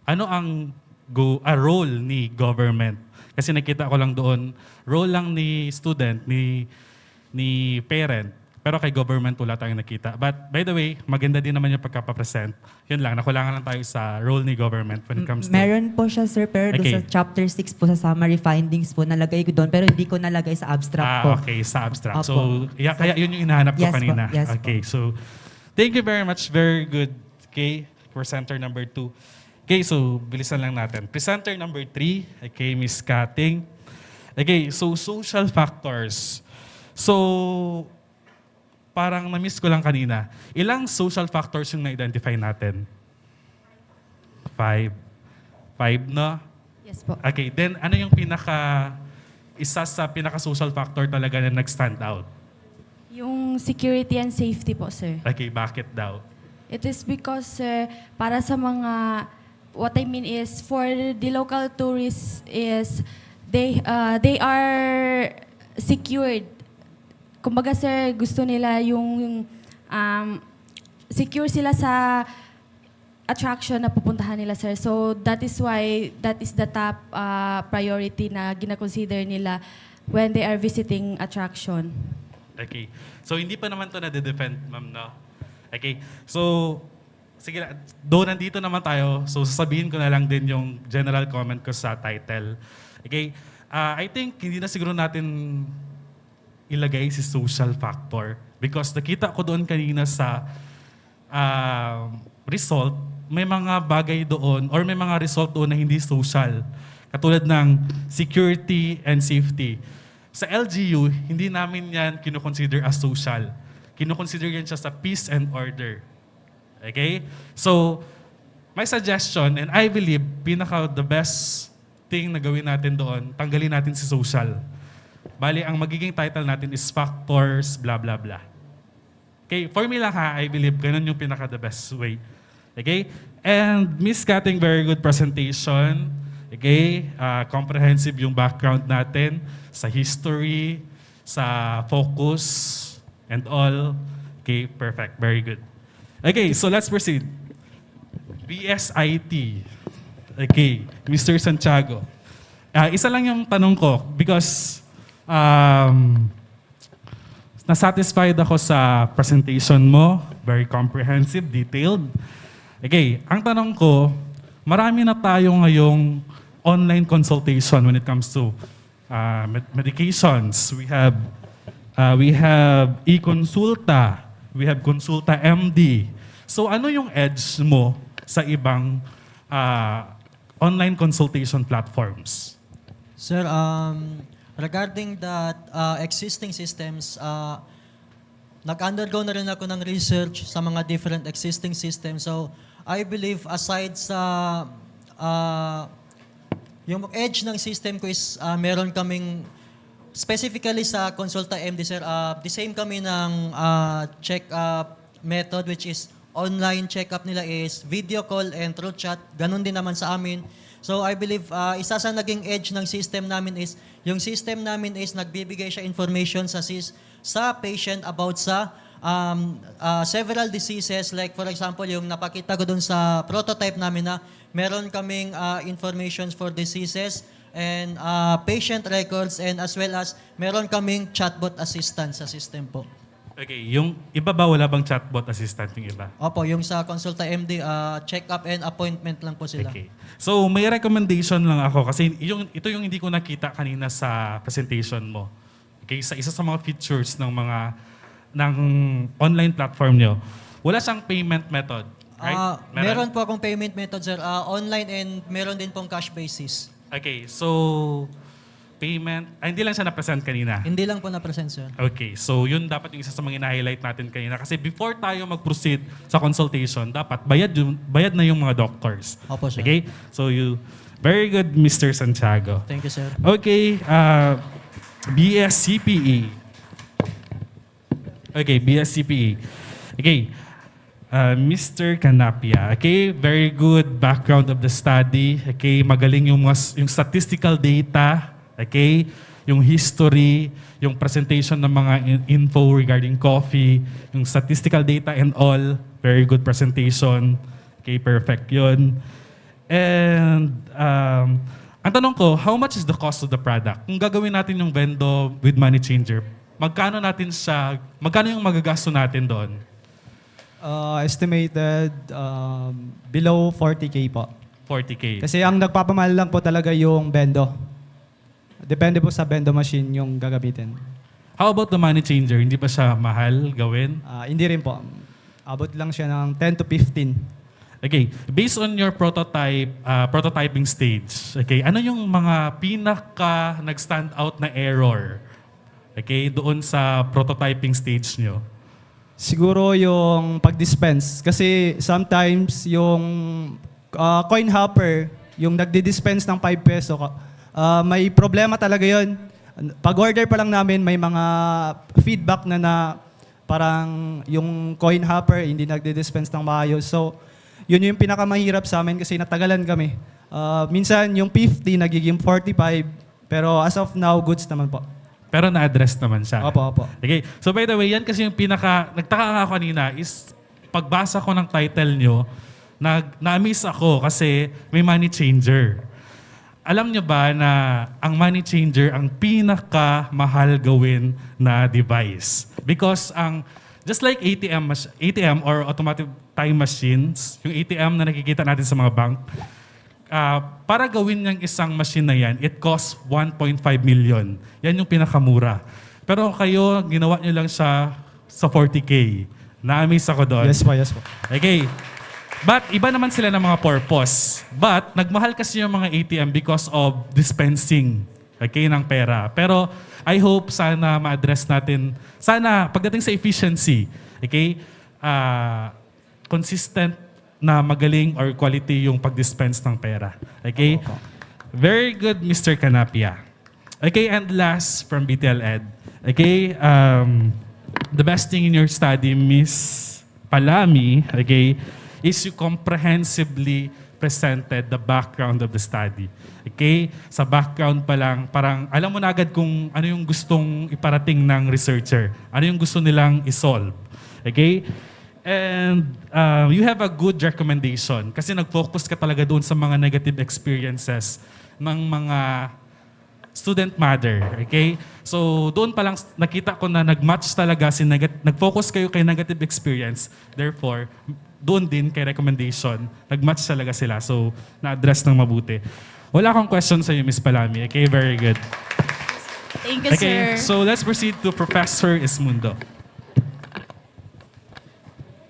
O: ano ang role ni government. Kasi nakita ko lang doon, role lang ni student, ni parent. Pero kay government wala tayong nakita. But by the way, maganda din naman yung pagkapapresent. Yun lang, nakulangan lang tayo sa role ni government when it comes to...
G: Meron po siya, sir, pero doon
O: Okay.
G: sa chapter 6 po sa summary findings po, nalagay ko doon, pero hindi ko nalagay sa abstract po.
O: Okay, sa abstract.
G: Opo.
O: So, kaya yun yung hinahanap ko
G: Yes po,
O: kanina.
G: yes po.
O: Okay, so thank you very much. Very good. Okay, presenter number 2. Okay, so bilisan lang natin. Presenter number 3, okay, Miss Kating. Okay, so social factors. So, parang na-miss ko lang kanina. Ilang social factors yung na-identify natin? 5. 5, no?
H: Yes po.
O: Okay, then ano yung isa sa pinaka-social factor talaga na nag-stand out?
H: Yung security and safety po, sir.
O: Okay, bakit daw?
H: It is because, sir, para sa mga, what I mean is, for the local tourists is, they are secured. Kumbaga, sir, gusto nila yung secure sila sa attraction na pupuntahan nila, sir. So, that is why, that is the top priority na gina-consider nila when they are visiting attraction.
O: Okay. So, hindi pa naman to na-defend, ma'am, no? Okay. So, sige na, doon nandito naman tayo. So, sasabihin ko na lang din yung general comment ko sa title. Okay. I think hindi na siguro natin ilagay si social factor because nakita ko doon kanina sa result, may mga bagay doon or may mga result doon na hindi social. Katulad ng security and safety. Sa LGU, hindi namin yan kinoconsider as social. Kinoconsider yan siya sa peace and order. Okay? So, my suggestion, and I believe, the best thing na gawin natin doon, tanggalin natin si social. Bali, ang magiging title natin is factors, blah, blah, blah. Okay? For me lang ha, I believe, ganun yung the best way. Okay? And Miss Kating, very good presentation. Okay? Comprehensive yung background natin sa history, sa focus, and all. Okay, perfect. Very good. Okay, so let's proceed. BSIT. Okay, Mr. Santiago. Isa lang yung tanong ko because nasatisfied ako sa presentation mo. Very comprehensive, detailed. Okay, ang tanong ko, marami na tayo ngayong online consultation when it comes to medications. We have e-consulta. We have Consulta MD. So ano yung edge mo sa ibang online consultation platforms?
J: Sir, regarding that existing systems, nag-undergo na rin ako ng research sa mga different existing systems. So, I believe aside sa yung edge ng system ko is meron kaming specifically sa Consulta MD, sir, the same kami ng check-up method which is online check-up nila is video call and through chat. Ganun din naman sa amin. So I believe isa sa naging edge ng system namin is yung system namin is nagbibigay siya information sa patient about sa several diseases, like for example yung napakita ko dun sa prototype namin na meron kaming informations for diseases and patient records, and as well as meron kaming chatbot assistant sa system po.
O: Okay, yung iba ba wala bang chatbot assistant yung iba?
J: Opo, yung sa Consulta MD, check-up and appointment lang po sila.
O: Okay. So may recommendation lang ako kasi ito yung hindi ko nakita kanina sa presentation mo. Okay, sa isa sa mga features ng online platform nyo, wala siyang payment method, right?
J: Meron po akong payment method, sir. Online and meron din pong cash basis.
O: Okay, so payment, hindi lang siya na-present kanina.
J: Hindi lang po na-present, sir.
O: Okay, so yun dapat yung isa sa mga ina-highlight natin kanina. Kasi before tayo mag-proceed sa consultation, dapat bayad na yung mga doctors.
J: Opo, sir.
O: Okay? So very good, Mr. Santiago.
J: Thank you, sir.
O: Okay, BSCPE. Okay, BSCPE. Okay, Mr. Canapia. Okay, very good background of the study. Okay, magaling yung statistical data. Okay, yung history, yung presentation ng mga info regarding coffee, yung statistical data and all. Very good presentation. Okay, perfect yun. And ang tanong ko, how much is the cost of the product? Kung gagawin natin yung vendo with money changer, magkano yung magagasto natin doon?
K: Estimated below 40K po.
O: 40K.
K: Kasi ang nagpapamahal lang po talaga yung bendo. Depende po sa bendo machine yung gagamitin.
O: How about the money changer? Hindi ba siya mahal gawin?
K: Hindi rin po. Abot lang siya ng 10 to 15.
O: Okay, based on your prototyping stage, okay, ano yung mga pinaka nag-stand out na error? Okay, doon sa prototyping stage nyo?
K: Siguro yung pag-dispense. Kasi sometimes yung coin hopper, yung nagdi-dispense ng 5 peso, may problema talaga yon. Pag-order pa lang namin, may mga feedback na parang yung coin hopper hindi nagdi-dispense ng maayos. So, yun yung pinakamahirap sa amin kasi natagalan kami. Minsan yung 50 nagiging 45, pero as of now, goods naman po.
O: Pero na-address naman siya.
K: Opo.
O: Okay. So by the way, yan kasi yung nagtaka nga ako kanina is pagbasa ko ng title nyo, na-miss ako kasi may money changer. Alam nyo ba na ang money changer ang pinakamahal gawin na device? Because just like ATM or automatic time machines, yung ATM na nakikita natin sa mga bank, para gawin niyang isang machine na yan, it costs 1.5 million. Yan yung pinakamura. Pero kayo, ginawa niyo lang siya sa 40K. Na-amaze ako doon.
K: Yes po.
O: Okay. But iba naman sila ng mga purpose. But nagmahal kasi yung mga ATM because of dispensing, okay, ng pera. Pero I hope sana ma-address natin, sana pagdating sa efficiency, okay, consistent na magaling or quality yung pag-dispense ng pera. Okay? Very good, Mr. Canapia. Okay, and last from BTL Ed. Okay, the best thing in your study, Miss Palami, okay, is you comprehensively presented the background of the study. Okay? Sa background pa lang, parang alam mo na agad kung ano yung gustong iparating ng researcher. Ano yung gusto nilang isolve. Okay? And you have a good recommendation kasi nag-focus ka talaga doon sa mga negative experiences ng mga student mother. Okay? So doon pa lang nakita ko na nag-match talaga nag-focus kayo kay negative experience. Therefore, doon din kay recommendation, nag-match talaga sila. So na-address ng mabuti. Wala akong question sa iyo, Ms. Palami. Okay? Very good.
N: Thank you,
O: Okay,
N: sir.
O: so let's proceed to Professor Ismundo.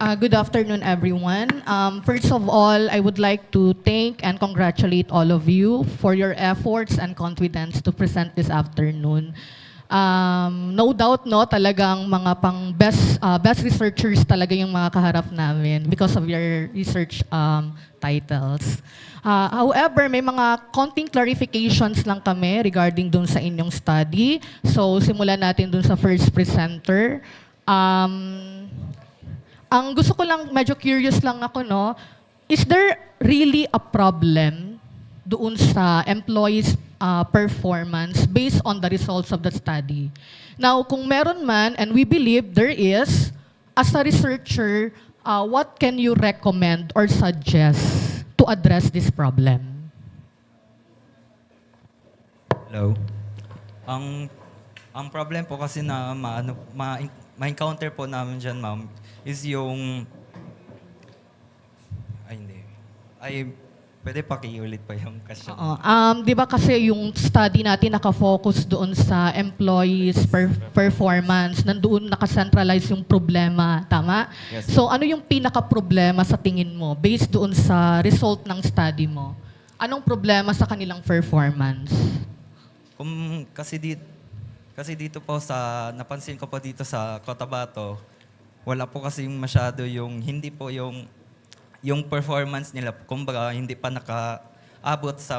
P: Good afternoon, everyone. First of all, I would like to thank and congratulate all of you for your efforts and confidence to present this afternoon. No doubt, no, talagang mga best researchers talaga yung mga kaharap namin because of your research titles. However, may mga konting clarifications lang kami regarding dun sa inyong study. So, simulan natin dun sa first presenter. Ang gusto ko lang, medyo curious lang ako, no? Is there really a problem doon sa employees' performance based on the results of the study? Now, kung meron man, and we believe there is, as a researcher, what can you recommend or suggest to address this problem?
F: Hello. Ang problem po kasi na ma-encounter po namin dyan, ma'am, is yung... pwede pakiulit pa yung question.
P: Di ba kasi yung study natin nakafocus doon sa employees' performance, nandoon nakacentralize yung problema, tama?
F: Yes.
P: So ano yung pinaka-problema sa tingin mo based doon sa result ng study mo? Anong problema sa kanilang performance?
F: Kasi dito po napansin ko po dito sa Cotabato, wala po kasi masyado hindi po yung performance nila, kumbaga hindi pa nakaabot sa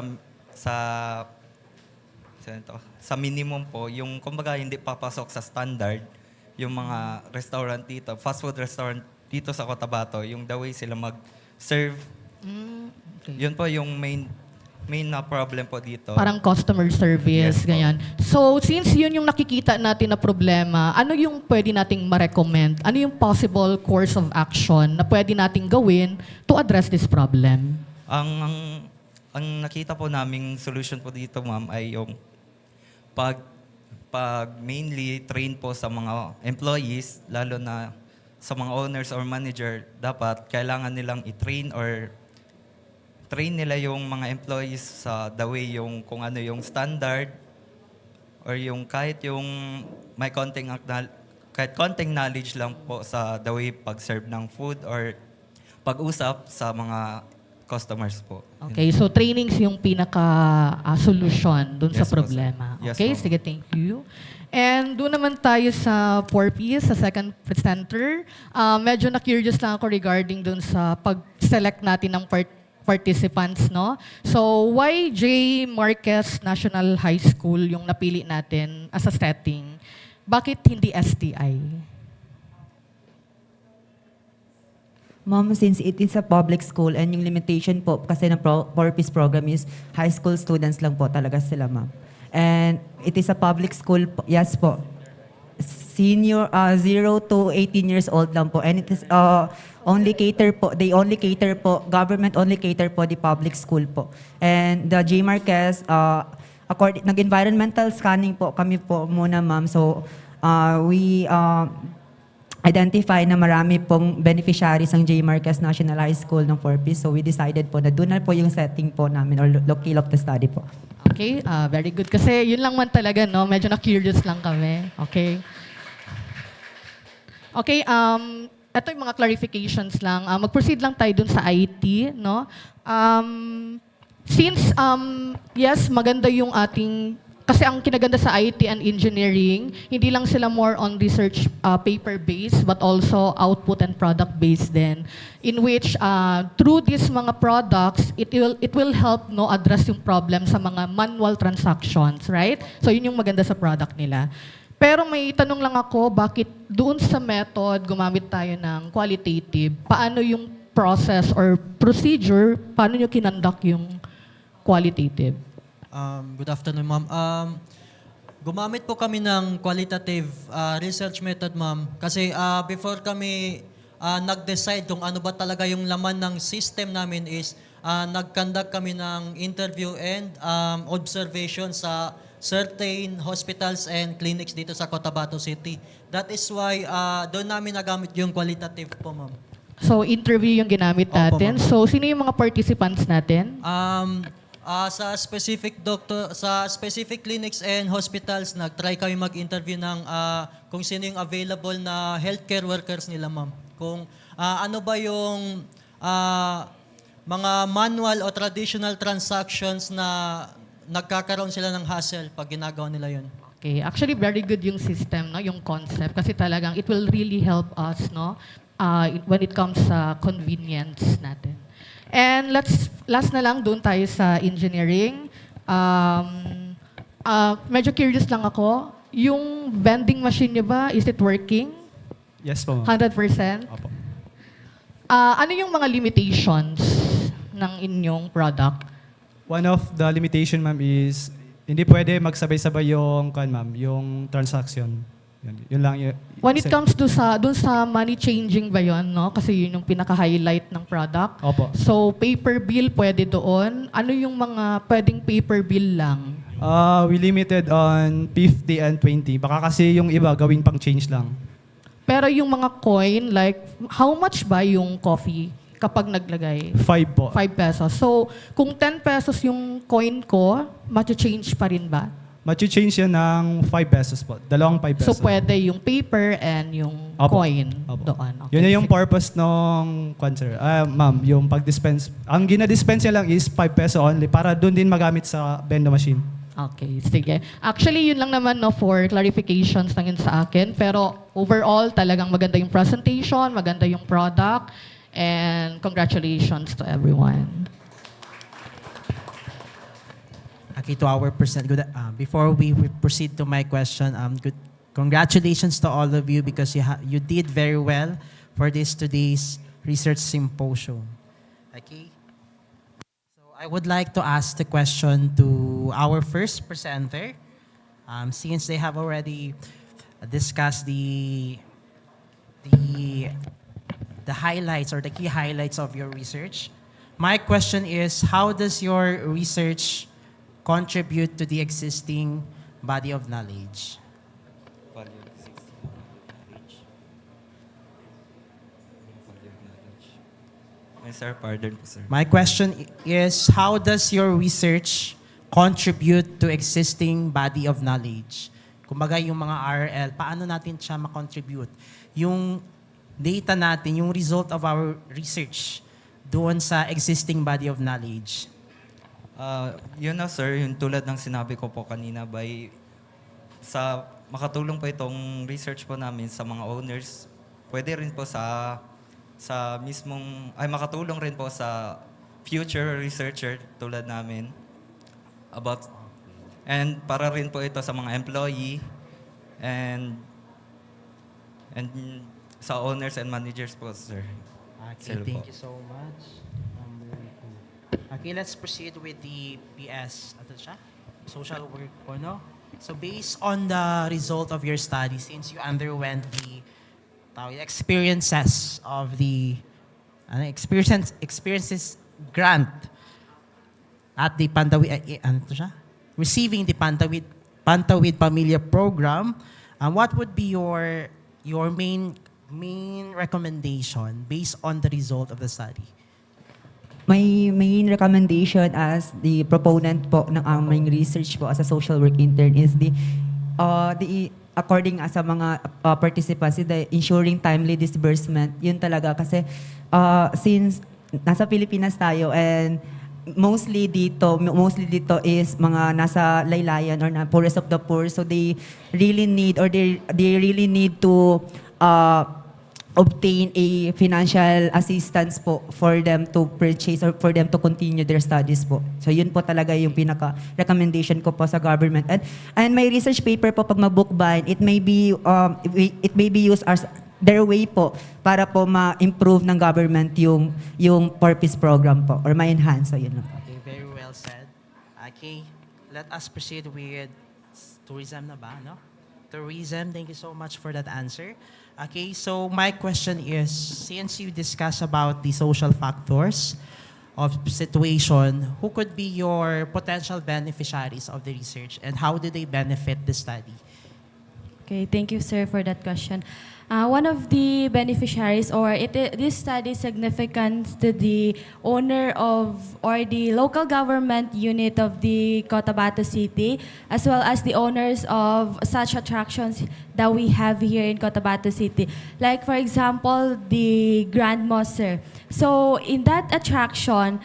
F: minimum po, yung kumbaga hindi papasok sa standard yung mga restaurant dito, fast food restaurant dito sa Cotabato, yung the way sila mag-serve.
P: Okay.
F: Yun po yung main na problem po dito.
P: Parang customer service,
F: Yes,
P: ganyan. So, since yun yung nakikita natin na problema, ano yung pwede nating ma-recommend? Ano yung possible course of action na pwede nating gawin to address this problem?
F: Ang nakita po naming solution po dito, ma'am, ay yung pag mainly train po sa mga employees, lalo na sa mga owners or manager, dapat kailangan nilang i-train or train nila yung mga employees sa the way kung ano yung standard or yung kahit yung may konting knowledge lang po sa the way pag-serve ng food or pag-usap sa mga customers po.
P: Okay, so trainings yung pinaka-solution dun sa
F: Yes po, sir.
P: problema.
F: Yes
P: Okay,
F: po.
P: sige, thank you. And doon naman tayo sa 4Ps, sa second presenter. Medyo na-curious lang ako regarding dun sa pag-select natin ng participants, no? So, why J. Marquez National High School yung napili natin as a setting? Bakit hindi STI?
G: Ma'am, since it is a public school and yung limitation po kasi ng purpose program is high school students lang po talaga sila, ma'am. And it is a public school, yes po. Senior, 0 to 18 years old lang po. And it is only cater po, they only cater po, government only cater po the public school po. And the J. Marquez, nag-environmental scanning po kami po muna, ma'am. So, we identify na marami pong beneficiaries ang J. Marquez National High School ng 4P. So we decided po na doon na po yung setting po namin or locale of the study po.
P: Okay, very good. Kasi yun lang man talaga, no? Medyo na-curious lang kami. Okay. Okay, ito yung mga clarifications lang. Mag-proceed lang tayo dun sa IT, no? Since, yes, maganda yung ating kasi ang kinaganda sa IT and engineering, hindi lang sila more on research paper-based, but also output and product-based din. In which, through these mga products, it will help no address yung problem sa mga manual transactions, right? So yun yung maganda sa product nila. Pero may tanong lang ako, bakit doon sa method gumamit tayo ng qualitative? Paano yung process or procedure, paano nyo kinonduct yung qualitative?
J: Good afternoon, ma'am. Gumamit po kami ng qualitative research method, ma'am. Kasi before kami nag-decide kung ano ba talaga yung laman ng system namin is nag-conduct kami ng interview and observation sa certain hospitals and clinics dito sa Cotabato City. That is why doon namin nagamit yung qualitative po, ma'am.
P: So, interview yung ginamit natin.
J: Opo, ma'am.
P: So, sino yung mga participants natin?
J: Sa specific clinics and hospitals, nag-try kami mag-interview ng kung sino yung available na healthcare workers nila, ma'am. Kung ano ba yung mga manual o traditional transactions na nagkakaroon sila ng hassle pag ginagawa nila yun.
P: Okay. Actually, very good yung system, no? Yung concept. Kasi talagang it will really help us, no? When it comes sa convenience natin. And last na lang, doon tayo sa engineering. Medyo curious lang ako. Yung vending machine niyo ba, is it working?
K: Yes po, ma'am.
P: 100%?
K: Opo.
P: Ano yung mga limitations ng inyong product?
K: One of the limitation, ma'am, is hindi pwede magsabay-sabay yung, yung transaction. Yun lang.
P: When it comes to dun sa money changing ba yun, no? Kasi yun yung pinaka-highlight ng product.
K: Opo.
P: So, paper bill pwede doon. Ano yung mga pwedeng paper bill lang?
K: We limited on 50 and 20. Baka kasi yung iba gawing pang change lang.
P: Pero yung mga coin, like, how much ba yung coffee kapag naglagay?
K: 5 po.
P: 5 pesos. So, kung 10 pesos yung coin ko, change pa rin ba?
K: Machi-change yan ng 5 pesos po. Dalawang 5 pesos.
P: So, pwede yung paper and yung
K: Opo.
P: coin
K: Opo.
P: doon. Okay.
K: Yun na yung purpose ng concert. Ma'am, yung pag-dispense. Ang gina-dispense niya lang is 5 peso only para doon din magamit sa vending machine.
P: Okay, sige. Actually, yun lang naman no, for clarifications lang yun sa akin. Pero overall, talagang maganda yung presentation, maganda yung product, and congratulations to everyone.
Q: Okay, to our present. Good. Before we proceed to my question, good. Congratulations to all of you because you did very well for today's research symposium. Okay. So I would like to ask the question to our first presenter, since they have already discussed the highlights or the key highlights of your research. My question is, how does your research contribute to the existing body of knowledge?
F: Sir, pardon po, sir.
Q: My question is, how does your research contribute to existing body of knowledge? Kumbaga yung mga RL, paano natin siya makontribute? Yung data natin, yung result of our research doon sa existing body of knowledge?
F: Yun na sir, yung tulad ng sinabi ko po kanina, sa makatulong po itong research po namin sa mga owners, pwede rin po makatulong rin po sa future researcher tulad namin and para rin po ito sa mga employee and sa owners and managers po, sir.
Q: Okay, thank you so much. Number 2. Okay, let's proceed with the PS. Ano siya? Social work po, no? So based on the result of your study, since you underwent the experiences of the experiences grant at the receiving the Pantawid Pamilya program, what would be your main recommendation based on the result of the study?
G: My main recommendation as the proponent po ng aming research po as a social work intern is the according sa mga participants, the ensuring timely disbursement. Yun talaga kasi since nasa Pilipinas tayo and mostly dito is mga nasa laylayan or na poorest of the poor, so they really need to obtain a financial assistance po for them to purchase or for them to continue their studies po. So yun po talaga yung pinaka-recommendation ko po sa government. And my research paper po, pag ma-book bind, it may be used as their way po para po ma-improve ng government yung purpose program po or ma-enhance. So yun lang po.
Q: Okay, very well said. Okay, let us proceed with tourism na ba, no? Tourism, thank you so much for that answer. Okay, so my question is, since you discussed about the social factors of situation, who could be your potential beneficiaries of the research and how do they benefit the study?
H: Okay, thank you, sir, for that question. One of the beneficiaries, this study is significant to the owner of or the local government unit of the Cotabato City, as well as the owners of such attractions that we have here in Cotabato City. Like, for example, the Grand Mosque. So, in that attraction,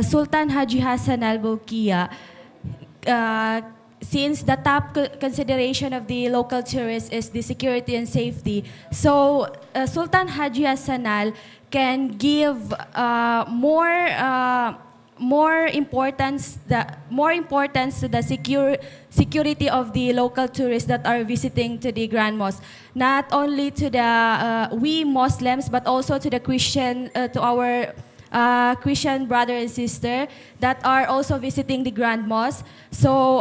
H: Sultan Haji Hassan al-Bolkiah, since the top consideration of the local tourists is the security and safety, so Sultan Haji Hassanal can give more importance to the security of the local tourists that are visiting to the Grand Mosque, not only to the we Muslims but also to the to our Christian brother and sister that are also visiting the Grand Mosque. So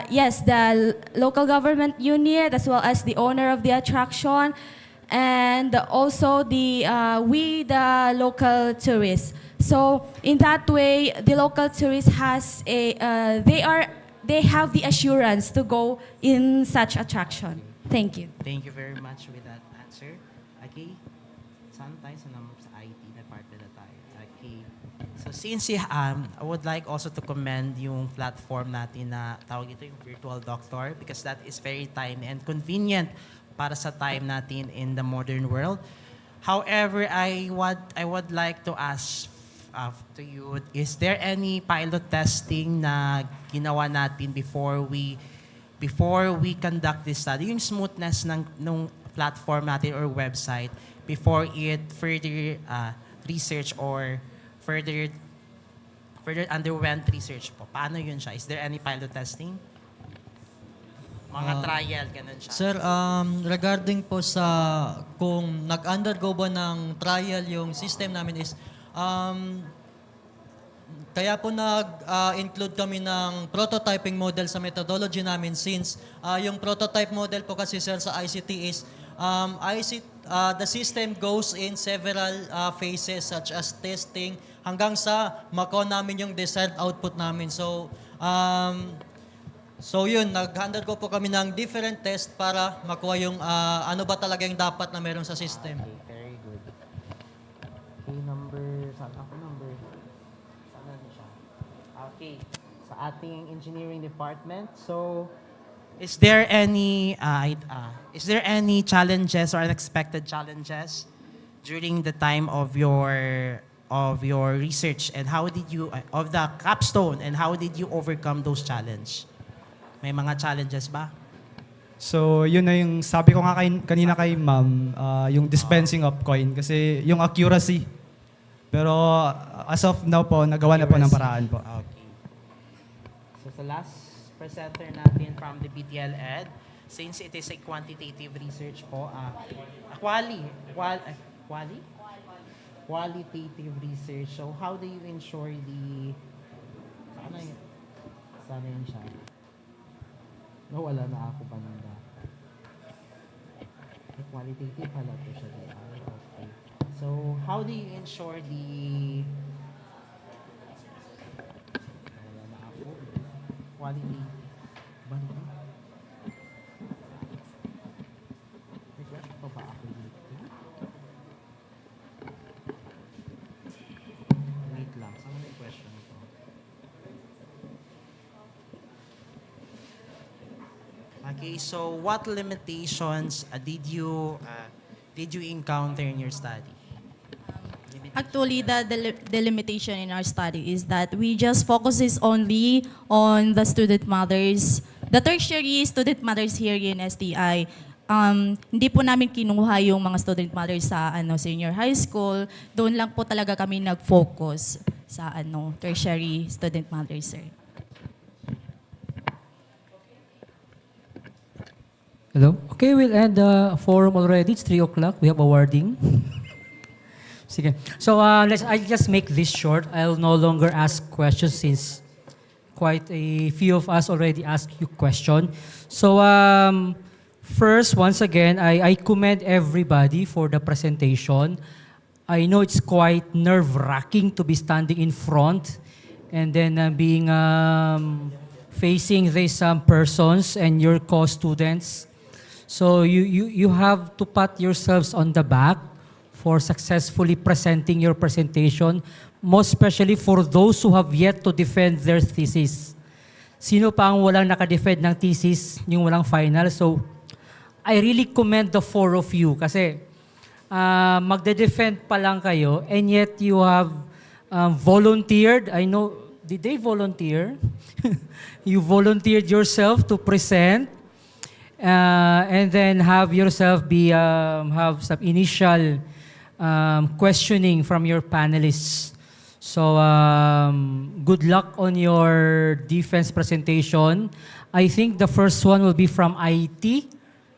H: yes, the local government unit as well as the owner of the attraction, and also the local tourists. So in that way, the local tourists has they have the assurance to go in such attraction. Thank you.
Q: Thank you very much with that answer. Okay. Sometimes sa IT department na tayo. Okay. So since I would like also to commend yung platform natin na tawag ito yung virtual doctor, because that is very time and convenient para sa time natin in the modern world. However, I would like to ask to you, is there any pilot testing na ginawa natin before we conduct this study? Yung smoothness ng platform natin or website before it further research or further underwent research po. Paano yun siya? Is there any pilot testing? Mga trial, ganun siya.
R: Sir, regarding po sa kung nag-undergo ba ng trial yung system namin is, kaya po nag-include kami ng prototyping model sa methodology namin since yung prototype model po kasi sir sa ICT is the system goes in several phases such as testing hanggang sa makuha namin yung desired output namin. So yun, nag-undergo po kami ng different test para makuha yung ano ba talaga yung dapat na meron sa system.
Q: Okay, very good. Okay, saan na siya? Okay, sa ating engineering department. So, is there any challenges or unexpected challenges during the time of your research, and how did you of the capstone, and how did you overcome those challenge? May mga challenges ba?
K: So, yun na yung sabi ko nga kanina kay ma'am, yung dispensing of coin. Kasi yung accuracy. Pero as of now po, nagawa na po ng paraan po.
Q: Okay. So, sa last presenter natin from the BTL Ed, since it is a quantitative research po, qualitative research. So, how do you ensure sana yun siya? No, wala na ako banda. Qualitative pala po siya. Okay. So, how do you ensure wala na ako. Qualitative. Banda. Request pa ba ako dito? Wait lang. Saan may question ito? Okay, so what limitations did you encounter in your study?
N: Actually, the limitation in our study is that we just focuses only on the student mothers, the tertiary student mothers here in STI. Hindi po namin kinuha yung mga student mothers sa senior high school. Doon lang po talaga kami nag-focus sa tertiary student mothers, sir.
S: Hello? Okay, we'll end the forum already. It's 3 o'clock. We have awarding. Sige. So I'll just make this short. I'll no longer ask questions since quite a few of us already asked you question. So first, once again, I commend everybody for the presentation. I know it's quite nerve-wracking to be standing in front and then being facing these persons and your co-students. So you have to pat yourselves on the back for successfully presenting your presentation, most especially for those who have yet to defend their thesis. Sino pa ang walang nakadefend ng thesis, yung walang final? So I really commend the four of you kasi magde-defend pa lang kayo and yet you have volunteered. I know, did they volunteer? You volunteered yourself to present. And then have yourself have some initial questioning from your panelists. So good luck on your defense presentation. I think the first one will be from IT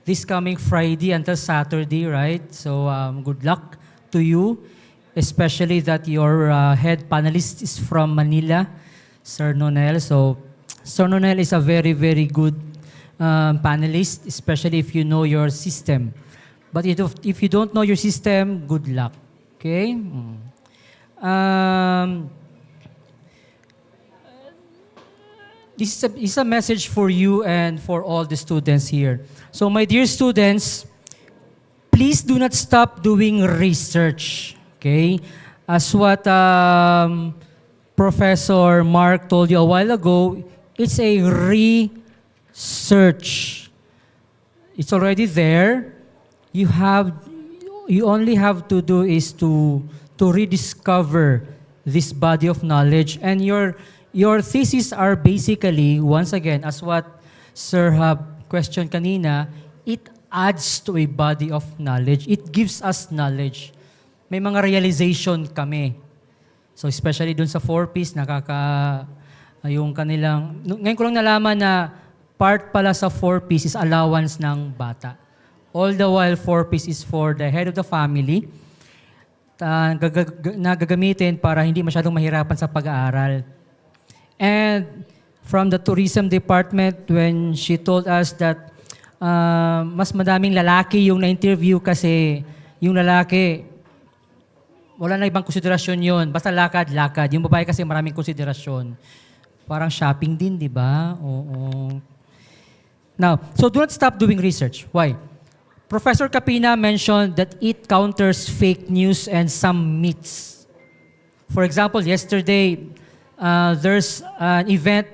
S: this coming Friday until Saturday, right? So good luck to you, especially that your head panelist is from Manila, Sir Nonel. So Sir Nonel is a very, very good panelist, especially if you know your system. But if you don't know your system, good luck. Okay? This is a message for you and for all the students here. So my dear students, please do not stop doing research. Okay? As what Professor Mark told you a while ago, it's a research. It's already there. You only have to do is to rediscover this body of knowledge, and your thesis are basically, once again, as what Sir Hab questioned kanina, it adds to a body of knowledge. It gives us knowledge. May mga realization kami. So especially dun sa 4Ps, yung kanilang, ngayon ko lang nalaman na part pala sa 4Ps is allowance ng bata. All the while 4Ps is for the head of the family na gagamitin para hindi masyadong mahirapan sa pag-aaral. And from the tourism department, when she told us that mas madaming lalaki yung na-interview kasi yung lalaki, wala na ibang konsiderasyon yun. Basta lakad-lakad. Yung babae kasi maraming konsiderasyon. Parang shopping din, di ba? Oo. Now, so do not stop doing research. Why? Professor Capina mentioned that it counters fake news and some myths. For example, yesterday, there's an event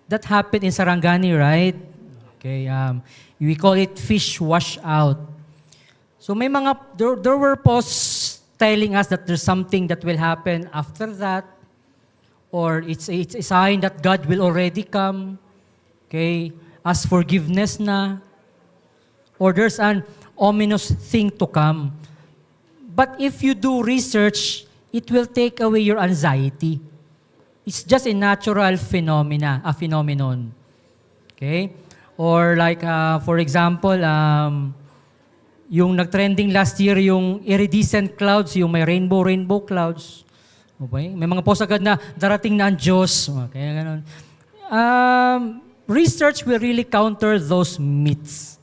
S: that happened in Sarangani, right? Okay, we call it fish wash out. So may mga, there were posts telling us that there's something that will happen after that, or it's a sign that God will already come. Okay, as forgiveness na, or there's an ominous thing to come. But if you do research, it will take away your anxiety. It's just a natural phenomenon. Okay? Or like, for example, yung nag-trending last year, yung iridescent clouds, yung may rainbow clouds. Okay? May mga post agad na darating na ang Diyos. Okay, ganun. Research will really counter those myths.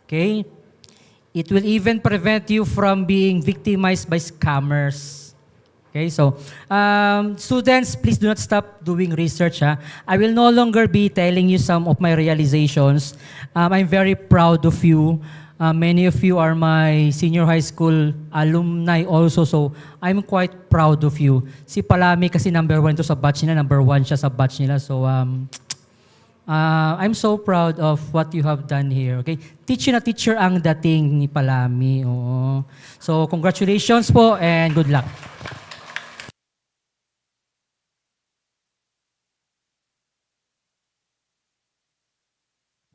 S: Okay? It will even prevent you from being victimized by scammers. Okay, so students, please do not stop doing research. I will no longer be telling you some of my realizations. I'm very proud of you. Many of you are my senior high school alumni also, so I'm quite proud of you. Si Palami kasi number 1 to sa batch nila, number 1 siya sa batch nila. So I'm so proud of what you have done here. Okay? Teacher na teacher ang dating ni Palami. Oo. So congratulations po and good luck.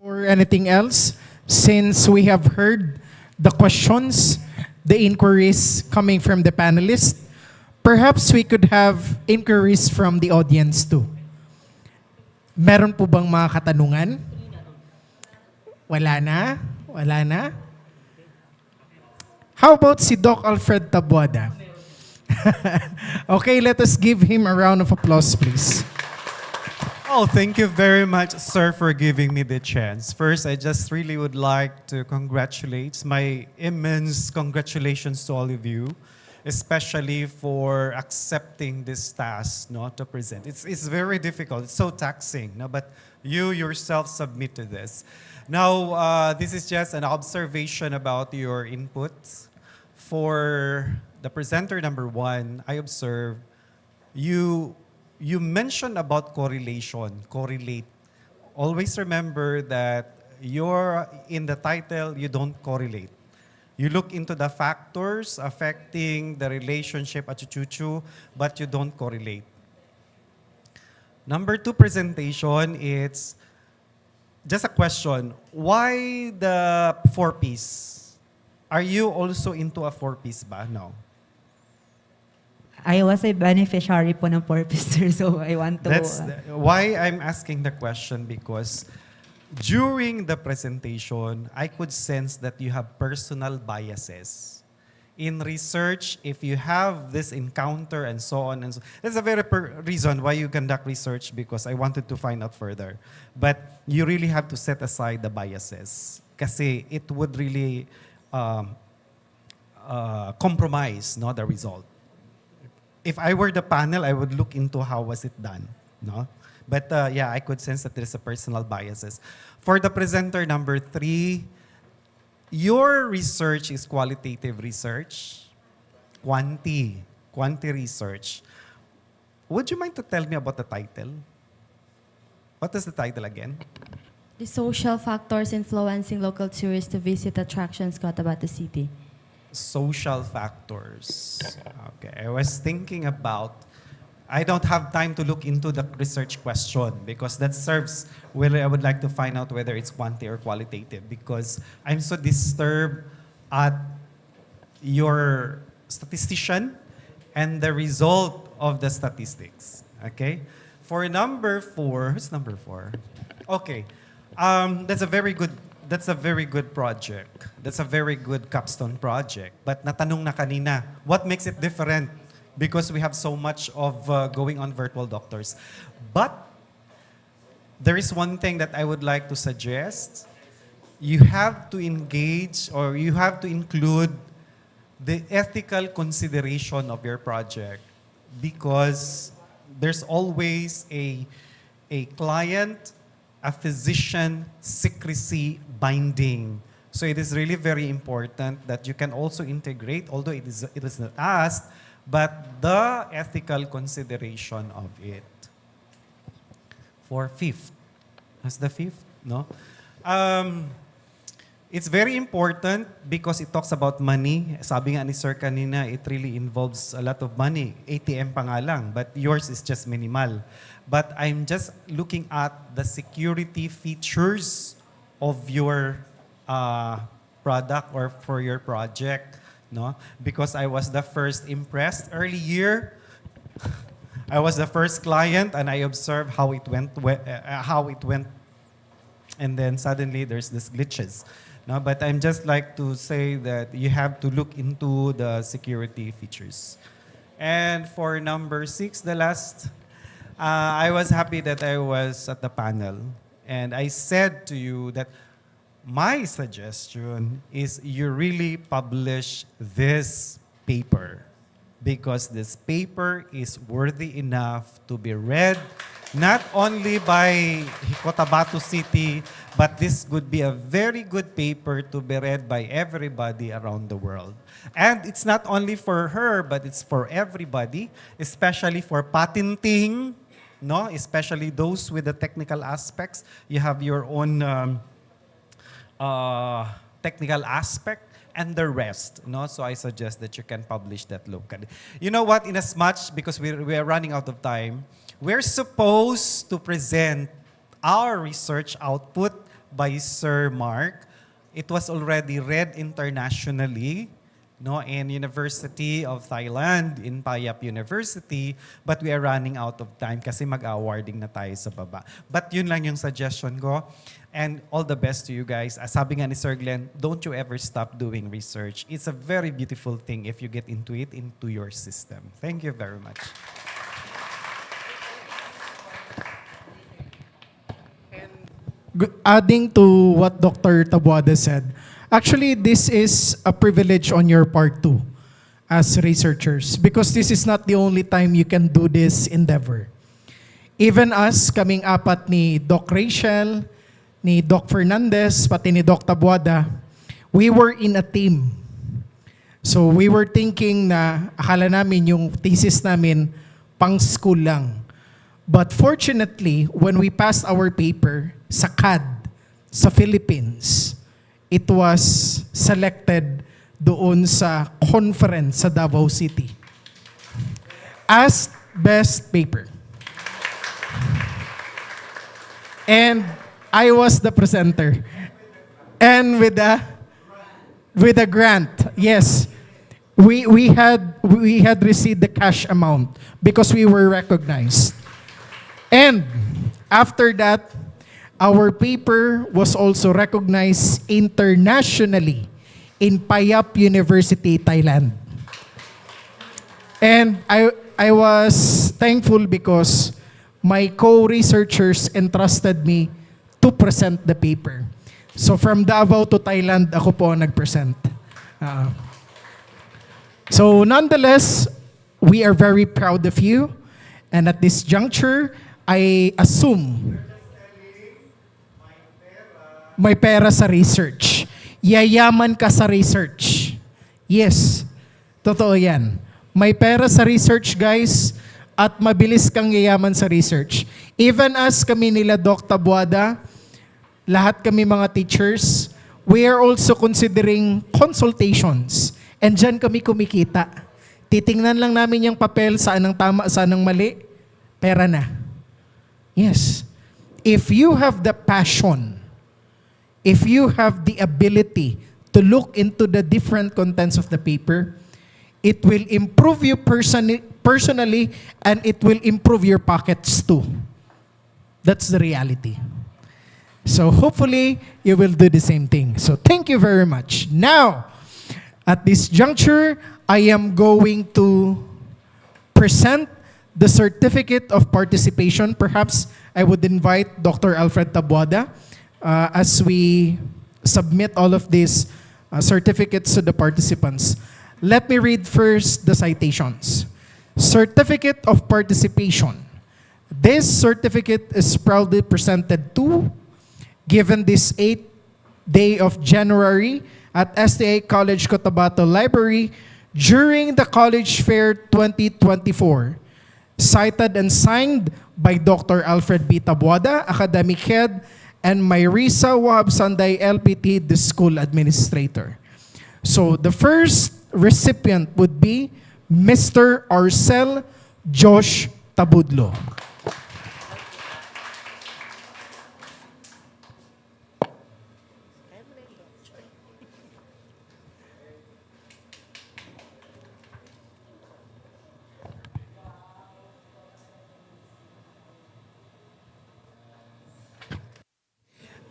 E: Or anything else? Since we have heard the questions, the inquiries coming from the panelists, perhaps we could have inquiries from the audience too. Meron po bang mga katanungan? Wala na? Wala na? How about si Doc Alfred Tabuada? Okay, let us give him a round of applause, please.
D: Oh, thank you very much, sir, for giving me the chance. First, I just really would like to congratulate, my immense congratulations to all of you, especially for accepting this task, to present. It's very difficult. It's so taxing, but you yourself submit to this. Now, this is just an observation about your inputs. For the presenter number 1, I observe you mentioned about correlate. Always remember that you're in the title, you don't correlate. You look into the factors affecting the relationship at chuchu, but you don't correlate. Number 2 presentation, it's just a question. Why the 4-piece? Are you also into a 4-piece ba? No.
G: I was a beneficiary po ng 4-piece, sir, so I want to...
D: That's why I'm asking the question, because during the presentation, I could sense that you have personal biases. In research, if you have this encounter and so on and so, that's a very reason why you conduct research, because I wanted to find out further. But you really have to set aside the biases, kasi it would really compromise the result. If I were the panel, I would look into how was it done. But yeah, I could sense that there's a personal biases. For the presenter number 3, your research is qualitative research, quanti research. Would you mind to tell me about the title? What is the title again?
A: The social factors influencing local tourists to visit attractions Cotabato City.
D: Social factors. Okay, I was thinking about, I don't have time to look into the research question because that serves whether I would like to find out whether it's quanti or qualitative, because I'm so disturbed at your statistician and the result of the statistics. Okay? For number 4, who's number 4? Okay. That's a very good project. That's a very good capstone project. But natanong na kanina, what makes it different? Because we have so much of going on virtual doctors. But there is one thing that I would like to suggest. You have to engage, or you have to include the ethical consideration of your project, because there's always a client, a physician secrecy binding. So it is really very important that you can also integrate, although it is not asked, but the ethical consideration of it. For 5th, that's the 5th, no? Um, it's very important because it talks about money. Sabi nga ni Sir kanina, it really involves a lot of money. ATM pa nga lang, but yours is just minimal. But I'm just looking at the security features of your product or for your project, no? Because I was the first impressed early year. I was the first client and I observed how it went, and then suddenly there's this glitches. No, but I'm just like to say that you have to look into the security features. And for number 6, the last, I was happy that I was at the panel. And I said to you that my suggestion is you really publish this paper because this paper is worthy enough to be read not only by Cotabato City, but this could be a very good paper to be read by everybody around the world. And it's not only for her, but it's for everybody, especially for patenting, no? Especially those with the technical aspects. You have your own technical aspect and the rest, no? So I suggest that you can publish that locally. You know what? In as much, because we are running out of time, we're supposed to present our research output by Sir Mark. It was already read internationally, no, in University of Thailand, in Payap University, but we are running out of time kasi mag-awarding na tayo sa baba. But yun lang yung suggestion ko. And all the best to you guys. Sabi nga ni Sir Glenn, don't you ever stop doing research. It's a very beautiful thing if you get into it, into your system. Thank you very much.
E: Adding to what Dr. Taboada said, actually, this is a privilege on your part too, as researchers, because this is not the only time you can do this endeavor. Even us, kaming apat ni Doc Rachel, ni Doc Fernandez, pati ni Doc Taboada, we were in a team. So we were thinking na akala namin yung thesis namin pang school lang. But fortunately, when we passed our paper sa CAD, sa Philippines, it was selected doon sa conference sa Davao City as best paper. And I was the presenter. And with a grant, yes. We had received the cash amount because we were recognized. And after that, our paper was also recognized internationally in Payap University, Thailand. And I was thankful because my co-researchers entrusted me to present the paper. So from Davao to Thailand, ako po ang nag-present. So nonetheless, we are very proud of you. And at this juncture, I assume may pera sa research. Yayaman ka sa research. Yes, totoo yan. May pera sa research, guys, at mabilis kang yayaman sa research. Even as kami nila Doc Taboada, lahat kami mga teachers, we are also considering consultations. And dyan kami kumikita. Titingnan lang namin yung papel, saan ang tama, saan ang mali, pera na. Yes. If you have the passion, if you have the ability to look into the different contents of the paper, it will improve you personally and it will improve your pockets too. That's the reality. So hopefully, you will do the same thing. So thank you very much. Now, at this juncture, I am going to present the certificate of participation. Perhaps I would invite Dr. Alfred Taboada as we submit all of these certificates to the participants. Let me read first the citations. Certificate of participation. This certificate is proudly presented to, given this 8th day of January at STA College Cotabato Library during the College Fair 2024. Cited and signed by Dr. Alfred B. Taboada, Academic Head, and Myrisa Wahab Sanday, LPT, the school administrator. So the first recipient would be Mr. Arcel Josh Tabudlo.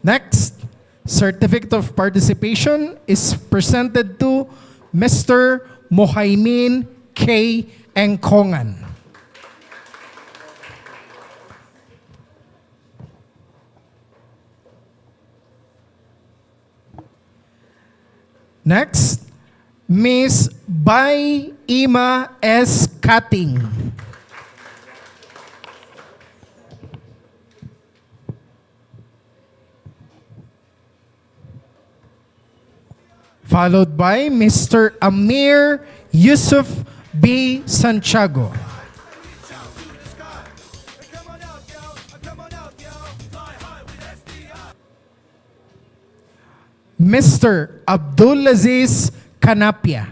E: Next, certificate of participation is presented to Mr. Mohaimin K. Engkongan. Next, Miss Bai Ima S. Kating. Followed by Mr. Amir Yusuf B. Santiago. Mr. Abdulaziz Kanapia.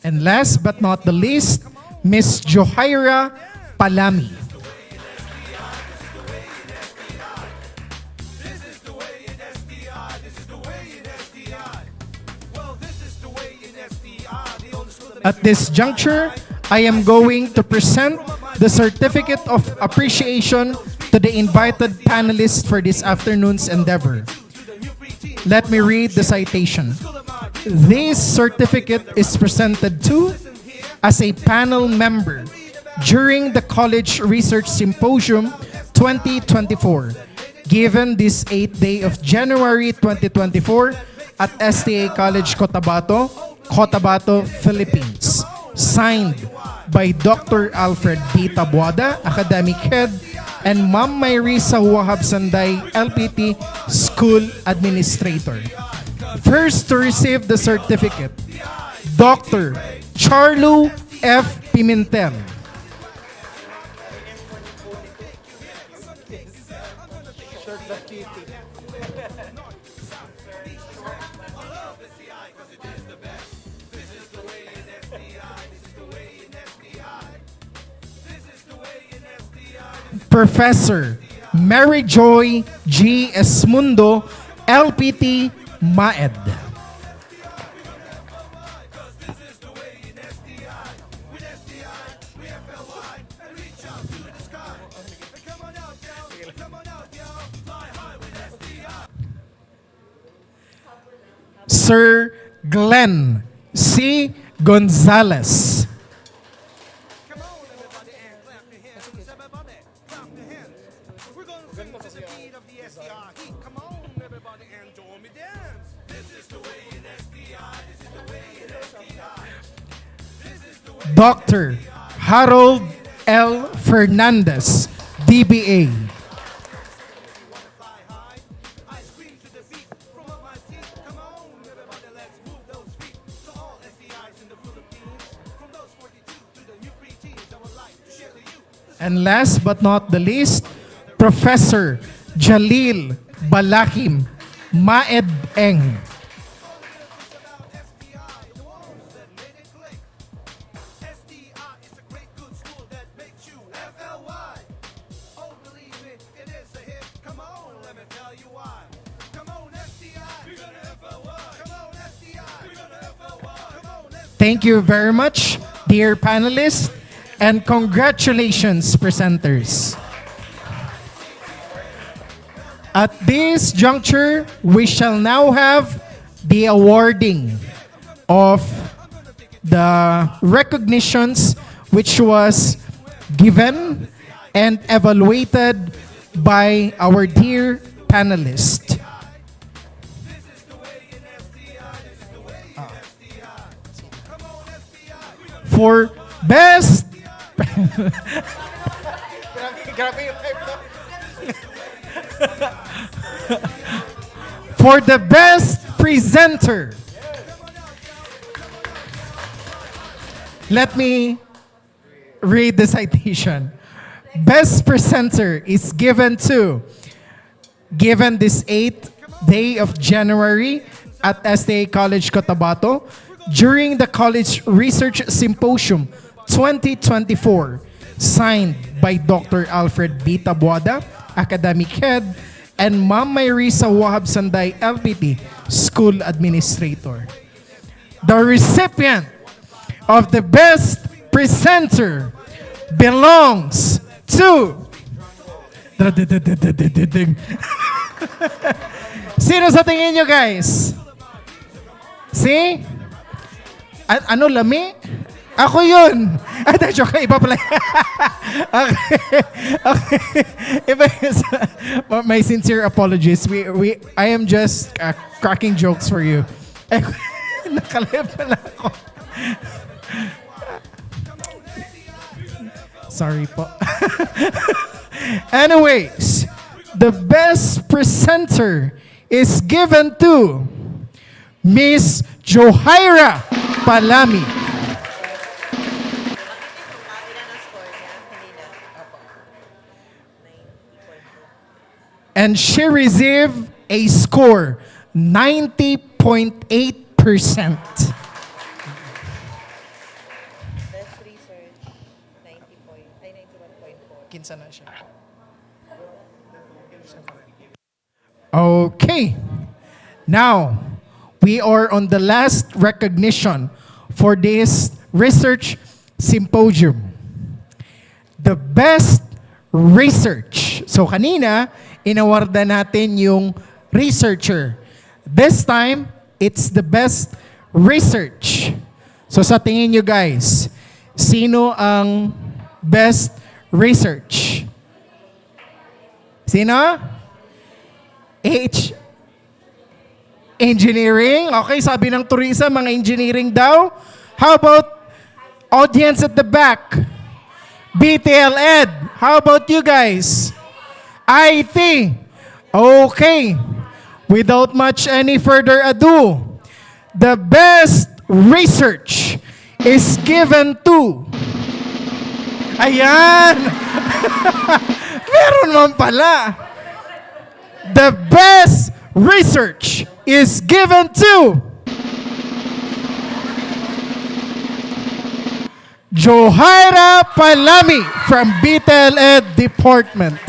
E: And last but not the least, Miss Johaira Palami. At this juncture, I am going to present the certificate of appreciation to the invited panelists for this afternoon's endeavor. Let me read the citation. This certificate is presented to as a panel member during the College Research Symposium 2024, given this 8th day of January 2024 at STA College Cotabato, Cotabato, Philippines. Signed by Dr. Alfred B. Taboada, Academic Head, and Ma'am Myrisa Wahab Sanday, LPT, School Administrator. First to receive the certificate, Dr. Charlo F. Pimentel. Professor Mary Joy G. Esmundo, LPT, MAED. Sir Glenn C. Gonzalez. Dr. Harold L. Fernandez, DBA. And last but not the least, Professor Jalil Balakim, Maed Eng. Thank you very much, dear panelists, and congratulations, presenters. At this juncture, we shall now have the awarding of the recognitions which was given and evaluated by our dear panelists. For best for the best presenter, let me read the citation. Best presenter is given this 8th day of January at STA College Cotabato during the College Research Symposium 2024, signed by Dr. Alfred B. Taboada, Academic Head, and Ma'am Mayrisa Wahab Sanday, LPT, School Administrator. The recipient of the Best Presenter belongs to... Sino sa tingin nyo, guys? See? Ano, lami? Ako yun. Ay, joke, iba pala. Okay. Okay. Iba yun. My sincere apologies. I am just cracking jokes for you. Nakalip pala ako. Sorry po. Anyways, the best presenter is given to Miss Johaira Palami. And she received a score 90.8%. Kinsa na siya. Okay. Now, we are on the last recognition for this research symposium. The best research. So kanina, inawarda natin yung researcher. This time, it's the best research. So sa tingin nyo guys, sino ang best research? Sino? H. Engineering. Okay, sabi ng Teresa, mga engineering daw. How about audience at the back? BTL Ed. How about you guys? IT. Okay. Without much any further ado, the best research is given to... Ayan! Meron man pala. The best research is given to Johaira Palami from BTL Ed Department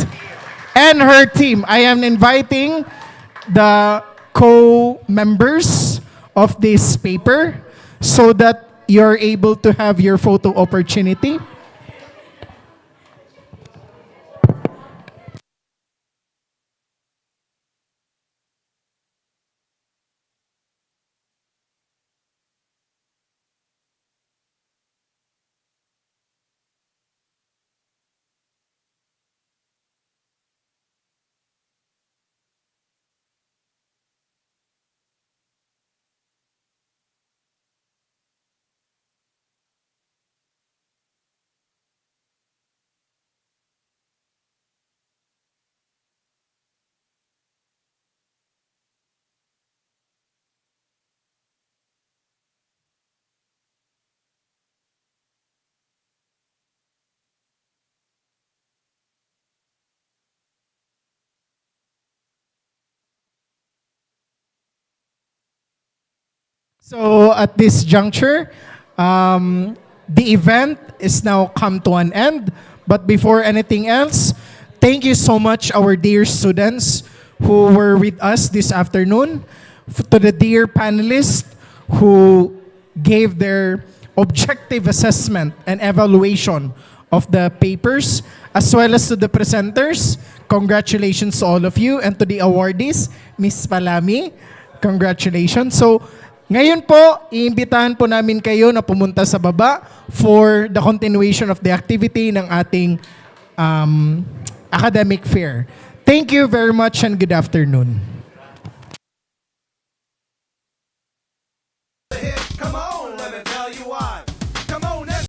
E: and her team. I am inviting the co-members of this paper so that you're able to have your photo opportunity. So at this juncture, the event is now come to an end. But before anything else, thank you so much, our dear students who were with us this afternoon, to the dear panelists who gave their objective assessment and evaluation of the papers, as well as to the presenters. Congratulations to all of you, and to the awardees, Miss Palami, congratulations. So, ngayon po, iimbitahan po namin kayo na pumunta sa baba for the continuation of the activity ng ating academic fair. Thank you very much and good afternoon.